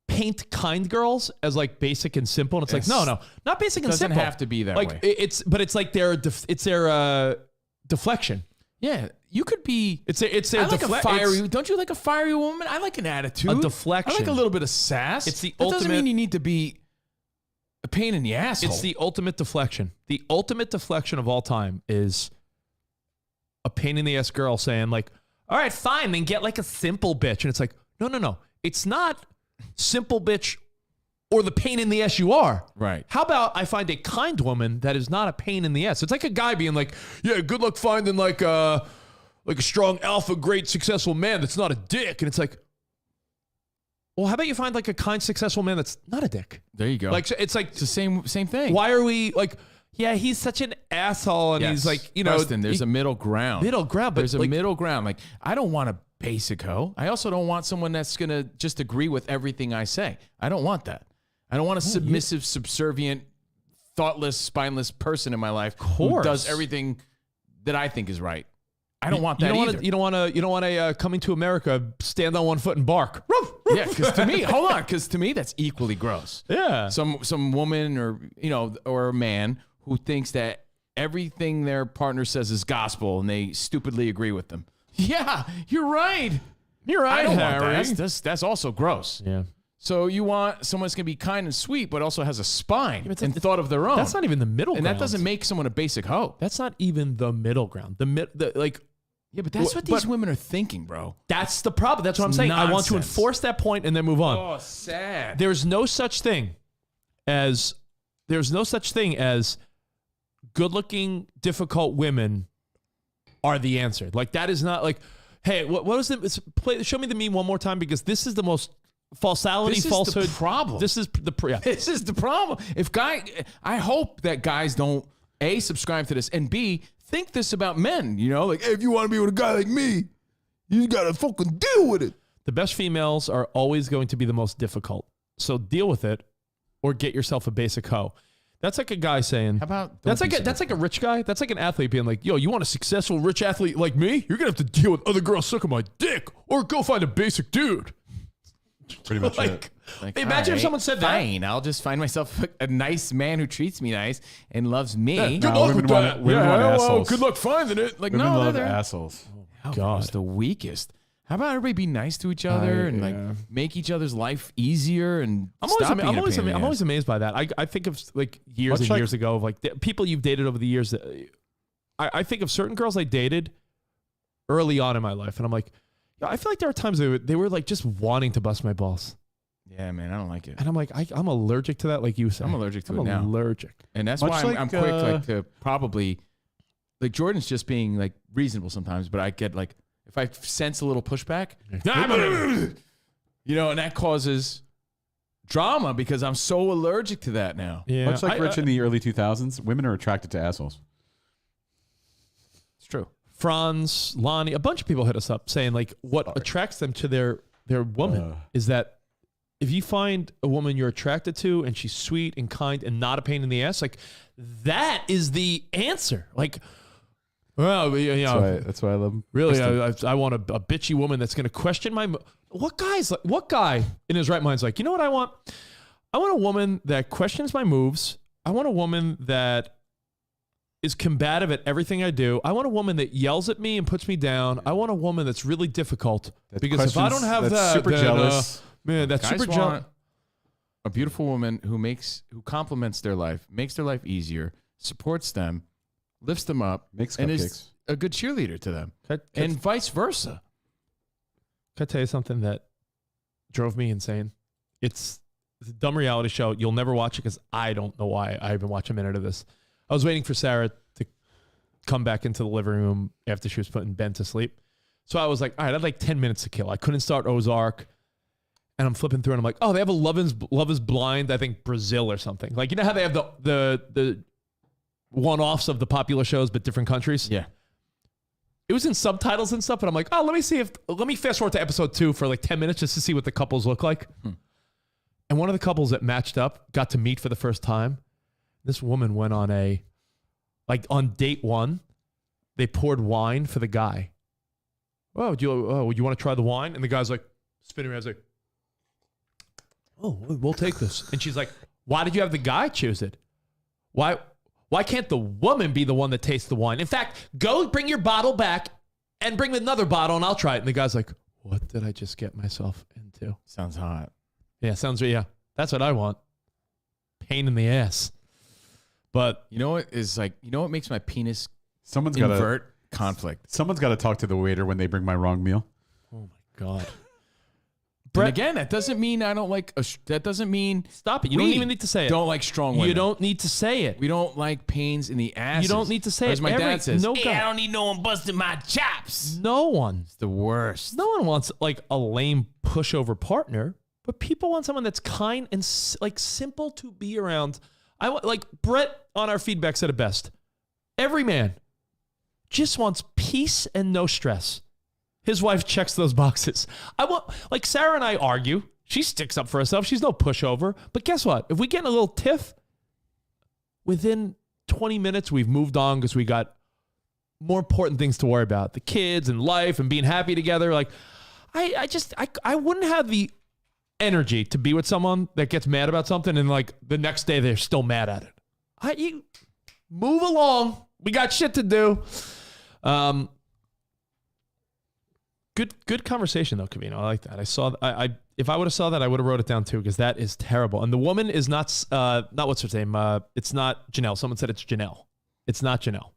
paint kind girls as like basic and simple, and it's like no, not basic and simple. Doesn't have to be that way. It's like their deflection. Yeah, you could be. It's their fiery. Don't you like a fiery woman? I like an attitude. A deflection. I like a little bit of sass. It's the that ultimate. Doesn't mean you need to be a pain in the asshole. It's the ultimate deflection. The ultimate deflection of all time is a pain in the ass girl saying like, "All right, fine, then get like a simple bitch," and it's like, no, it's not simple bitch or the pain in the ass you are. Right. How about I find a kind woman that is not a pain in the ass? It's like a guy being like, yeah, good luck finding like a strong alpha, great, successful man that's not a dick. And it's like, well, how about you find like a kind, successful man that's not a dick? There you go. Like it's the same thing. Why are we like, yeah, he's such an asshole and he's like, Preston, there's a middle ground. But there's a middle ground. Like, I don't want a basic hoe. I also don't want someone that's going to just agree with everything I say. I don't want that. I don't want a submissive, subservient, thoughtless, spineless person in my life who does everything that I think is right. I don't want that either. You don't want a coming to America, stand on one foot and bark. Yeah, because to me, that's equally gross. Yeah. Some woman or a man who thinks that everything their partner says is gospel and they stupidly agree with them. Yeah, you're right. I don't want that. That's also gross. Yeah. So you want someone that's going to be kind and sweet, but also has a spine and thought of their own. That's not even the middle ground. And that doesn't make someone a basic hoe. That's not even the middle ground. Yeah, but that's what these women are thinking, bro. That's the problem. That's what I'm saying. Nonsense. I want to enforce that point and then move on. Oh, sad. There's no such thing as good-looking, difficult women are the answer. Like that is not like, hey, what was it? Show me the meme one more time because this is the most falsality, falsehood. This is the problem. This is the problem. I hope that guys don't A, subscribe to this, and B, think this about men. Like, hey, if you want to be with a guy like me, you got to fucking deal with it. The best females are always going to be the most difficult. So deal with it or get yourself a basic hoe. That's like a guy saying, how about that's like a rich guy. That's like an athlete being like, yo, you want a successful rich athlete like me? You're going to have to deal with other girls sucking my dick or go find a basic dude. Pretty much like, Like, imagine if all someone said that. fine, I'll just find myself a nice man who treats me nice and loves me. Good luck with that. Women want assholes. Good luck finding it. Like, Women no, love they're assholes. Oh, God, it's the weakest. How about everybody be nice to each other and like make each other's life easier and I'm stop always amazed by that. I think of like years and years ago of like people you've dated over the years. That I think of certain girls I dated early on in my life, and I'm like, I feel like there are times they were like just wanting to bust my balls. Yeah, man, I don't like it. And I'm like, I'm allergic to that, like you said. I'm allergic to it now. I'm allergic. And that's why I'm quick to probably, like Jordan's just being like reasonable sometimes, but I get like, if I sense a little pushback, you know, and that causes drama because I'm so allergic to that now. Yeah. Much like Rich in the early 2000s, women are attracted to assholes. It's true. Franz, Lonnie, a bunch of people hit us up saying like what attracts them to their woman is that if you find a woman you're attracted to and she's sweet and kind and not a pain in the ass, like that is the answer. Like, well, you know, that's why I love them. Really, I want a bitchy woman that's going to question my. What guy in his right mind's like, you know what I want? I want a woman that questions my moves. I want a woman that is combative at everything I do. I want a woman that yells at me and puts me down. I want a woman that's really difficult because if I don't have that, super then, jealous. Man, that's Guys super jealous. A beautiful woman who complements their life, makes their life easier, supports them, lifts them up, makes and cupcakes. is a good cheerleader to them, and vice versa. Can I tell you something that drove me insane? It's a dumb reality show. You'll never watch it because I don't know why I even watch a minute of this. I was waiting for Sarah to come back into the living room after she was putting Ben to sleep. So I was like, all right, I had like 10 minutes to kill. I couldn't start Ozark. And I'm flipping through and I'm like, oh, they have a Love is Blind, I think Brazil or something. Like, you know how they have the one-offs of the popular shows, but different countries? Yeah. It was in subtitles and stuff, but I'm like, oh, let me fast forward to episode 2 for like 10 minutes just to see what the couples look like. And one of the couples that matched up got to meet for the first time. This woman went on on date 1, they poured wine for the guy. Would you want to try the wine? And the guy's like, spinning around, like, oh, we'll take this. And she's like, why did you have the guy choose it? Why can't the woman be the one that tastes the wine? In fact, go bring your bottle back and bring another bottle and I'll try it. And the guy's like, what did I just get myself into? Sounds hot. Yeah, that's what I want. Pain in the ass. But you know what makes my penis Someone's invert conflict? Someone's got to talk to the waiter when they bring my wrong meal. Oh my God. Brett, and again, that doesn't mean I don't like. That doesn't mean stop it. You don't even need to say it. Don't like strong women. You don't need to say it. We don't like pains in the ass. You don't need to say it. As my dad says, no hey, guy. I don't need no one busting my chops. No one. It's the worst. No one wants like a lame pushover partner, but people want someone that's kind and like simple to be around. I want, like Brett on our feedback said it best. Every man just wants peace and no stress. His wife checks those boxes. I want, like Sarah and I argue. She sticks up for herself. She's no pushover. But guess what? If we get in a little tiff, within 20 minutes, we've moved on because we got more important things to worry about. The kids and life and being happy together. Like, I wouldn't have the energy to be with someone that gets mad about something and like the next day they're still mad at it. You move along. We got shit to do. Good conversation though, Covino. I like that. If I would have saw that, I would have wrote it down too because that is terrible. And the woman is not what's her name. It's not Janelle. Someone said it's Janelle. It's not Janelle.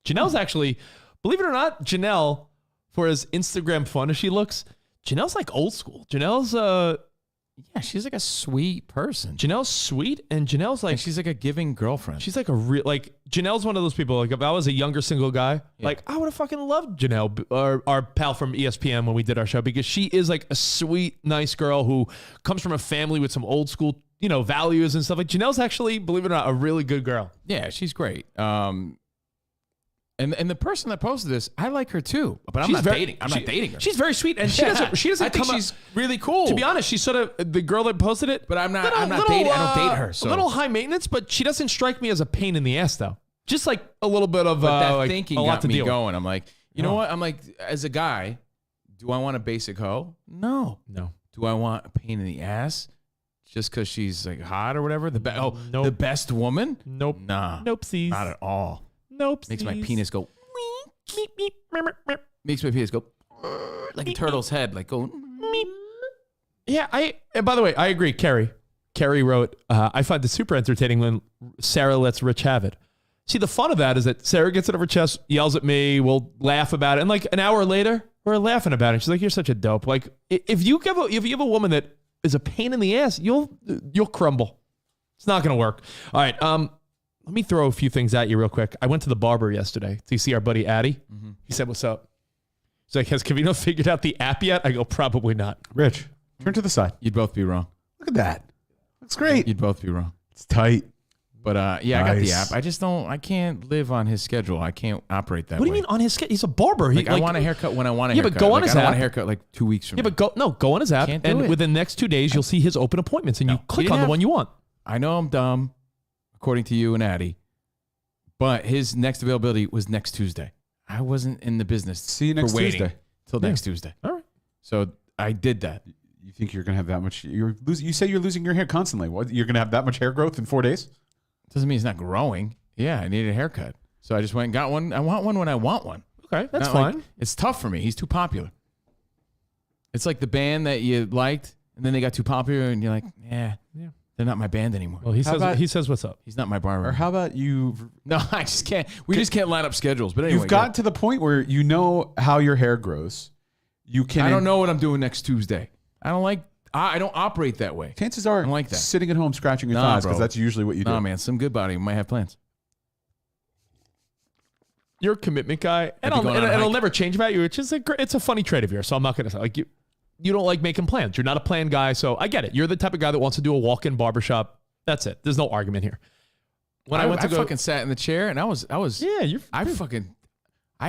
Janelle's actually, believe it or not, Janelle, for as Instagram fun as she looks, Janelle's like old school. Janelle's yeah, she's like a sweet person. Janelle's sweet, and Janelle's like... And she's like a giving girlfriend. She's like a real... Like, Janelle's one of those people, like, if I was a younger single guy, like, I would have fucking loved Janelle, our pal from ESPN when we did our show, because she is like a sweet, nice girl who comes from a family with some old school, values and stuff. Like, Janelle's actually, believe it or not, a really good girl. Yeah, she's great. And the person that posted this, I like her too, but I'm not dating her. She's very sweet, and she doesn't. I think she's really cool. To be honest, she's sort of the girl that posted it. But I'm not dating. I don't date her. So a little high maintenance, but she doesn't strike me as a pain in the ass, though. Just like a little bit of that like thinking a lot got to me deal with. going. I'm like, you know what? I'm like, as a guy, do I want a basic hoe? No. No. do I want a pain in the ass just because she's like hot or whatever? The best woman? Nope. Nah. Nope-sies. Not at all. Nope. Makes my penis go. Makes my penis go like a turtle's head, like go. Yeah, and by the way, I agree. Carrie wrote, I find it super entertaining when Sarah lets Rich have it. See, the fun of that is that Sarah gets it off her chest, yells at me, we'll laugh about it, and like an hour later, we're laughing about it. She's like, "You're such a dope." Like, if you have a woman that is a pain in the ass, you'll crumble. It's not going to work. All right, let me throw a few things at you real quick. I went to the barber yesterday to see our buddy Addy. Mm-hmm. He said, "What's up?" He's like, "Has Covino figured out the app yet?" I go, "Probably not." Rich, turn to the side. You'd both be wrong. Look at that. Looks great. You'd both be wrong. It's tight. But yeah, nice. I got the app. I just don't. I can't live on his schedule. I can't operate that way. What do you mean on his schedule? He's a barber. I want a haircut when I want a haircut. Yeah, but go on his app. I want a haircut like 2 weeks from now. Yeah, but go on his app, and within the next 2 days, you'll see his open appointments, and you click on the one you want. I know I'm dumb, according to you and Addy, but his next availability was next Tuesday. I wasn't in the business. See you next Tuesday. Till next Tuesday. All right. So I did that. You think you're gonna have that much? You say you're losing your hair constantly. What? You're gonna have that much hair growth in 4 days? Doesn't mean it's not growing. Yeah, I needed a haircut. So I just went and got one. I want one when I want one. Okay, that's fine. Like, it's tough for me. He's too popular. It's like the band that you liked, and then they got too popular, and you're like, they're not my band anymore. Well, he says what's up. He's not my barber. Or how about you? No, I just can't. We just can't line up schedules. But anyway, you've gotten to the point where you know how your hair grows. You can. I don't know what I'm doing next Tuesday. I don't operate that way. Chances are, I don't like that. Sitting at home scratching your thighs, because that's usually what you do. Nah, man, some good body might have plans. You're a commitment guy, and it'll never change about you. It's a funny trait of yours. So I'm not gonna say like you don't like making plans. You're not a plan guy, so I get it. You're the type of guy that wants to do a walk-in barbershop. That's it. There's no argument here. When I fucking sat in the chair and I was I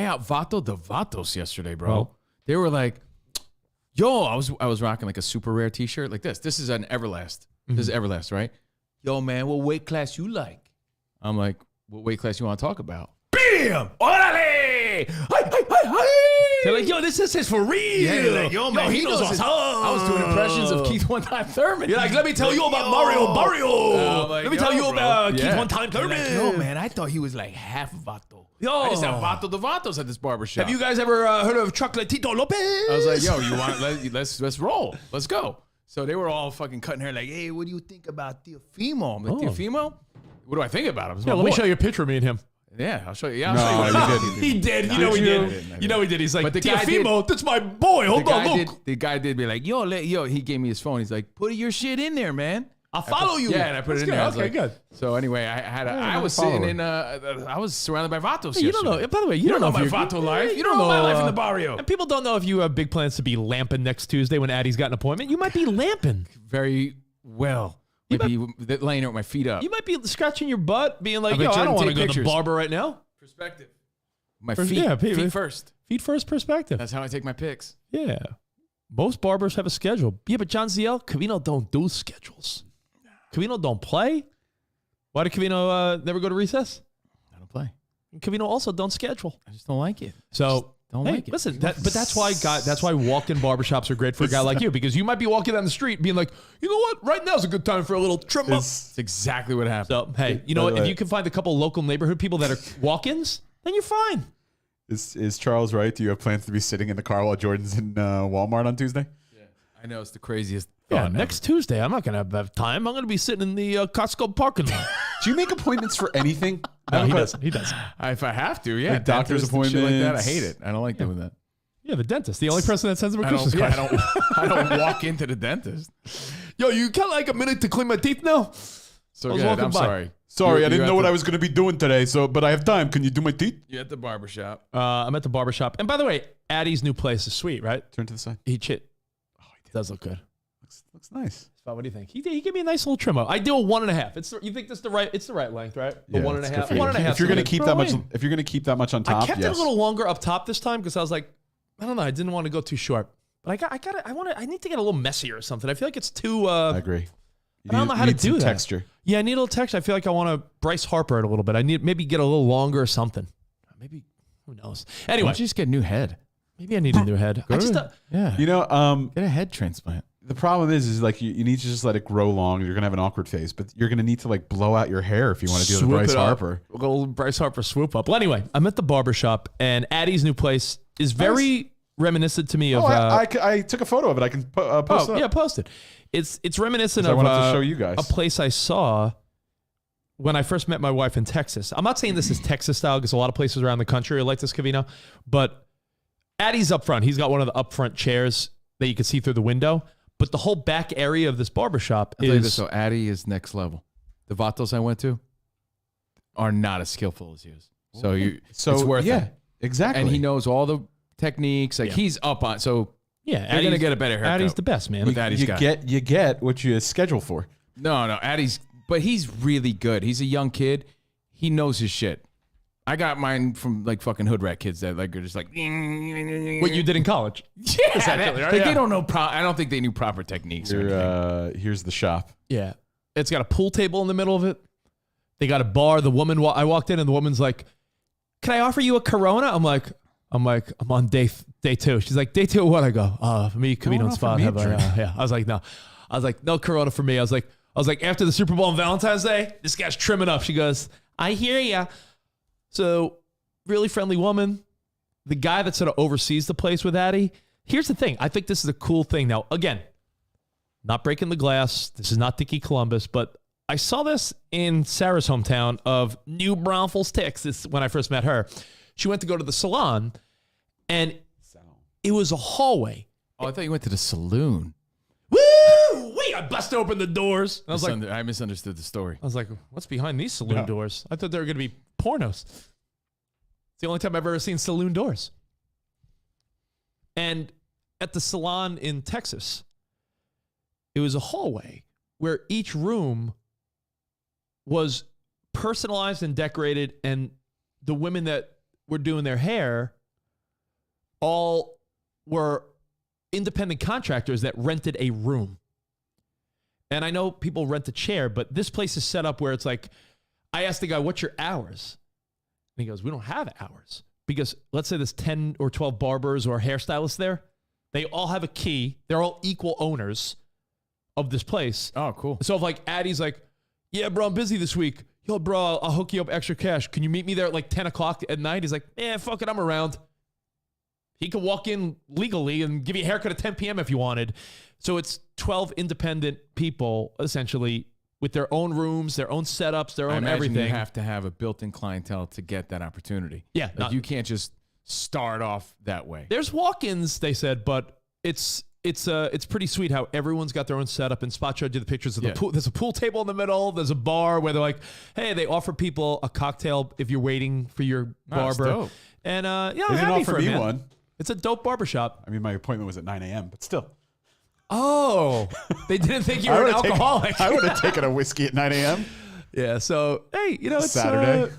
out Vato the Vatos yesterday, bro. Oh. They were like, yo, I was rocking like a super rare t-shirt like this. This is an Everlast. Mm-hmm. This is Everlast, right? Yo, man, what weight class you like? I'm like, what weight class you want to talk about? Bam! Orale! Hi! They're like, yo, this is for real. Yeah, like, yo, man, he knows what's up. I was doing impressions of Keith One Time Thurman. You're like, let me tell you about Mario Barrio. Let me tell you about Keith One Time Thurman. Like, yo, man, I thought he was like half Vato. Yo. I just have Vato the Vatos at this barbershop. Have you guys ever heard of Chocolatito Lopez? I was like, yo, you want let's roll. Let's go. So they were all fucking cutting hair like, hey, what do you think about Teofimo? I'm like, Teofimo? What do I think about him? Yeah, let me show you a picture of me and him. Yeah, I'll show you. Yeah, I'll show you. He did. You know he did. You know he did. He's like, but Teofimo, that's my boy. Hold on, look. The guy did be like, yo, he gave me his phone. He's like, put your shit in there, man. I'll follow you. Yeah, and I put it in there. Okay, good. So anyway, I was sitting in I was surrounded by Vatos. Hey, you don't know. By the way, you don't know my Vato life. You don't know my life in the barrio. And people don't know if you have big plans to be lamping next Tuesday when Addie's got an appointment. You might be lamping. Very well. Maybe laying there with my feet up. You might be scratching your butt, being like, yo, I don't want to go to the barber right now. Perspective. My feet first. Feet first perspective. That's how I take my pics. Yeah. Most barbers have a schedule. Yeah, but John ZL, Covino don't do schedules. Covino don't play. Why did Covino never go to recess? I don't play. And Covino also don't schedule. I just don't like it. So like it. Listen, but that's why walk-in barbershops are great for a guy like you, because you might be walking down the street being like, you know what? Right now's a good time for a little trim up. It's exactly what happened. So hey, you know what? If you can find a couple local neighborhood people that are walk-ins, then you're fine. Is Charles right? Do you have plans to be sitting in the car while Jordan's in Walmart on Tuesday? Yeah, I know it's the craziest. Next Tuesday, I'm not going to have time. I'm going to be sitting in the Costco parking lot. Do you make appointments for anything? No, he doesn't. He doesn't. If I have to, yeah. Like doctor's appointments. Shit like that. I hate it. I don't like doing that. Yeah, the dentist. The only person that sends him a Christmas card. I don't walk into the dentist. Yo, you got like a minute to clean my teeth now? So I'm sorry. Sorry, I didn't know what I was going to be doing today, but I have time. Can you do my teeth? You're at the barbershop. I'm at the barbershop. And by the way, Addie's new place is sweet, right? Turn to the side. He does look good. Looks nice. What do you think? He gave me a nice little trim out. I do a 1.5. You think that's the right? It's the right length, right? The 1.5. 1.5. If you're gonna keep that much, if you're gonna keep that much on top, I kept it a little longer up top this time because I was like, I don't know, I didn't want to go too short. But I need to get a little messier or something. I feel like it's too. I agree. I don't know how to do that. Texture. Yeah, I need a little texture. I feel like I want to Bryce Harper it a little bit. I need maybe get a little longer or something. Maybe who knows? Anyway, why don't you just get a new head? Maybe I need a new head. Yeah. You know, get a head transplant. The problem is like you need to just let it grow long. You're gonna have an awkward face, but you're gonna need to like blow out your hair if you want to do the Bryce Harper. A little Bryce Harper swoop up. Well, anyway, I'm at the barbershop, and Addie's new place is very reminiscent to me of. I took a photo of it. I can post it up. Yeah, post it. It's reminiscent of I wanted to show you guys a place I saw when I first met my wife in Texas. I'm not saying this is Texas style because a lot of places around the country are like this, Covino, but Addie's up front. He's got one of the up front chairs that you can see through the window. But the whole back area of this barbershop is... So Addie is next level. The Vatos I went to are not as skillful as yours. So it's worth it. Exactly. And he knows all the techniques. Like he's up on... So yeah, you're going to get a better haircut. Addie's the best, man. You get what you schedule for. No, Addie's... But he's really good. He's a young kid. He knows his shit. I got mine from like fucking hood rat kids that like are just like... What you did in college. Yeah. They don't know... I don't think they knew proper techniques or anything. Here's the shop. Yeah. It's got a pool table in the middle of it. They got a bar. The woman... I walked in and the woman's like, can I offer you a Corona? I'm like, I'm on day 2. She's like, day 2 what? I go, for me, Covino Spot. Yeah. I was like, no. I was like, no Corona for me. I was like, after the Super Bowl and Valentine's Day, this guy's trimming up. She goes, I hear ya. So, really friendly woman. The guy that sort of oversees the place with Addie. Here's the thing. I think this is a cool thing. Now, again, not breaking the glass. This is not Dickie Columbus, but I saw this in Sarah's hometown of New Braunfels, Texas, when I first met her. She went to go to the salon, and it was a hallway. Oh, I thought you went to the saloon. Woo! Wait, I busted open the doors. I was like, I misunderstood the story. I was like, what's behind these saloon doors? I thought they were going to be pornos. It's the only time I've ever seen saloon doors. And at the salon in Texas, it was a hallway where each room was personalized and decorated, and the women that were doing their hair all were independent contractors that rented a room. And I know people rent a chair, but this place is set up where it's like, I asked the guy, what's your hours? And he goes, we don't have hours. Because let's say there's 10 or 12 barbers or hairstylists there. They all have a key. They're all equal owners of this place. Oh, cool. So if like Addie's like, yeah, bro, I'm busy this week. Yo, bro, I'll hook you up extra cash. Can you meet me there at like 10 o'clock at night? He's like, fuck it, I'm around. He could walk in legally and give you a haircut at 10 p.m. if you wanted. So it's 12 independent people, essentially, with their own rooms, their own setups, their own everything. You have to have a built-in clientele to get that opportunity. Yeah. Like you can't just start off that way. There's walk-ins, they said, but it's pretty sweet how everyone's got their own setup. And Spot showed you the pictures of the pool. There's a pool table in the middle. There's a bar where they're like, hey, they offer people a cocktail if you're waiting for your barber. Dope. And I'm They didn't happy offer for me it, man. one. It's a dope barbershop. I mean, my appointment was at 9 a.m., but still. Oh, they didn't think you were an alcoholic. I would have taken a whiskey at 9 a.m. Yeah, so, hey, it's Saturday.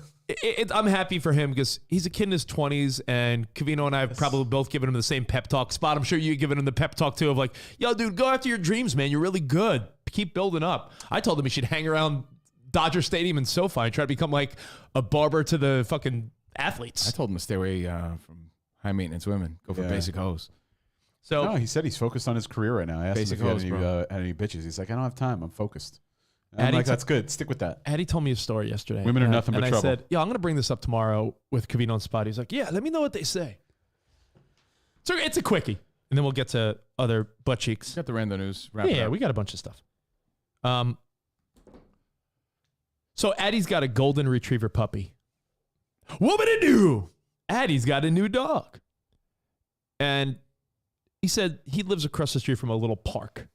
I'm happy for him because he's a kid in his 20s, and Covino and I have probably both given him the same pep talk. Spot, I'm sure you've given him the pep talk too of like, yo, dude, go after your dreams, man. You're really good. Keep building up. I told him he should hang around Dodger Stadium and SoFi and try to become like a barber to the fucking athletes. I told him to stay away from high maintenance women. Go for basic hoes. So no, he said he's focused on his career right now. I asked him if he had any bitches. He's like, I don't have time. I'm focused. And I'm like, that's good. Stick with that. Addie told me a story yesterday. Women are nothing but trouble. trouble. And I said, I'm going to bring this up tomorrow with Covino and Spot. He's like, yeah, let me know what they say. So it's a quickie. And then we'll get to other butt cheeks. Got the random news. Yeah, we got a bunch of stuff. So Addie's got a golden retriever puppy. What would it do? Addie's got a new dog. And he said he lives across the street from a little park.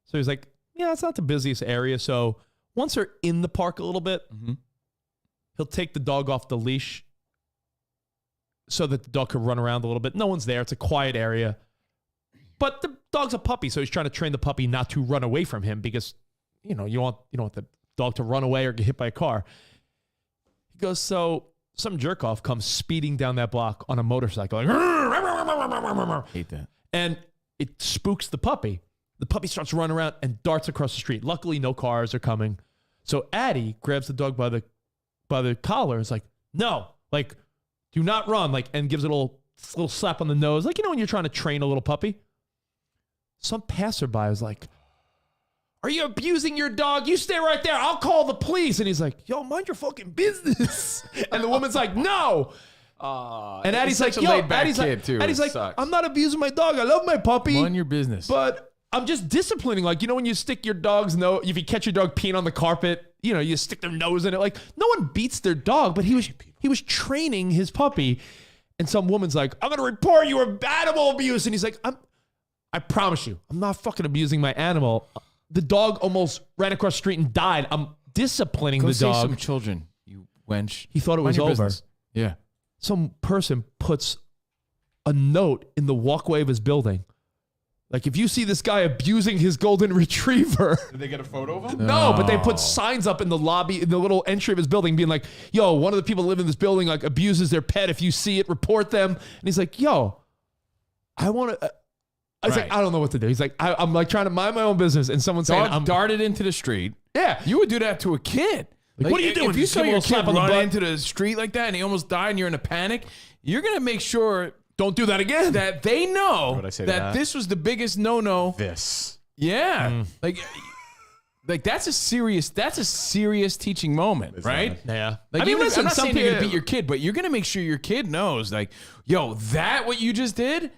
So he's like, yeah, it's not the busiest area. So once they're in the park a little bit, he'll take the dog off the leash so that the dog can run around a little bit. No one's there. It's a quiet area. But the dog's a puppy, so he's trying to train the puppy not to run away from him because, you don't want the dog to run away or get hit by a car. He goes, so some jerk off comes speeding down that block on a motorcycle. Like, hate that. And it spooks the puppy. The puppy starts running around and darts across the street. Luckily, no cars are coming. So Addie grabs the dog by the collar. It's like, no, like, do not run. Like, and gives it a little slap on the nose. Like, when you're trying to train a little puppy. some passerby was like, "Are you abusing your dog? You stay right there. I'll call the police." And he's like, "Yo, mind your fucking business." And the woman's like, "No." And Addie's like, "Yo, Addie's like, I'm not abusing my dog. I love my puppy. Mind your business. But I'm just disciplining. Like, you know, when you stick your dog's nose, if you catch your dog peeing on the carpet, you know, you stick their nose in it. Like, no one beats their dog, but he was training his puppy. And some woman's like, "I'm gonna report you for animal abuse." And he's like, I promise you, I'm not fucking abusing my animal. The dog almost ran across the street and died. I'm disciplining the dog. Save some children, you wench. He thought it was over. Business. Yeah. Some person puts a note in the walkway of his building. Like, if you see this guy abusing his golden retriever. Did they get a photo of him? No, but they put signs up in the lobby, in the little entry of his building, being like, "Yo, one of the people that live in this building like abuses their pet. If you see it, report them." And he's like, "Yo, I want to." I was like, "I don't know what to do." He's like, I'm like trying to mind my own business, and someone's saying, Dog darted into the street. Yeah, you would do that to a kid. Like, what are you doing? If you saw your kid on the run butt into the street like that and he almost died and you're in a panic, you're going to make sure don't do that again. That they know What I say to that that? this was the biggest no-no. This. Yeah. Like that's a serious teaching moment, right? Yeah. Like, I mean, listen, I'm not some saying you're going to people- beat your kid, but you're going to make sure your kid knows, like, yo, that what you just did,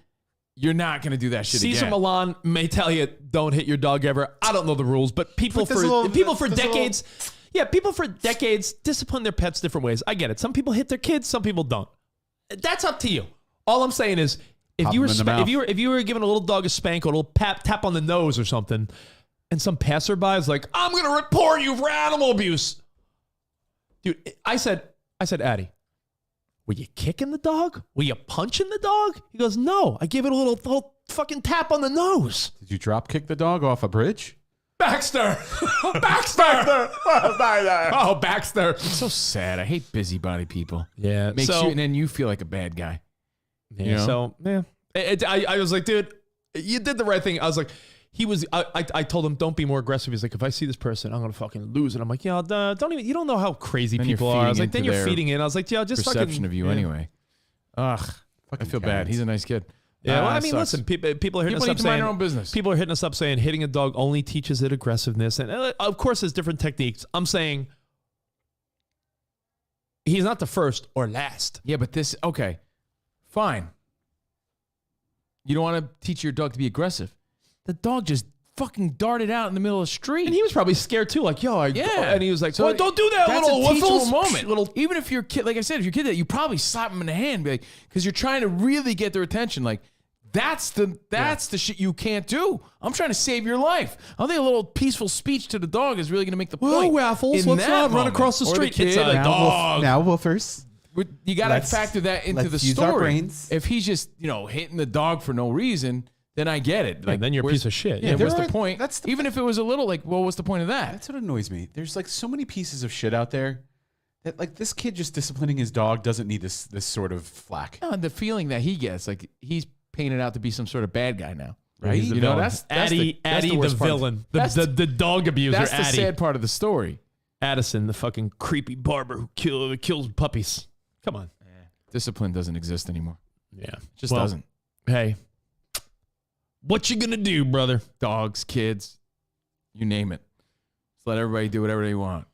you're not going to do that shit Cesar again. Milan may tell you, "Don't hit your dog ever." I don't know the rules, but people for decades discipline their pets different ways. I get it. Some people hit their kids, some people don't. That's up to you. All I'm saying is, if you were giving a little dog a spank or a little tap on the nose or something, and some passerby is like, "I'm going to report you for animal abuse," dude, I said, "Addie, were you kicking the dog? Were you punching the dog?" He goes, "No, I gave it a little fucking tap on the nose." Did you drop kick the dog off a bridge? Baxter! Baxter! Oh, Baxter. It's so sad. I hate busybody people. Yeah. Makes you, and then you feel like a bad guy. Yeah. You know? So, yeah. I was like, "Dude, you did the right thing." I was like, I told him, "Don't be more aggressive." He's like, "If I see this person, I'm going to fucking lose it." I'm like, "Yeah, don't even, you don't know how crazy Then people you're are." I was like, feeding "Then you're into feeding in." I was like, "Yeah, just perception fucking." of you anyway. Ugh. I feel bad. He's a nice kid. Yeah, well, I mean, sucks. listen, people are hitting us People up need to mind saying, their own business. People are hitting us up saying hitting a dog only teaches it aggressiveness. And of course, there's different techniques. I'm saying he's not the first or last. Yeah, but okay, fine. You don't want to teach your dog to be aggressive. The dog just fucking darted out in the middle of the street. And he was probably scared too. Like, "Yo, yeah." And he was like, So "Well, don't do that, that's little a teachable wiffles." moment. Even if your kid, like I said, if your kid did that, you probably slap him in the hand, be like, because you're trying to really get their attention. Like, that's the shit you can't do. I'm trying to save your life. I don't think a little peaceful speech to the dog is really going to make the point. Waffles, in let's that not run moment. across the Or street. kid, It's a dog. Now, Wolfers. You got to factor that into the let's use our story. brains. If he's just hitting the dog for no reason, then I get it. Like, then you're a piece of shit. Yeah, what's the are- point? that's the- Even if it was a little, like, well, what's the point of that? That's what annoys me. There's like so many pieces of shit out there that like this kid just disciplining his dog doesn't need this sort of flack. No, the feeling that he gets, like he's painted out to be some sort of bad guy now, Right? right? He's the You know, villain. that's Addie, the worst part. villain, That's the dog abuser. That's the Addie. sad part of the story. Addison, the fucking creepy barber who kills puppies. Come on. Discipline doesn't exist anymore. Yeah, Just doesn't. Hey, what you gonna do, brother? Dogs, kids, you name it. Just let everybody do whatever they want.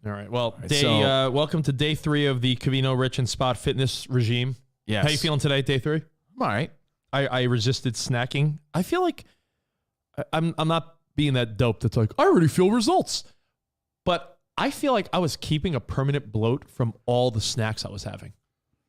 All right. Well, right, welcome to day 3 of the Covino Rich and Spot fitness regime. Yes. How you feeling today, day 3? I'm all right. I resisted snacking. I feel like I'm not being that dope that's like, I already feel results. But I feel like I was keeping a permanent bloat from all the snacks I was having.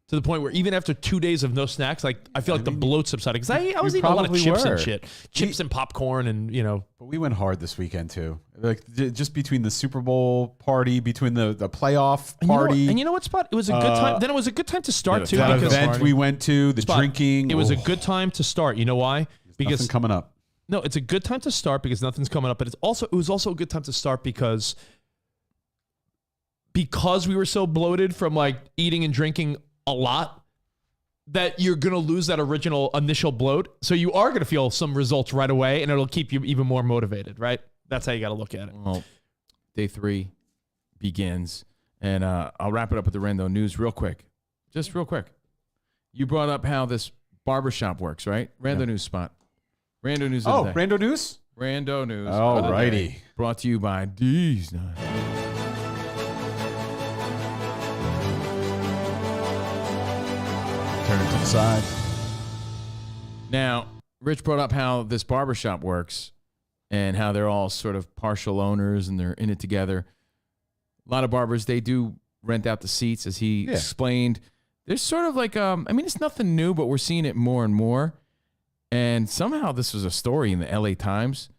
To the point where even after 2 days of no snacks, like I feel like the bloat subsided. Because I was eating a lot of probably chips were. and shit. Chips and popcorn and, But we went hard this weekend too. Like just between the Super Bowl party, between the playoff party. And you know what, Spot? It was a good time. Then it was a good time to start, too. That because event we went to, the Spot, drinking. It was a good time to start. You know why? Because nothing coming up. No, it's a good time to start because nothing's coming up. But it was also a good time to start because we were so bloated from like eating and drinking a lot that you're going to lose that initial bloat. So you are going to feel some results right away and it'll keep you even more motivated, right? That's how you got to look at it. Well, day 3 begins, and I'll wrap it up with the Rando news real quick. Just real quick. You brought up how this barbershop works, right? Rando news Spot. Rando news of the day. Rando news? Rando news. All of the righty. day, brought to you by D's. Turn it to the side. Now, Rich brought up how this barbershop works and how they're all sort of partial owners and they're in it together. A lot of barbers, they do rent out the seats, as he explained. There's sort of like, it's nothing new, but we're seeing it more and more. And somehow this was a story in the LA Times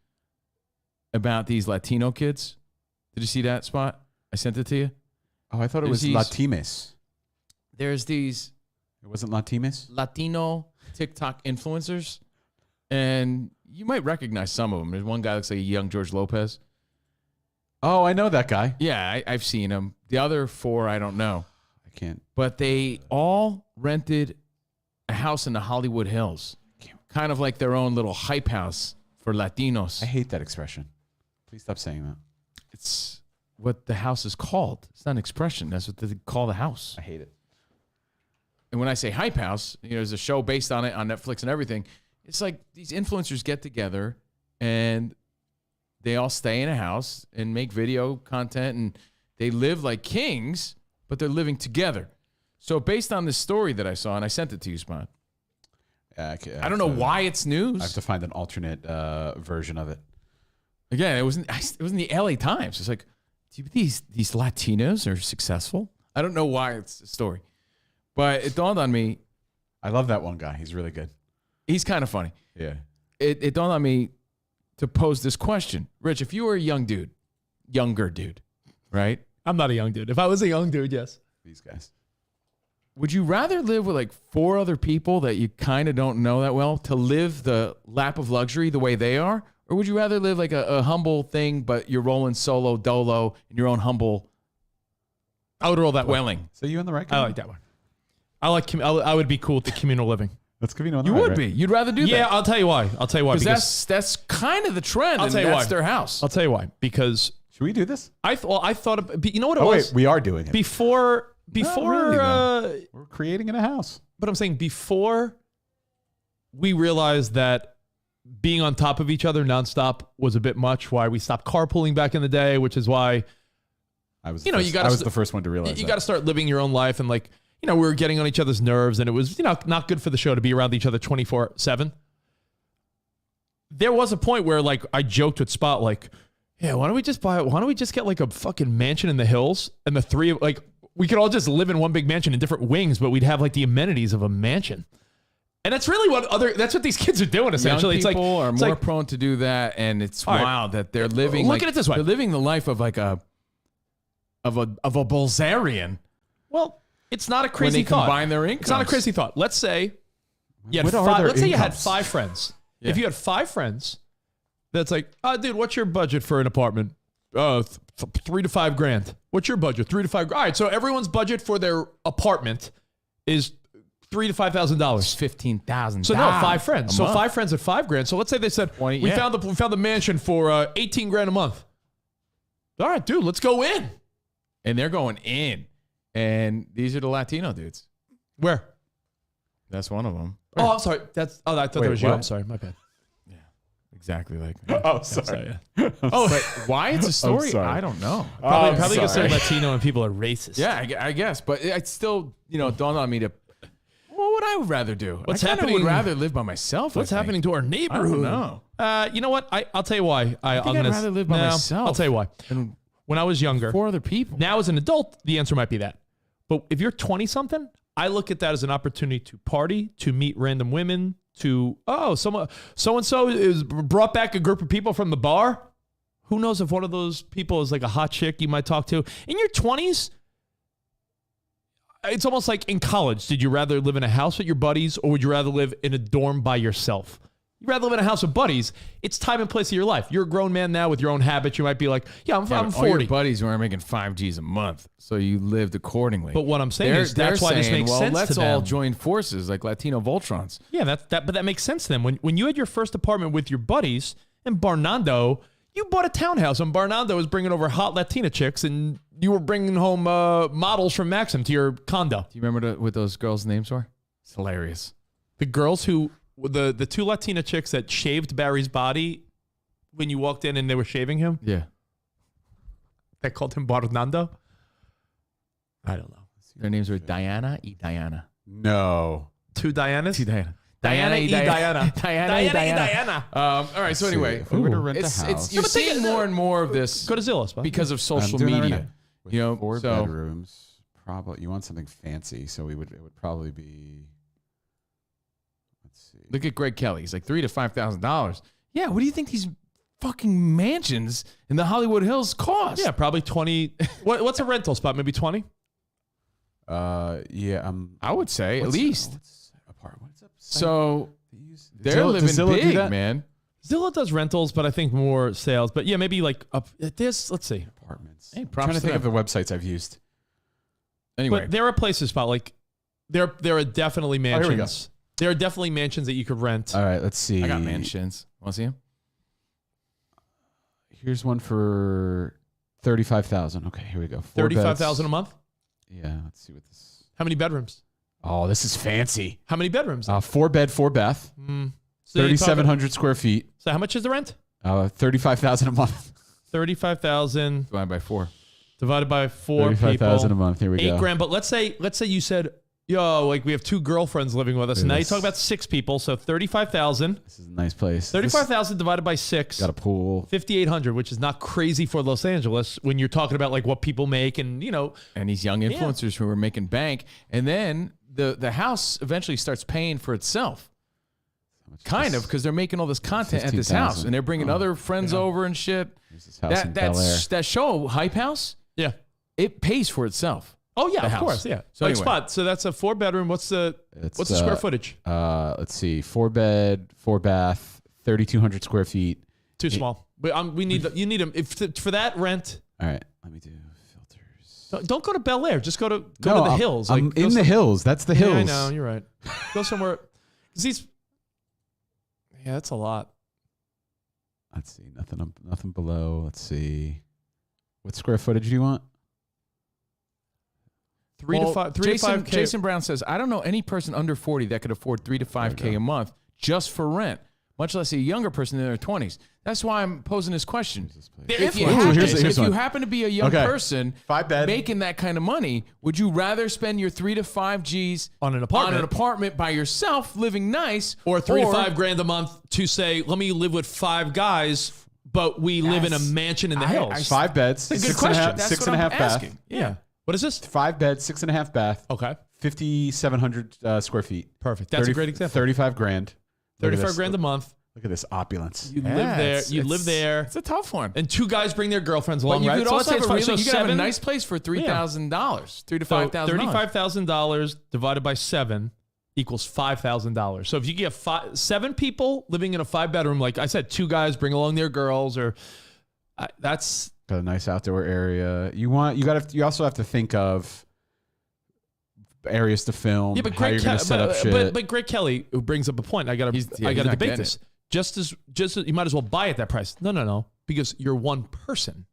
about these Latino kids. Did you see that, Spot? I sent it to you. Oh, I thought it was Latimes. There's these. It wasn't Latimes? Latino TikTok influencers. And you might recognize some of them. There's one guy that looks like a young George Lopez. Oh, I know that guy. Yeah, I've seen him. The other 4, I don't know. I can't. But they all rented a house in the Hollywood Hills. Kind of like their own little hype house for Latinos. I hate that expression. Please stop saying that. It's what the house is called. It's not an expression. That's what they call the house. I hate it. And when I say hype house, there's a show based on it on Netflix and everything. It's like these influencers get together and they all stay in a house and make video content and they live like kings, but they're living together. So based on this story that I saw, and I sent it to you, Spot. I don't know why it's news. I have to find an alternate version of it. Again, it was in the LA Times. It's like, do you think these Latinos are successful? I don't know why it's a story. But it dawned on me. I love that one guy. He's really good. He's kind of funny. Yeah. It dawned on me to pose this question. Rich, if you were a younger dude, right? I'm not a young dude. If I was a young dude, yes. These guys. Would you rather live with like 4 other people that you kind of don't know that well to live the lap of luxury the way they are? Or would you rather live like a humble thing, but you're rolling solo dolo in your own humble I would roll that dwelling? one. So you on the right? I like that one. I would be cool with the communal living. That's Covino on the You right, would right? be. You'd rather do that. Yeah, I'll tell you why. Because that's kind of the trend. I'll tell you that's why. their house. I'll tell you why. Because should we do this? I thought of, you know what it Oh was? wait, we are doing it. Before really, though. We're creating in a house. But I'm saying before we realized that being on top of each other nonstop was a bit much, why we stopped carpooling back in the day, which is why I was I was the first one to realize you got to start living your own life. And like, we were getting on each other's nerves and it was, not good for the show to be around each other 24/7. There was a point where like I joked with Spot, like, yeah, why don't we just get like a fucking mansion in the hills and the three of like, we could all just live in one big mansion in different wings, but we'd have like the amenities of a mansion. And that's really that's what these kids are doing essentially. Young people are more prone to do that, and it's wild that they're living. Look at it this way: they're living the life of like a Bulgarian. Well, it's not a crazy when they thought. Combine their incomes. It's not a crazy thought. Let's say you had you had 5 friends. Yeah. If you had 5 friends, that's like, dude, what's your budget for an apartment? 3 to 5 grand. What's your budget? 3 to 5 grand. All right, so everyone's budget for their apartment is $3,000 to $5,000. $15,000. So no, 5 friends. So 5 friends at 5 grand. So let's say they said we found the mansion for 18 grand a month. All right, dude, let's go in. And they're going in. And these are the Latino dudes. Where? That's one of them. Oh, I'm sorry. I thought that was you. I'm sorry. My bad. Yeah, exactly like. Oh, sorry. But why it's a story? I don't know. Probably because they're Latino and people are racist. Yeah, I guess. But it's still, dawned on me to. What would I rather do? What's I happening? Would rather live by myself. What's happening to our neighborhood? I don't know. You know what? I'll tell you why. I'd rather live by myself. I'll tell you why. When I was younger, 4 other people. Now, as an adult, the answer might be that. But if you're 20-something, I look at that as an opportunity to party, to meet random women, to, so-and-so is brought back a group of people from the bar. Who knows if one of those people is like a hot chick you might talk to. In your 20s, it's almost like in college. Did you rather live in a house with your buddies or would you rather live in a dorm by yourself? You'd rather live in a house with buddies. It's time and place of your life. You're a grown man now with your own habits. You might be like, I'm 40. All your buddies were making $5,000 a month, so you lived accordingly. But what I'm saying is that's why this makes sense let's to them. all join forces like Latino Voltrons. Yeah, but that makes sense to them. When you had your first apartment with your buddies in Barnando, you bought a townhouse, and Barnando was bringing over hot Latina chicks, and you were bringing home models from Maxim to your condo. Do you remember what those girls' names were? It's hilarious. The girls who the two Latina chicks that shaved Barry's body when you walked in and they were shaving him. Yeah. They called him Barnando. I don't know. Their names were Diana y Diana. No. Two Dianas? Two Diana. Diana y Diana. Diana y Diana. All right. So anyway, if we were to rent a house, you're seeing more and more of this. Go to Zillow, Spot. Because of social I'm doing that right media. now. With You know, 4 so bedrooms. Probably you want something fancy, so it would probably be. Let's see. look at Greg Kelly. He's like $3,000 to $5,000. Yeah. What do you think these fucking mansions in the Hollywood Hills cost? Yeah, probably 20. What's a rental spot? Maybe 20? Yeah. I would say at least. What's up? So they're Zillow- living does Zillow do big, that? man. Zillow does rentals, but I think more sales. But yeah, maybe like up this. Let's see. Apartments. Hey, I'm props trying to to think of them. the websites I've used. Anyway, But there are places, Spot, like there are definitely here we go. mansions. There are definitely mansions that you could rent. All right, let's see. I got mansions. Want to see them? Here's one for 35,000. Okay, here we go. 35,000 a month. Yeah, let's see what this. How many bedrooms? Oh, this is fancy. How many bedrooms? 4 bed, 4 bath. So you're 3,700 square feet. So how much is the rent? 35,000 a month. 35,000 divided by 4. divided by 4 people. 35,000 a month. Here we go. $8,000. But let's say you said, yo, like we have 2 girlfriends living with us. Look And at now you this. talk about 6 people. So 35,000. This is a nice place. 35,000 divided by 6. Got a pool. 5,800, which is not crazy for Los Angeles when you're talking about like what people make and And these young influencers who are making bank, and then the house eventually starts paying for itself. Kind of, because they're making all this content at this house, 15,000. and they're bringing other friends over and shit. This house in Bel Air. That show Hype House, yeah, it pays for itself. Oh yeah, The of house. course, yeah. So Like anyway. Spot. So that's a 4-bedroom. What's the square footage? Let's see. 4 bed, 4 bath, 3,200 square feet. Too small. But we need you need them for that rent. All right, let me do filters. Don't go to Bel Air. Just go to the I'm- hills. I'm go in the hills. That's the hills. Yeah, I know. You're right. Go somewhere. 'Cause these. Yeah, that's a lot. Let's see. Nothing below. Let's see. What square footage do you want? 3 to 5. 3 to 5K. Jason Brown says, I don't know any person under 40 that could afford 3 to 5K a month just for rent, much less a younger person in their 20s. That's why I'm posing this question. If you, here's if one. you happen to be a young person 5 bed. making that kind of money, would you rather spend your 3 to 5 G's on an apartment by yourself, living nice, or 3 to 5 grand a month to say, let me live with 5 guys, but we live in a mansion in the hills? 5 beds. That's a good 6 and a half- question. Six and a half bath. Yeah. What is this? 5 beds, 6.5 bath. Okay. 5,700 square feet. Perfect. That's a great example. 35 grand. Look at 35 this. grand a month. Look at this opulence. You live there. You live there. It's a tough one. And 2 guys bring their girlfriends along, But you right? could So also let's say have, it's you could have a 7 nice place for $3,000, $3,000 to So $5,000. $35,000 divided by 7 equals $5,000. So if you get 7 people living in a 5-bedroom, like I said, 2 guys bring along their girls, or that's got a nice outdoor area. You also have to think of areas to film. yeah. But how you're going to set up shit. But Greg Kelly, who brings up a point, I got to not debate getting this. Just as you might as well buy at that price. No, because you're one person.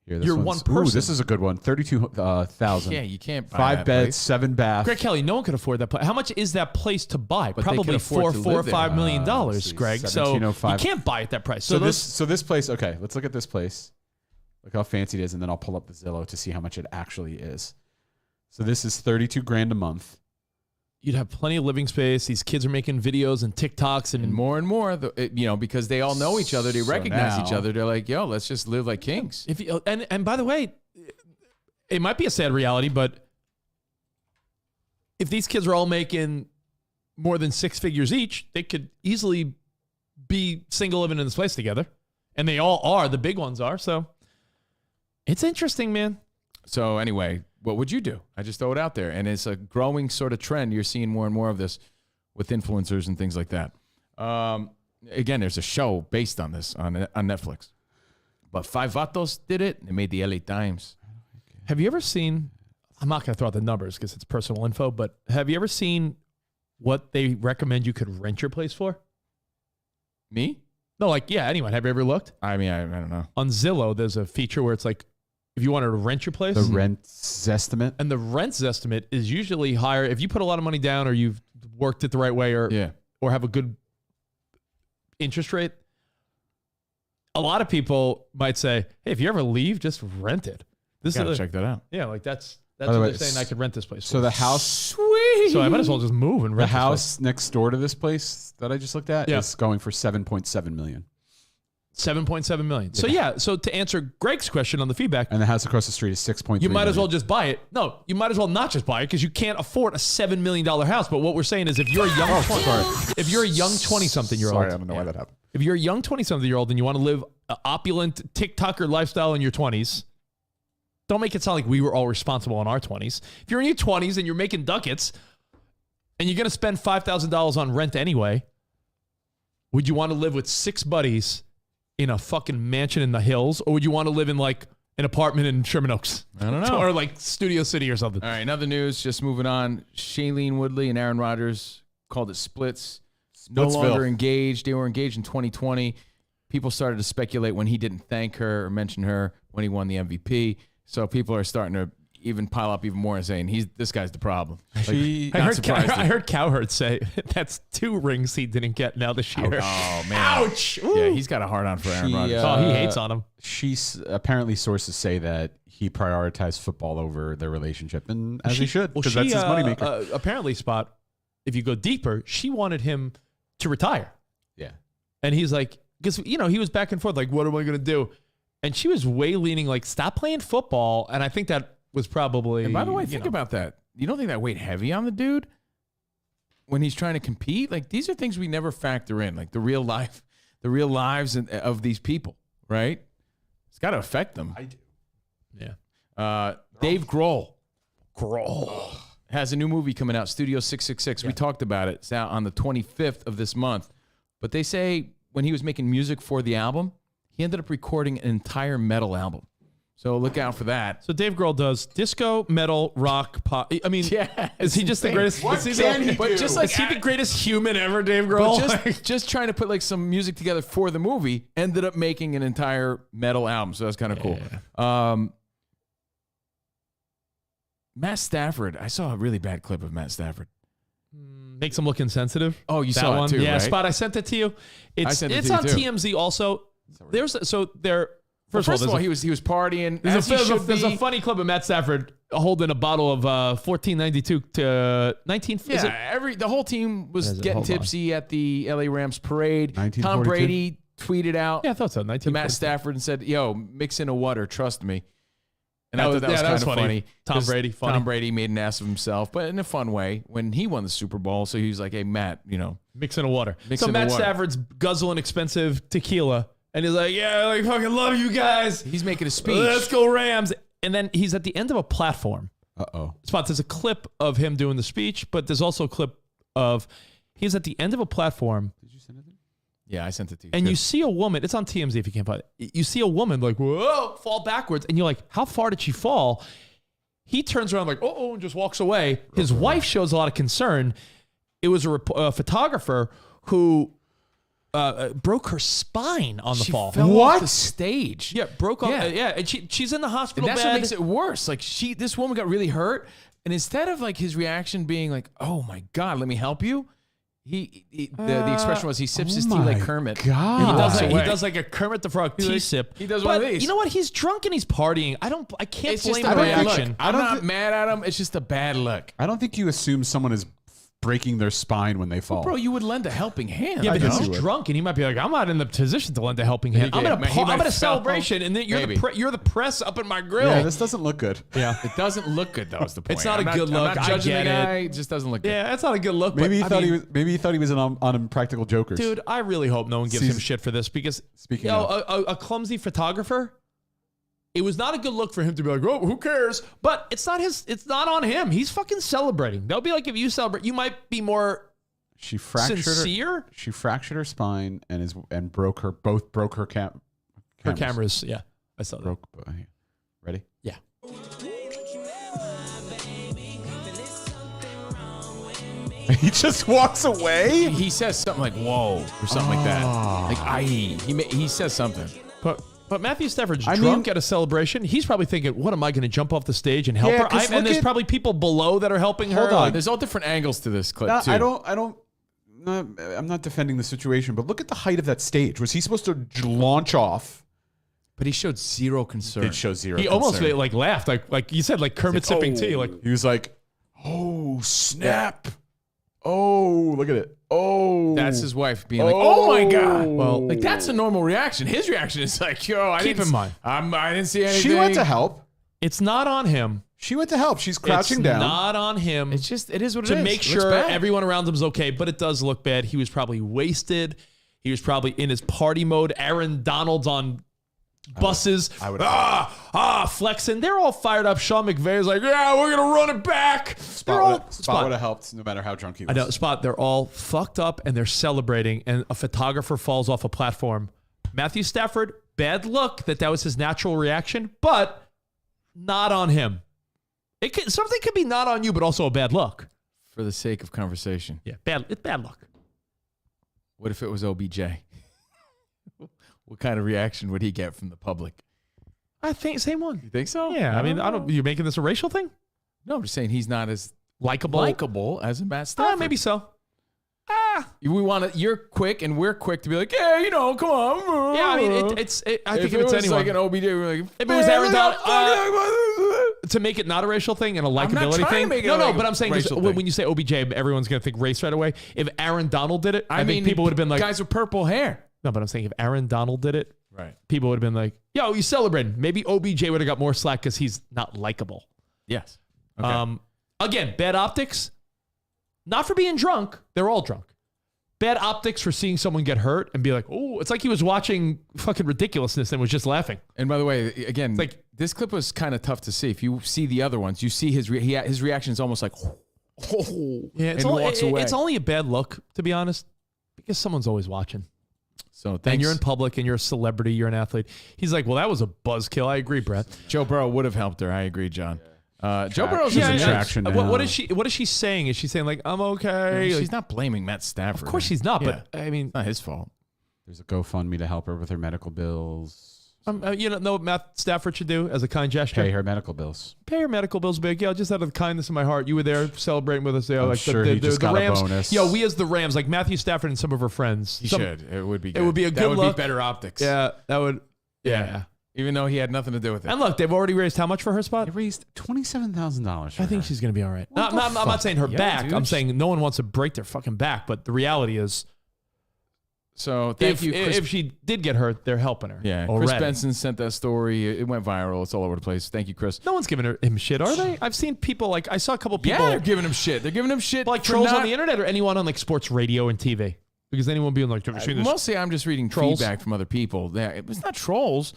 Here, this You're one's- one person. Ooh, this is a good one. 32,000. Yeah, you can't buy 5 that beds, place. 7 bath. Greg Kelly, no one could afford that place. How much is that place to buy? But they Probably could afford to $4 or live there. $5 million, let's see, Greg. So you 1705. can't buy at that price. So So this place. Okay, let's look at this place. Look how fancy it is, and then I'll pull up the Zillow to see how much it actually is. So this is 32 grand a month. you'd have plenty of living space. These kids are making videos and TikToks and more, because they all know each other. They recognize each now- other. They're like, yo, let's just live like kings. If you, and by the way, it might be a sad reality, but if these kids are all making more than 6 figures each, they could easily be single living in this place together. And they all are. The big ones are. So it's interesting, man. So anyway, what would you do? I just throw it out there. And it's a growing sort of trend. You're seeing more and more of this with influencers and things like that. Again, there's a show based on this on Netflix. But Five Vatos did it. They made the LA Times. Have you ever seen, I'm not going to throw out the numbers because it's personal info, but have you ever seen what they recommend you could rent your place for? Me? No, like, yeah, anyone. Have you ever looked? I mean, I don't know. On Zillow, there's a feature where it's like, if you wanted to rent your place. The rent's estimate. And the rent's estimate is usually higher. If you put a lot of money down or you've worked it the right way, or or have a good interest rate, a lot of people might say, hey, if you ever leave, just rent it. This Gotta is check that out. Yeah, like that's By what the they're way, saying. I could rent this place. So for. the house, Sweet. So I might as well just move and the rent this house next door to this place that I just looked at Yeah. is going for $7.7 million. $7.7 million. So yeah. So to answer Greg's question on the feedback, And the house across the street is $6.3 you might as million. well just buy it. No, you might as well not just buy it because you can't afford a $7 million house. But what we're saying is, if you're a young, if you're a young 20-something-year-old, Sorry, I don't know why that happened. if you're a young 20-something-year-old and you want to live an opulent TikToker lifestyle in your 20s, don't make it sound like we were all responsible in our 20s. If you're in your 20s and you're making ducats and you're going to spend $5,000 on rent anyway, would you want to live with 6 buddies in a fucking mansion in the hills, or would you want to live in like an apartment in Sherman Oaks? I don't know. Or like Studio City or something. All right, another news, just moving on. Shailene Woodley and Aaron Rodgers called it splits. No Splitsville. longer engaged. They were engaged in 2020. People started to speculate when he didn't thank her or mention her when he won the MVP. So people are starting to even pile up even more and saying this guy's the problem. Like, She- I not heard, surprised I heard Cowherd say that's 2 rings he didn't get now this year. Oh man! Ouch! Yeah, he's got a hard on for Aaron She, Rodgers. Oh, he hates on him. Apparently sources say that he prioritized football over their relationship, and as he should, because that's his moneymaker. Apparently, Spot, if you go deeper, she wanted him to retire. Yeah. And he's like, because, he was back and forth, like, what am I going to do? And she was way leaning, like, stop playing football. And I think that was probably. And by the way, think about that. You don't think that weighed heavy on the dude when he's trying to compete? Like, these are things we never factor in, like the real lives of these people, right? It's got to affect them. I do. Yeah. Dave Grohl has a new movie coming out, Studio 666. We talked about it. It's out on the 25th of this month. But they say when he was making music for the album, he ended up recording an entire metal album. So look out for that. So Dave Grohl does disco, metal, rock, pop. I mean, Yeah, is he just the greatest? What Is he can the, he but do? just like is he the greatest human ever, Dave But Grohl? just trying to put like some music together for the movie, ended up making an entire metal album. So that's kind of cool. Matt Stafford. I saw a really bad clip of Matt Stafford. Makes him look insensitive. Oh, you That saw one? it too, Yeah, right? Spot. I sent it to you. It's I sent it it's to you on too. TMZ also. First of all, he was partying. There's, as he should there's a be. funny clip of Matt Stafford holding a bottle of 1492 to 19. Is it? Yeah, the whole team was Is it? getting Hold on. tipsy at the LA Rams parade. Tom 1942? Brady tweeted out Yeah, I thought so. to 19. Matt Stafford and said, "Yo, mix in a water, trust me." And That I was- thought that yeah, was that kind was of funny. funny. Tom 'cause Brady, funny. Tom Brady made an ass of himself, but in a fun way when he won the Super Bowl. So he was like, "Hey, Matt, Mixing of water. Mix So in the Matt water. Stafford's guzzling expensive tequila, and he's like, "Yeah, I fucking love you guys. he's making a speech." Let's go Rams." And then he's at the end of a platform. Uh-oh. Spot, there's a clip of him doing the speech, but there's also a clip of he's at the end of a platform, Did you send it? Yeah, I sent it to you. and too. you see a woman. It's on TMZ if you can't find it. You see a woman like, whoa, fall backwards, and you're like, how far did she fall? He turns around like, oh, and just walks away. His wife shows a lot of concern. It was a photographer who broke her spine on the She fall. fell off the stage. Yeah, broke off. Yeah. Yeah, and she's in the hospital And that's bed. what makes it worse. Like this woman got really hurt, and instead of like his reaction being like, "Oh my God, let me help you," the expression was he sips his tea like Kermit. God. He walks does, away. He does like a Kermit the Frog tea sip. he does but one of these. You know what? He's drunk and he's partying. I can't It's blame just a the bad reaction. look. I'm not mad at him. It's just a bad look. I don't think you assume someone is breaking their spine when they fall. Bro, you would lend a helping hand. Yeah, but I guess he's you would. drunk and he might be like, I'm not in the position to lend a helping hand. I'm Yeah, at he might a fall. celebration, and then you're Maybe. you're the press up in my grill. Yeah, this doesn't look good. Yeah. It doesn't look good, though, is the point. It's not a I'm good I'm look. not I judging get the it. guy. It just doesn't look good. Yeah, that's not a good look. Maybe he but, thought I mean, he was in on Impractical Jokers. Dude, I really hope no one gives him shit for this because Speaking a clumsy photographer. It was not a good look for him to be like, oh, who cares? But it's not on him. He's fucking celebrating. That would be like if you celebrate, you might be more she fractured sincere. She fractured her spine and broke her cameras. Her cameras, yeah. I saw that. Broke. Ready? Yeah. He just walks away. He says something like "whoa" or something like that. Like "aye." He says something. But Matthew Stafford's I drunk mean- at a celebration. He's probably thinking, what am I going to jump off the stage and help Yeah, her? 'cause and look there's at- probably people below that are helping her. Hold on. Like, There's all different angles to this clip No, too. I don't. I'm not defending the situation, but look at the height of that stage. Was he supposed to launch off? But he showed zero concern. Did show zero. He concern. almost like laughed, like you said, like Kermit sipping tea. Like he was like, "Oh snap! Oh, look at it! Oh." That's his wife being like, "Oh my god!" Well, like that's a normal reaction. His reaction is like, "Yo, Keep in mind, I didn't see anything." She went to help. It's not on him. She went to help. She's crouching It's down. Not on him. It's just it is what it is. To make It looks sure bad. everyone around him's okay, but it does look bad. He was probably wasted. He was probably in his party mode. Aaron Donald's on buses. Flexing. They're all fired up. Sean McVay's like, yeah, we're gonna run it back. Spot would have helped no matter how drunk he was. I know, Spot. They're all fucked up and they're celebrating, and a photographer falls off a platform. Matthew Stafford, bad look that was his natural reaction, but not on him. Something could be not on you, but also a bad look. For the sake of conversation. Yeah, it's bad luck. What if it was OBJ? What kind of reaction would he get from the public? I think same one. You think so? Yeah, I mean, you're making this a racial thing? No, I'm just saying he's not as likable as a Matt Stafford. Maybe so. You're quick and we're quick to be like, yeah, come on. Yeah, I mean, I think if it's anyone, like an OBJ, we're like, if it was Aaron Donald, to make it not a racial thing and a likability thing. But I'm saying when you say OBJ, everyone's going to think race right away. If Aaron Donald did it, I think people would have been like, guys with purple hair. No, but I'm saying if Aaron Donald did it, right? People would have been like, yo, he's celebrating. Maybe OBJ would have got more slack because he's not likable. Yes. Okay. Again, bad optics. Not for being drunk. They're all drunk. Bad optics for seeing someone get hurt and be like, oh, it's like he was watching fucking ridiculousness and was just laughing. And by the way, again, like this clip was kind of tough to see. If you see the other ones, you see his reaction is almost like, yeah, he walks away. It's only a bad look, to be honest, because someone's always watching. So and you're in public and you're a celebrity, you're an athlete. He's like, well, that was a buzzkill. I agree, Brett. Joe Burrow would have helped her. I agree, John. Joe Burrow's in traction now. What is she saying? Is she saying like, I'm okay? She's like, not blaming Matt Stafford. Of course she's not, but I mean, it's not his fault. There's a GoFundMe to help her with her medical bills. You don't know what Matt Stafford should do as a kind gesture? Pay her medical bills. Pay her medical bills big. Yeah, just out of the kindness of my heart. You were there celebrating with us. Yeah, I'm sure he just got Rams, a bonus. Yo, we as the Rams, like Matthew Stafford and some of her friends. He should. It would be good. It would be a good look. That would be better optics. Yeah, that would. Yeah. Even though he had nothing to do with it. And look, they've already raised how much for her spot? They raised $27,000. I think she's going to be all right. I'm not saying her back. Dude. I'm saying no one wants to break their fucking back. But the reality is, so thank you, Chris. If she did get hurt, they're helping her. Yeah, already. Chris Benson sent that story. It went viral. It's all over the place. Thank you, Chris. No one's giving him shit, are they? I've seen people like I saw a couple people. Yeah, they're giving him shit. They're giving him shit. Like trolls on the internet or anyone on like sports radio and TV. Because anyone being like, have you seen this? Mostly, I'm just reading Trolls? feedback from other people. It was not trolls.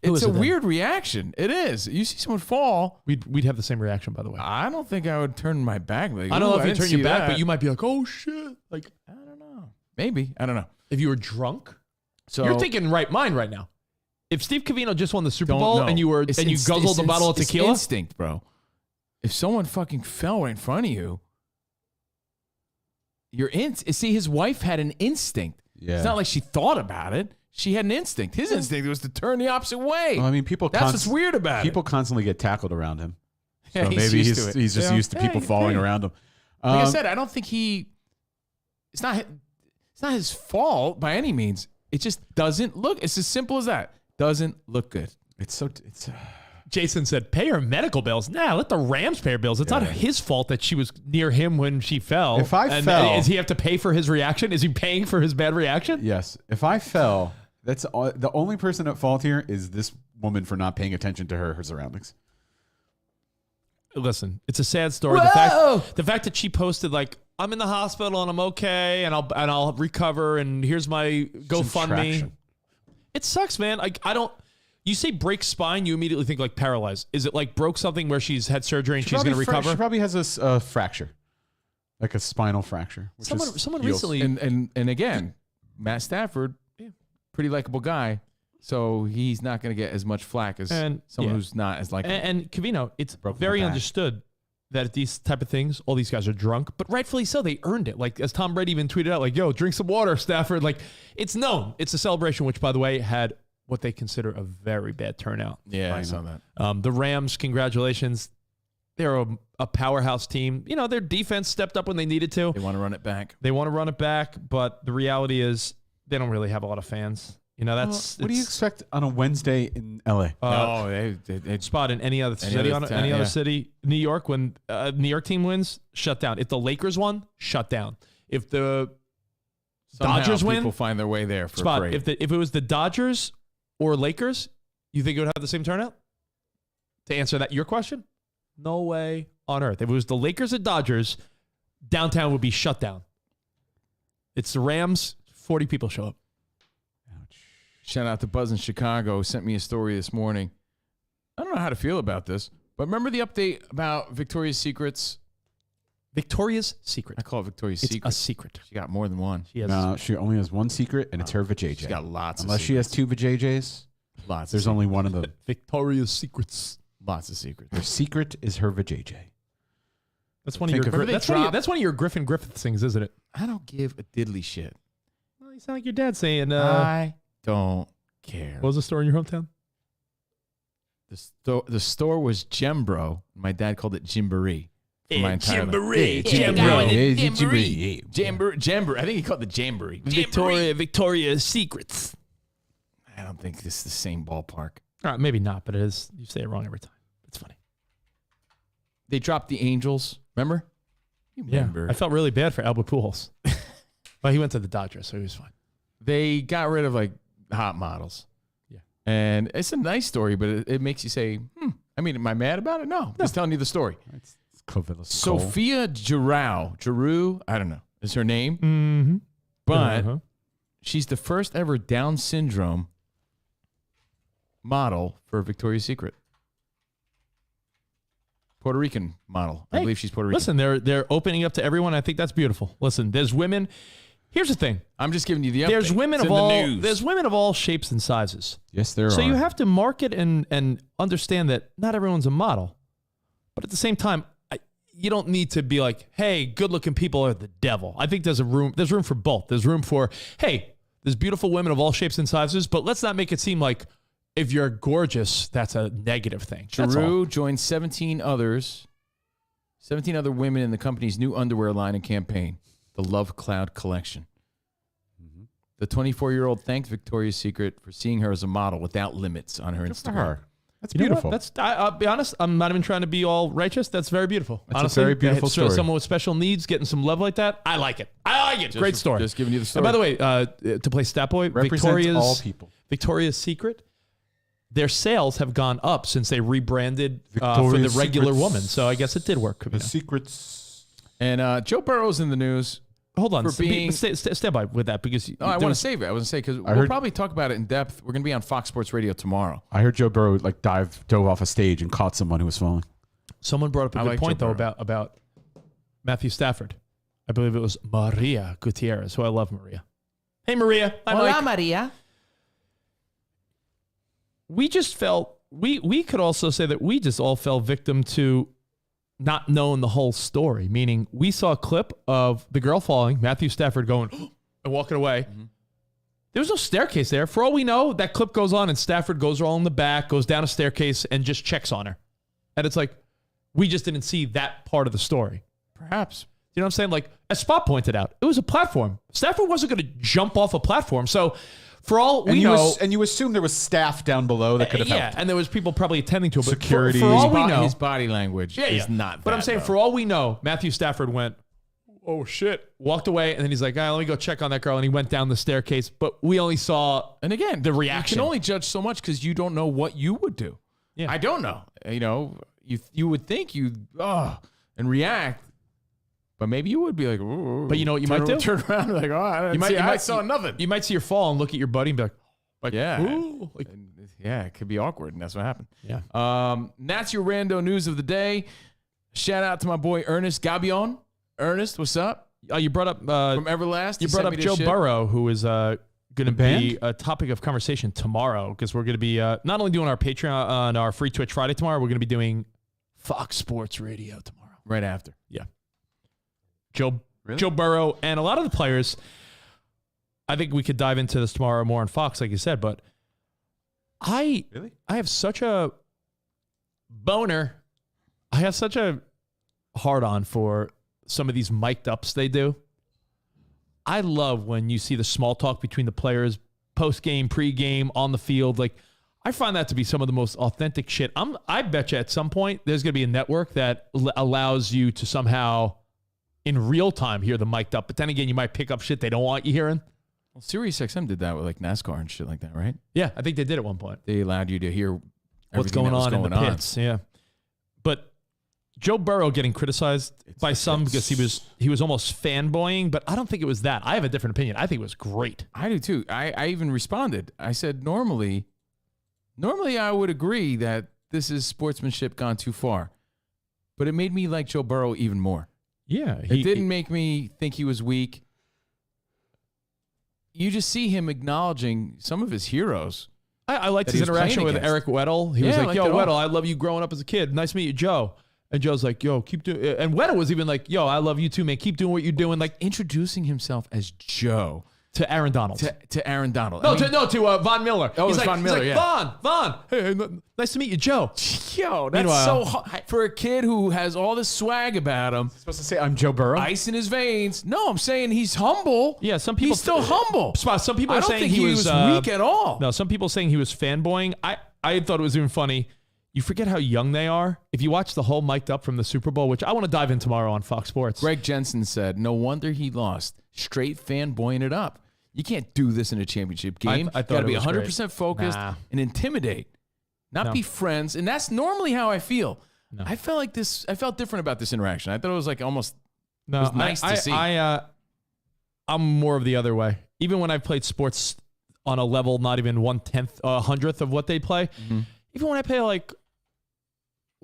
Who It's is a it then? weird reaction. It is. You see someone fall. We'd have the same reaction, by the way. I don't think I would turn my back. Like, I don't know if you didn't turn see your back, that. but you might be like, oh shit. Like, I don't know. Maybe. I don't know. if you were drunk, So you're thinking right mind right now. If Steve Covino just won the Super don't Bowl know. and you guzzled a bottle of it's tequila, instinct, bro. If someone fucking fell right in front of you, see, his wife had an instinct. Yeah. It's not like she thought about it. She had an instinct. His instinct was to turn the opposite way. Well, I mean, people. That's what's weird about people it. constly get tackled around him. So Yeah, he's maybe used to it. he's just Yeah. used to people falling around him. Like I said, I don't think it's not his fault by any means. It just doesn't look. It's as simple as that. Doesn't look good. It's Jason said, pay her medical bills. Nah, let the Rams pay her bills. It's not his fault that she was near him when she fell. If I and fell- does he have to pay for his reaction? Is he paying for his bad reaction? Yes. If I fell, that's the only person at fault here is this woman for not paying attention to her surroundings. Listen, it's a sad story. The fact that she posted like, I'm in the hospital and I'm okay and I'll recover and here's my GoFundMe. traction. It sucks, man. Like you say break spine, you immediately think like paralyzed. Is it like broke something where she's had surgery and she's going to recover? She probably has a fracture, like a spinal fracture. Which Someone heals. recently And again, Matt Stafford, pretty likable guy. So he's not going to get as much flack as someone who's not as likable. And Covino, it's Broke my very back. understood that at these type of things, all these guys are drunk, but rightfully so. They earned it. Like as Tom Brady even tweeted out, like, yo, drink some water, Stafford. Like it's known. It's a celebration, which by the way, had what they consider a very bad turnout. Yeah, I saw that. The Rams, congratulations. they're a powerhouse team. You know, their defense stepped up when they needed to. They want to run it back. But the reality is they don't really have a lot of fans. You know, that's what do you expect on a Wednesday in LA? They spot in any other city. Any other city, New York, when New York team wins, shut down. If the Lakers won, shut down. If the Dodgers win, people find their way there for spot. a parade. If it was the Dodgers or Lakers, you think it would have the same turnout? To answer your question, no way on earth. If it was the Lakers and Dodgers, downtown would be shut down. It's the Rams. 40 people show up. Shout out to Buzz in Chicago, who sent me a story this morning. I don't know how to feel about this, but remember the update about Victoria's Secret's? Victoria's Secret. I call it Victoria's It's Secret. a secret. She got more than one. No, she only has one secret, and it's her vajayjay. She's got lots. Unless of she has two vajayjays, lots. There's only one of them. Victoria's Secrets. Lots of secrets. Her secret is her vajayjay. That's one of your. That's one of your Griffin Griffith things, isn't it? I don't give a diddly shit. Well, you sound like your dad saying. I don't care. What was the store in your hometown? The store was Gembro. My dad called it Gymboree. Jamboree. Jamboree. I think he called it Jamboree. Victoria's Secrets. I don't think this is the same ballpark. All right, maybe not, but it is. You say it wrong every time. It's funny. They dropped the Angels. Remember? You remember? I felt really bad for Albert Pujols. But he went to the Dodgers, so he was fine. They got rid of like hot models. Yeah. And it's a nice story, but it makes you say, I mean, am I mad about it? No. Just telling you the story. It's Covino. Sophia Giroux, I don't know, is her name. Mm-hmm. But she's the first ever Down syndrome model for Victoria's Secret. Puerto Rican model. I believe she's Puerto Rican. Listen, they're opening up to everyone. I think that's beautiful. Listen, there's women. Here's the thing. I'm just giving you the update. There's women It's of in the all. news. There's women of all shapes and sizes. Yes, there are. So you have to market and understand that not everyone's a model, but at the same time, you don't need to be like, hey, good-looking people are the devil. I think there's room for both. There's room for, hey, there's beautiful women of all shapes and sizes, but let's not make it seem like if you're gorgeous, that's a negative thing. Giroux joined 17 other women in the company's new underwear line and campaign, the Love Cloud Collection. Mm-hmm. The 24-year-old thanked Victoria's Secret for seeing her as a model without limits on her Instagram. That's You know beautiful. what? I'll be honest. I'm not even trying to be all righteous. That's very beautiful. That's Honestly, a very beautiful so story. Someone with special needs getting some love like that, I like it. Great story. Just giving you the story. And by the way, to play Stat Boy, Represents all people. Victoria's Secret, their sales have gone up since they rebranded for the Victoria's regular Secrets. woman. So I guess it did work. The secrets. And Joe Burrow's in the news. Hold on. For being- Stand by with that because I want to save it. I want to say because we'll probably talk about it in depth. We're going to be on Fox Sports Radio tomorrow. I heard Joe Burrow dove off a stage and caught someone who was falling. Someone brought up a good point though about Matthew Stafford. I believe it was Maria Gutierrez, who I love Maria. Hey Maria. Hola, Maria. We just felt we could also say that we just all fell victim to not knowing the whole story, meaning we saw a clip of the girl falling, Matthew Stafford going and walking away. Mm-hmm. There was no staircase there. For all we know, that clip goes on and Stafford goes all in the back, goes down a staircase and just checks on her. And it's like, we just didn't see that part of the story. Perhaps. You know what I'm saying? Like, as Spot pointed out, it was a platform. Stafford wasn't going to jump off a platform. So for all we know... And you assume there was staff down below that could have helped. and there was people probably attending to it. But Security. For all we know... His body language is not But that, I'm saying, though. for all we know, Matthew Stafford went, oh, shit. Walked away, and then he's like, let me go check on that girl. And he went down the staircase. But we only saw And again, the reaction. You can only judge so much because you don't know what you would do. Yeah. I don't know. You know, you would think you'd and react, but maybe you would be like, ooh. But you know what you might do? Turn around and be like, I saw nothing. You might see her fall and look at your buddy and be like yeah. ooh. Like, Yeah, it could be awkward, and that's what happened. Yeah. That's your rando news of the day. Shout out to my boy Ernest Gabion. Ernest, what's up? You brought up From Everlast. You He brought sent up me this Joe shit. Burrow, who is going to be band? a topic of conversation tomorrow because we're going to be not only doing our Patreon on our free Twitch Friday tomorrow, we're going to be doing Fox Sports Radio tomorrow. Right after. Yeah. Joe Burrow and a lot of the players. I think we could dive into this tomorrow more on Fox, like you said, but I have such a boner. I have such a hard on for some of these mic'd ups they do. I love when you see the small talk between the players, post game, pre game, on the field. Like, I find that to be some of the most authentic shit. I bet you at some point there's going to be a network that allows you to somehow in real time hear the mic'd up. But then again, you might pick up shit they don't want you hearing. Well, SiriusXM did that with like NASCAR and shit like that, right? Yeah, I think they did at one point. They allowed you to hear what's going on in the pits. Yeah, but Joe Burrow getting criticized by some because he was almost fanboying, but I don't think it was that. I have a different opinion. I think it was great. I do too. I even responded. I said normally I would agree that this is sportsmanship gone too far, but it made me like Joe Burrow even more. Yeah, it didn't make me think he was weak. You just see him acknowledging some of his heroes. I liked his interaction with Eric Weddle. He was like, yo, Weddle, I love you growing up as a kid. Nice to meet you, Joe. And Joe's like, yo, keep doing it. And Weddle was even like, yo, I love you too, man. Keep doing what you're doing. Like introducing himself as Joe. To Aaron Donald. To Aaron Donald. No, to Von Miller. Oh, he's like, Von Miller, Von. Hey, nice to meet you, Joe. Yo, that's so hot. For a kid who has all this swag about him. Supposed to say, I'm Joe Burrow? Ice in his veins. No, I'm saying he's humble. Yeah, some people. He's still humble. Some people are saying he was weak at all. No, some people saying he was fanboying. I thought it was even funny. You forget how young they are. If you watch the whole mic'd up from the Super Bowl, which I want to dive in tomorrow on Fox Sports. Greg Jensen said, no wonder he lost. Straight fanboying it up. You can't do this in a championship game. I you got to be 100% focused and intimidate, not be friends. And that's normally how I feel. No. I felt different about this interaction. I thought it was like almost it was nice to see. I'm more of the other way. Even when I've played sports on a level not even 1/10, 100th of what they play. Mm-hmm. Even when I play like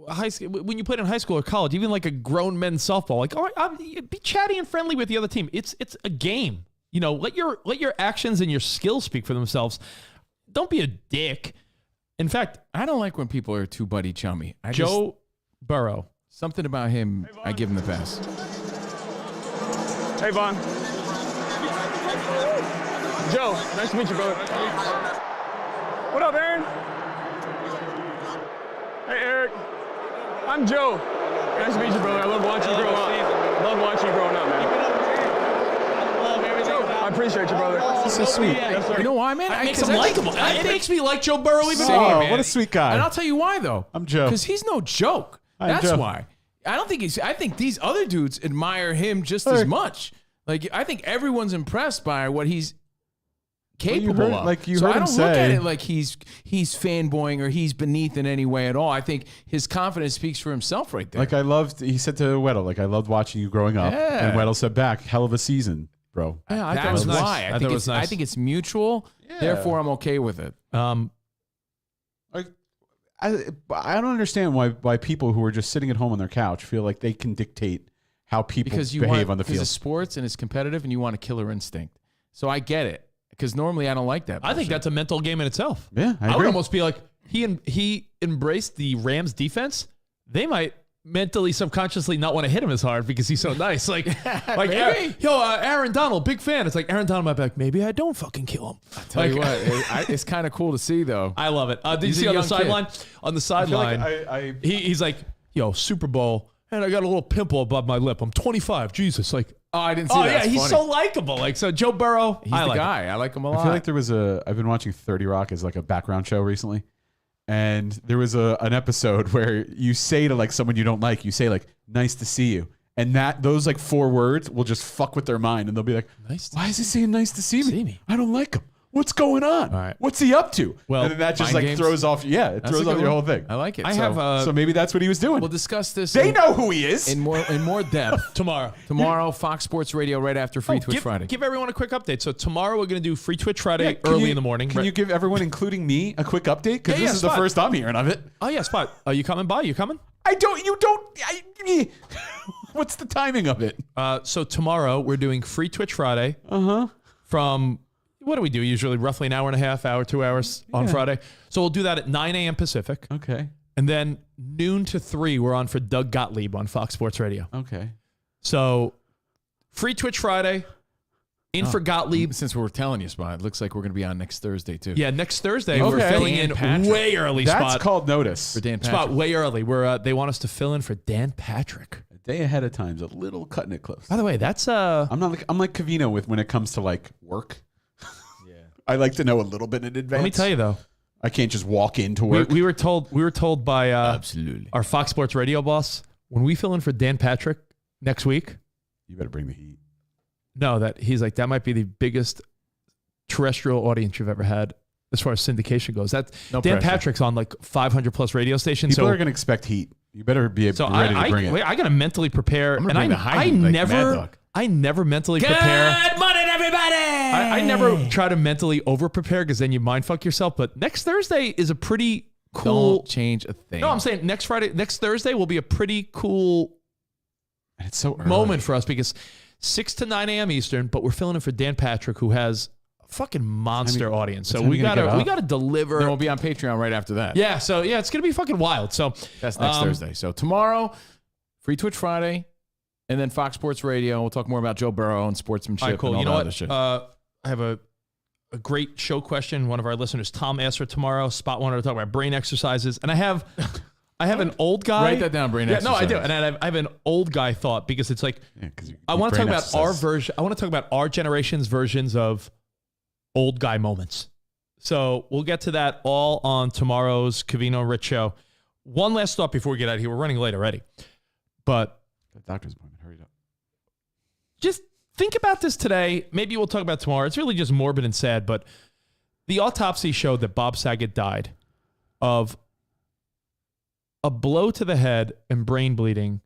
high school, when you played in high school or college, even like a grown men's softball, like, all right, be chatty and friendly with the other team. It's a game. You know, let your actions and your skills speak for themselves. Don't be a dick. In fact, I don't like when people are too buddy chummy. Joe Burrow. Something about him, I give him the pass. Hey, Vaughn. Joe, nice to meet you, brother. What up, Aaron? Hey, Eric. I'm Joe. Nice to meet you, brother. I love watching you grow up. Love watching you growing up, man. I appreciate you, brother. That's so sweet. You know why, man? It makes him likable. It makes me like Joe Burrow even more. Oh, what a sweet guy. And I'll tell you why, though. I'm Joe. Because he's no joke. That's why. I think these other dudes admire him just as much. Like, I think everyone's impressed by what he's capable of. Like you so heard I him don't look at it like he's fanboying or he's beneath in any way at all. I think his confidence speaks for himself right there. Like he said to Weddle, like, I loved watching you growing up. Yeah. And Weddle said back, hell of a season, bro. Yeah, that's nice. why. I think it's mutual. Yeah. Therefore, I'm okay with it. I don't understand why people who are just sitting at home on their couch feel like they can dictate how people behave on the field. Because it's sports and it's competitive and you want a killer instinct. So I get it. Because normally I don't like that. I think that's a mental game in itself. Yeah, I would agree. almost be like, he embraced the Rams defense. They might mentally, subconsciously not want to hit him as hard because he's so nice. Like Aaron Donald, big fan. It's like Aaron Donald might be like, maybe I don't fucking kill him. I tell you what, it's kind of cool to see though. I love it. Did you see on the sideline? On the sideline, he's like, yo, Super Bowl, and I got a little pimple above my lip. I'm 25. Jesus, like. Oh, I didn't see that. Oh, yeah, That's he's funny. so likable. Like, so Joe Burrow, He's the guy. I like him a lot. I feel like there was I've been watching 30 Rock as like a background show recently. And there was an episode where you say to like someone you don't like, you say like, nice to see you. And those like 4 words will just fuck with their mind. And they'll be like, why is he saying nice to see me? I don't like him. What's going on? All right. What's he up to? Well, and then that just mind like games? throws off. Yeah, it throws off your whole thing. I like it. So maybe that's what he was doing. We'll discuss this. They know who he is. In more depth tomorrow. Fox Sports Radio right after Free Twitch Friday. Give everyone a quick update. So tomorrow we're going to do Free Twitch Friday early in the morning. Can you give everyone, including me, a quick update? Because this is the first I'm hearing of it. Oh yeah, Spot. Are you coming by? You coming? What's the timing of it? So tomorrow we're doing Free Twitch Friday. From what do we do? Usually roughly an hour and a half, 2 hours on Friday. So we'll do that at 9 a.m. Pacific. Okay. And then noon to 3, we're on for Doug Gottlieb on Fox Sports Radio. Okay. So Free Twitch Friday, for Gottlieb. Since we're telling you, Spot, it looks like we're going to be on next Thursday, too. Yeah, next Thursday. We're filling Dan in Patrick. way early, That's Spot. called notice. For Dan Patrick. Spot, way early. They want us to fill in for Dan Patrick. A day ahead of time's a little cutting it close. By the way, that's I'm like Covino when it comes to like work. Yeah. I like to know a little bit in advance. Let me tell you though. I can't just walk into work. We were told by Absolutely. our Fox Sports radio boss, when we fill in for Dan Patrick next week, You better bring the heat. no, that he's like, that might be the biggest terrestrial audience you've ever had as far as syndication goes. That No Dan pressure. Patrick's on like 500 plus radio stations. People so are going to expect heat. You better be so ready to bring it. I got to mentally prepare. I'm And gonna bring the high heat like Mad Dog. I never mentally prepare. Good morning, everybody. I never try to mentally over prepare because then you mind fuck yourself. But next Thursday is a pretty cool. Don't change a thing. No, I'm saying next Thursday will be a pretty cool And it's so early. moment for us because 6 to 9 a.m. Eastern, but we're filling in for Dan Patrick, who has a fucking monster audience. So time we you gonna get up? gotta deliver. Then we'll be on Patreon right after that. Yeah, so yeah, it's gonna be fucking wild. So That's next Thursday. So tomorrow, Free Twitch Friday, and then Fox Sports Radio. We'll talk more about Joe Burrow and sportsmanship. All right, cool. And all You know that what? other shit. I have a great show question. One of our listeners, Tom, asked for tomorrow. Spot wanted to talk about brain exercises, and I have an old guy. Write that down, brain No, I do, exercise. and I have an old guy thought because it's like I want to talk about our version. I want to talk about our generation's versions of old guy moments. So we'll get to that all on tomorrow's Covino Rich show. One last thought before we get out of here. We're running late already, but The doctor's appointment. Hurry up. just think about this today. Maybe we'll talk about it tomorrow. It's really just morbid and sad, but the autopsy showed that Bob Saget died of a blow to the head and brain bleeding.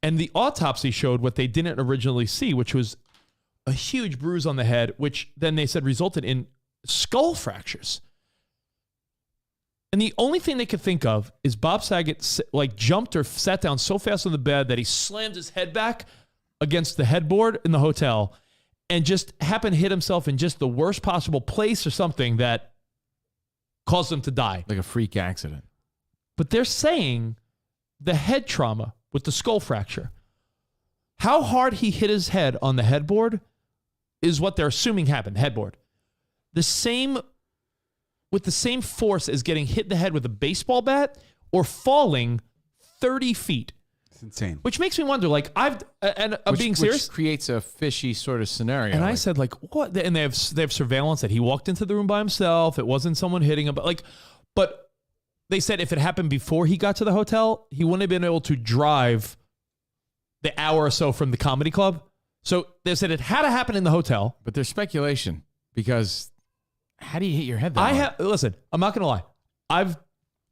And the autopsy showed what they didn't originally see, which was a huge bruise on the head, which then they said resulted in skull fractures. And the only thing they could think of is Bob Saget like jumped or sat down so fast on the bed that he slammed his head back against the headboard in the hotel and just happened to hit himself in just the worst possible place or something that caused him to die. Like a freak accident. But they're saying the head trauma with the skull fracture, how hard he hit his head on the headboard is what they're assuming happened, headboard. With the same force as getting hit in the head with a baseball bat or falling 30 feet. It's insane. Which makes me wonder, like, I'm being serious. Which creates a fishy sort of scenario. And I said, like, what? And they have surveillance that he walked into the room by himself. It wasn't someone hitting him. But they said if it happened before he got to the hotel, he wouldn't have been able to drive the hour or so from the comedy club. So they said it had to happen in the hotel. But there's speculation because how do you hit your head that hard? Listen, I'm not going to lie. I've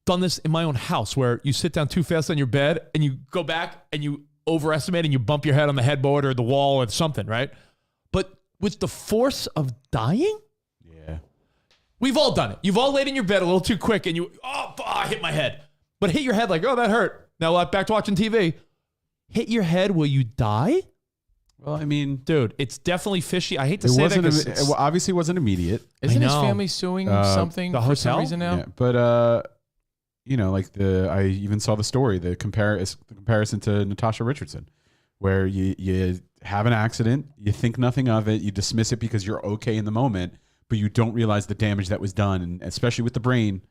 done this in my own house where you sit down too fast on your bed and you go back and you overestimate and you bump your head on the headboard or the wall or something, right? But with the force of dying? Yeah. We've all done it. You've all laid in your bed a little too quick and I hit my head. But hit your head like, oh, that hurt. Now back to watching TV. Hit your head, will you die? Well, I mean, dude, it's definitely fishy. I hate to say that. It obviously wasn't immediate. Isn't his family suing something the for some hotel? reason now? Yeah, but you know, like I even saw the story, the comparison to Natasha Richardson, where you have an accident, you think nothing of it, you dismiss it because you're okay in the moment, but you don't realize the damage that was done, and especially with the brain,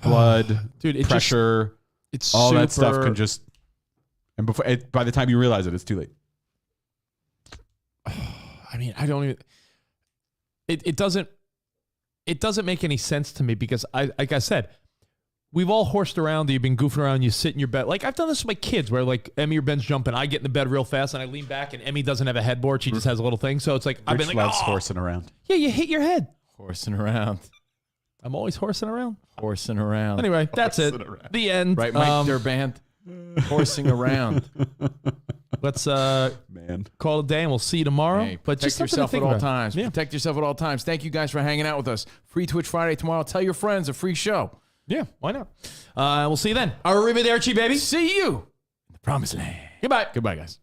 blood, dude, pressure, it's all that stuff super- can just, and by the time you realize it, it's too late. I mean, I don't even. It doesn't make any sense to me because like I said, we've all horsed around. You've been goofing around. You sit in your bed. Like I've done this with my kids, where like Emmy or Ben's jumping, I get in the bed real fast and I lean back, and Emmy doesn't have a headboard. She just has a little thing. So it's like I've been like, loves horsing around. Yeah, you hit your head. Horsing around. I'm always horsing around. Horsing around. Anyway, that's it. The end. Right, Mike Durband. Horsing around. Let's call it a day, and we'll see you tomorrow. Hey, but protect just something to yourself think at all about. times. Yeah. Protect yourself at all times. Thank you guys for hanging out with us. Free Twitch Friday tomorrow. Tell your friends, a free show. Yeah, why not? We'll see you then. Arrivederci, baby. See you in the promised land. Goodbye. Goodbye, guys.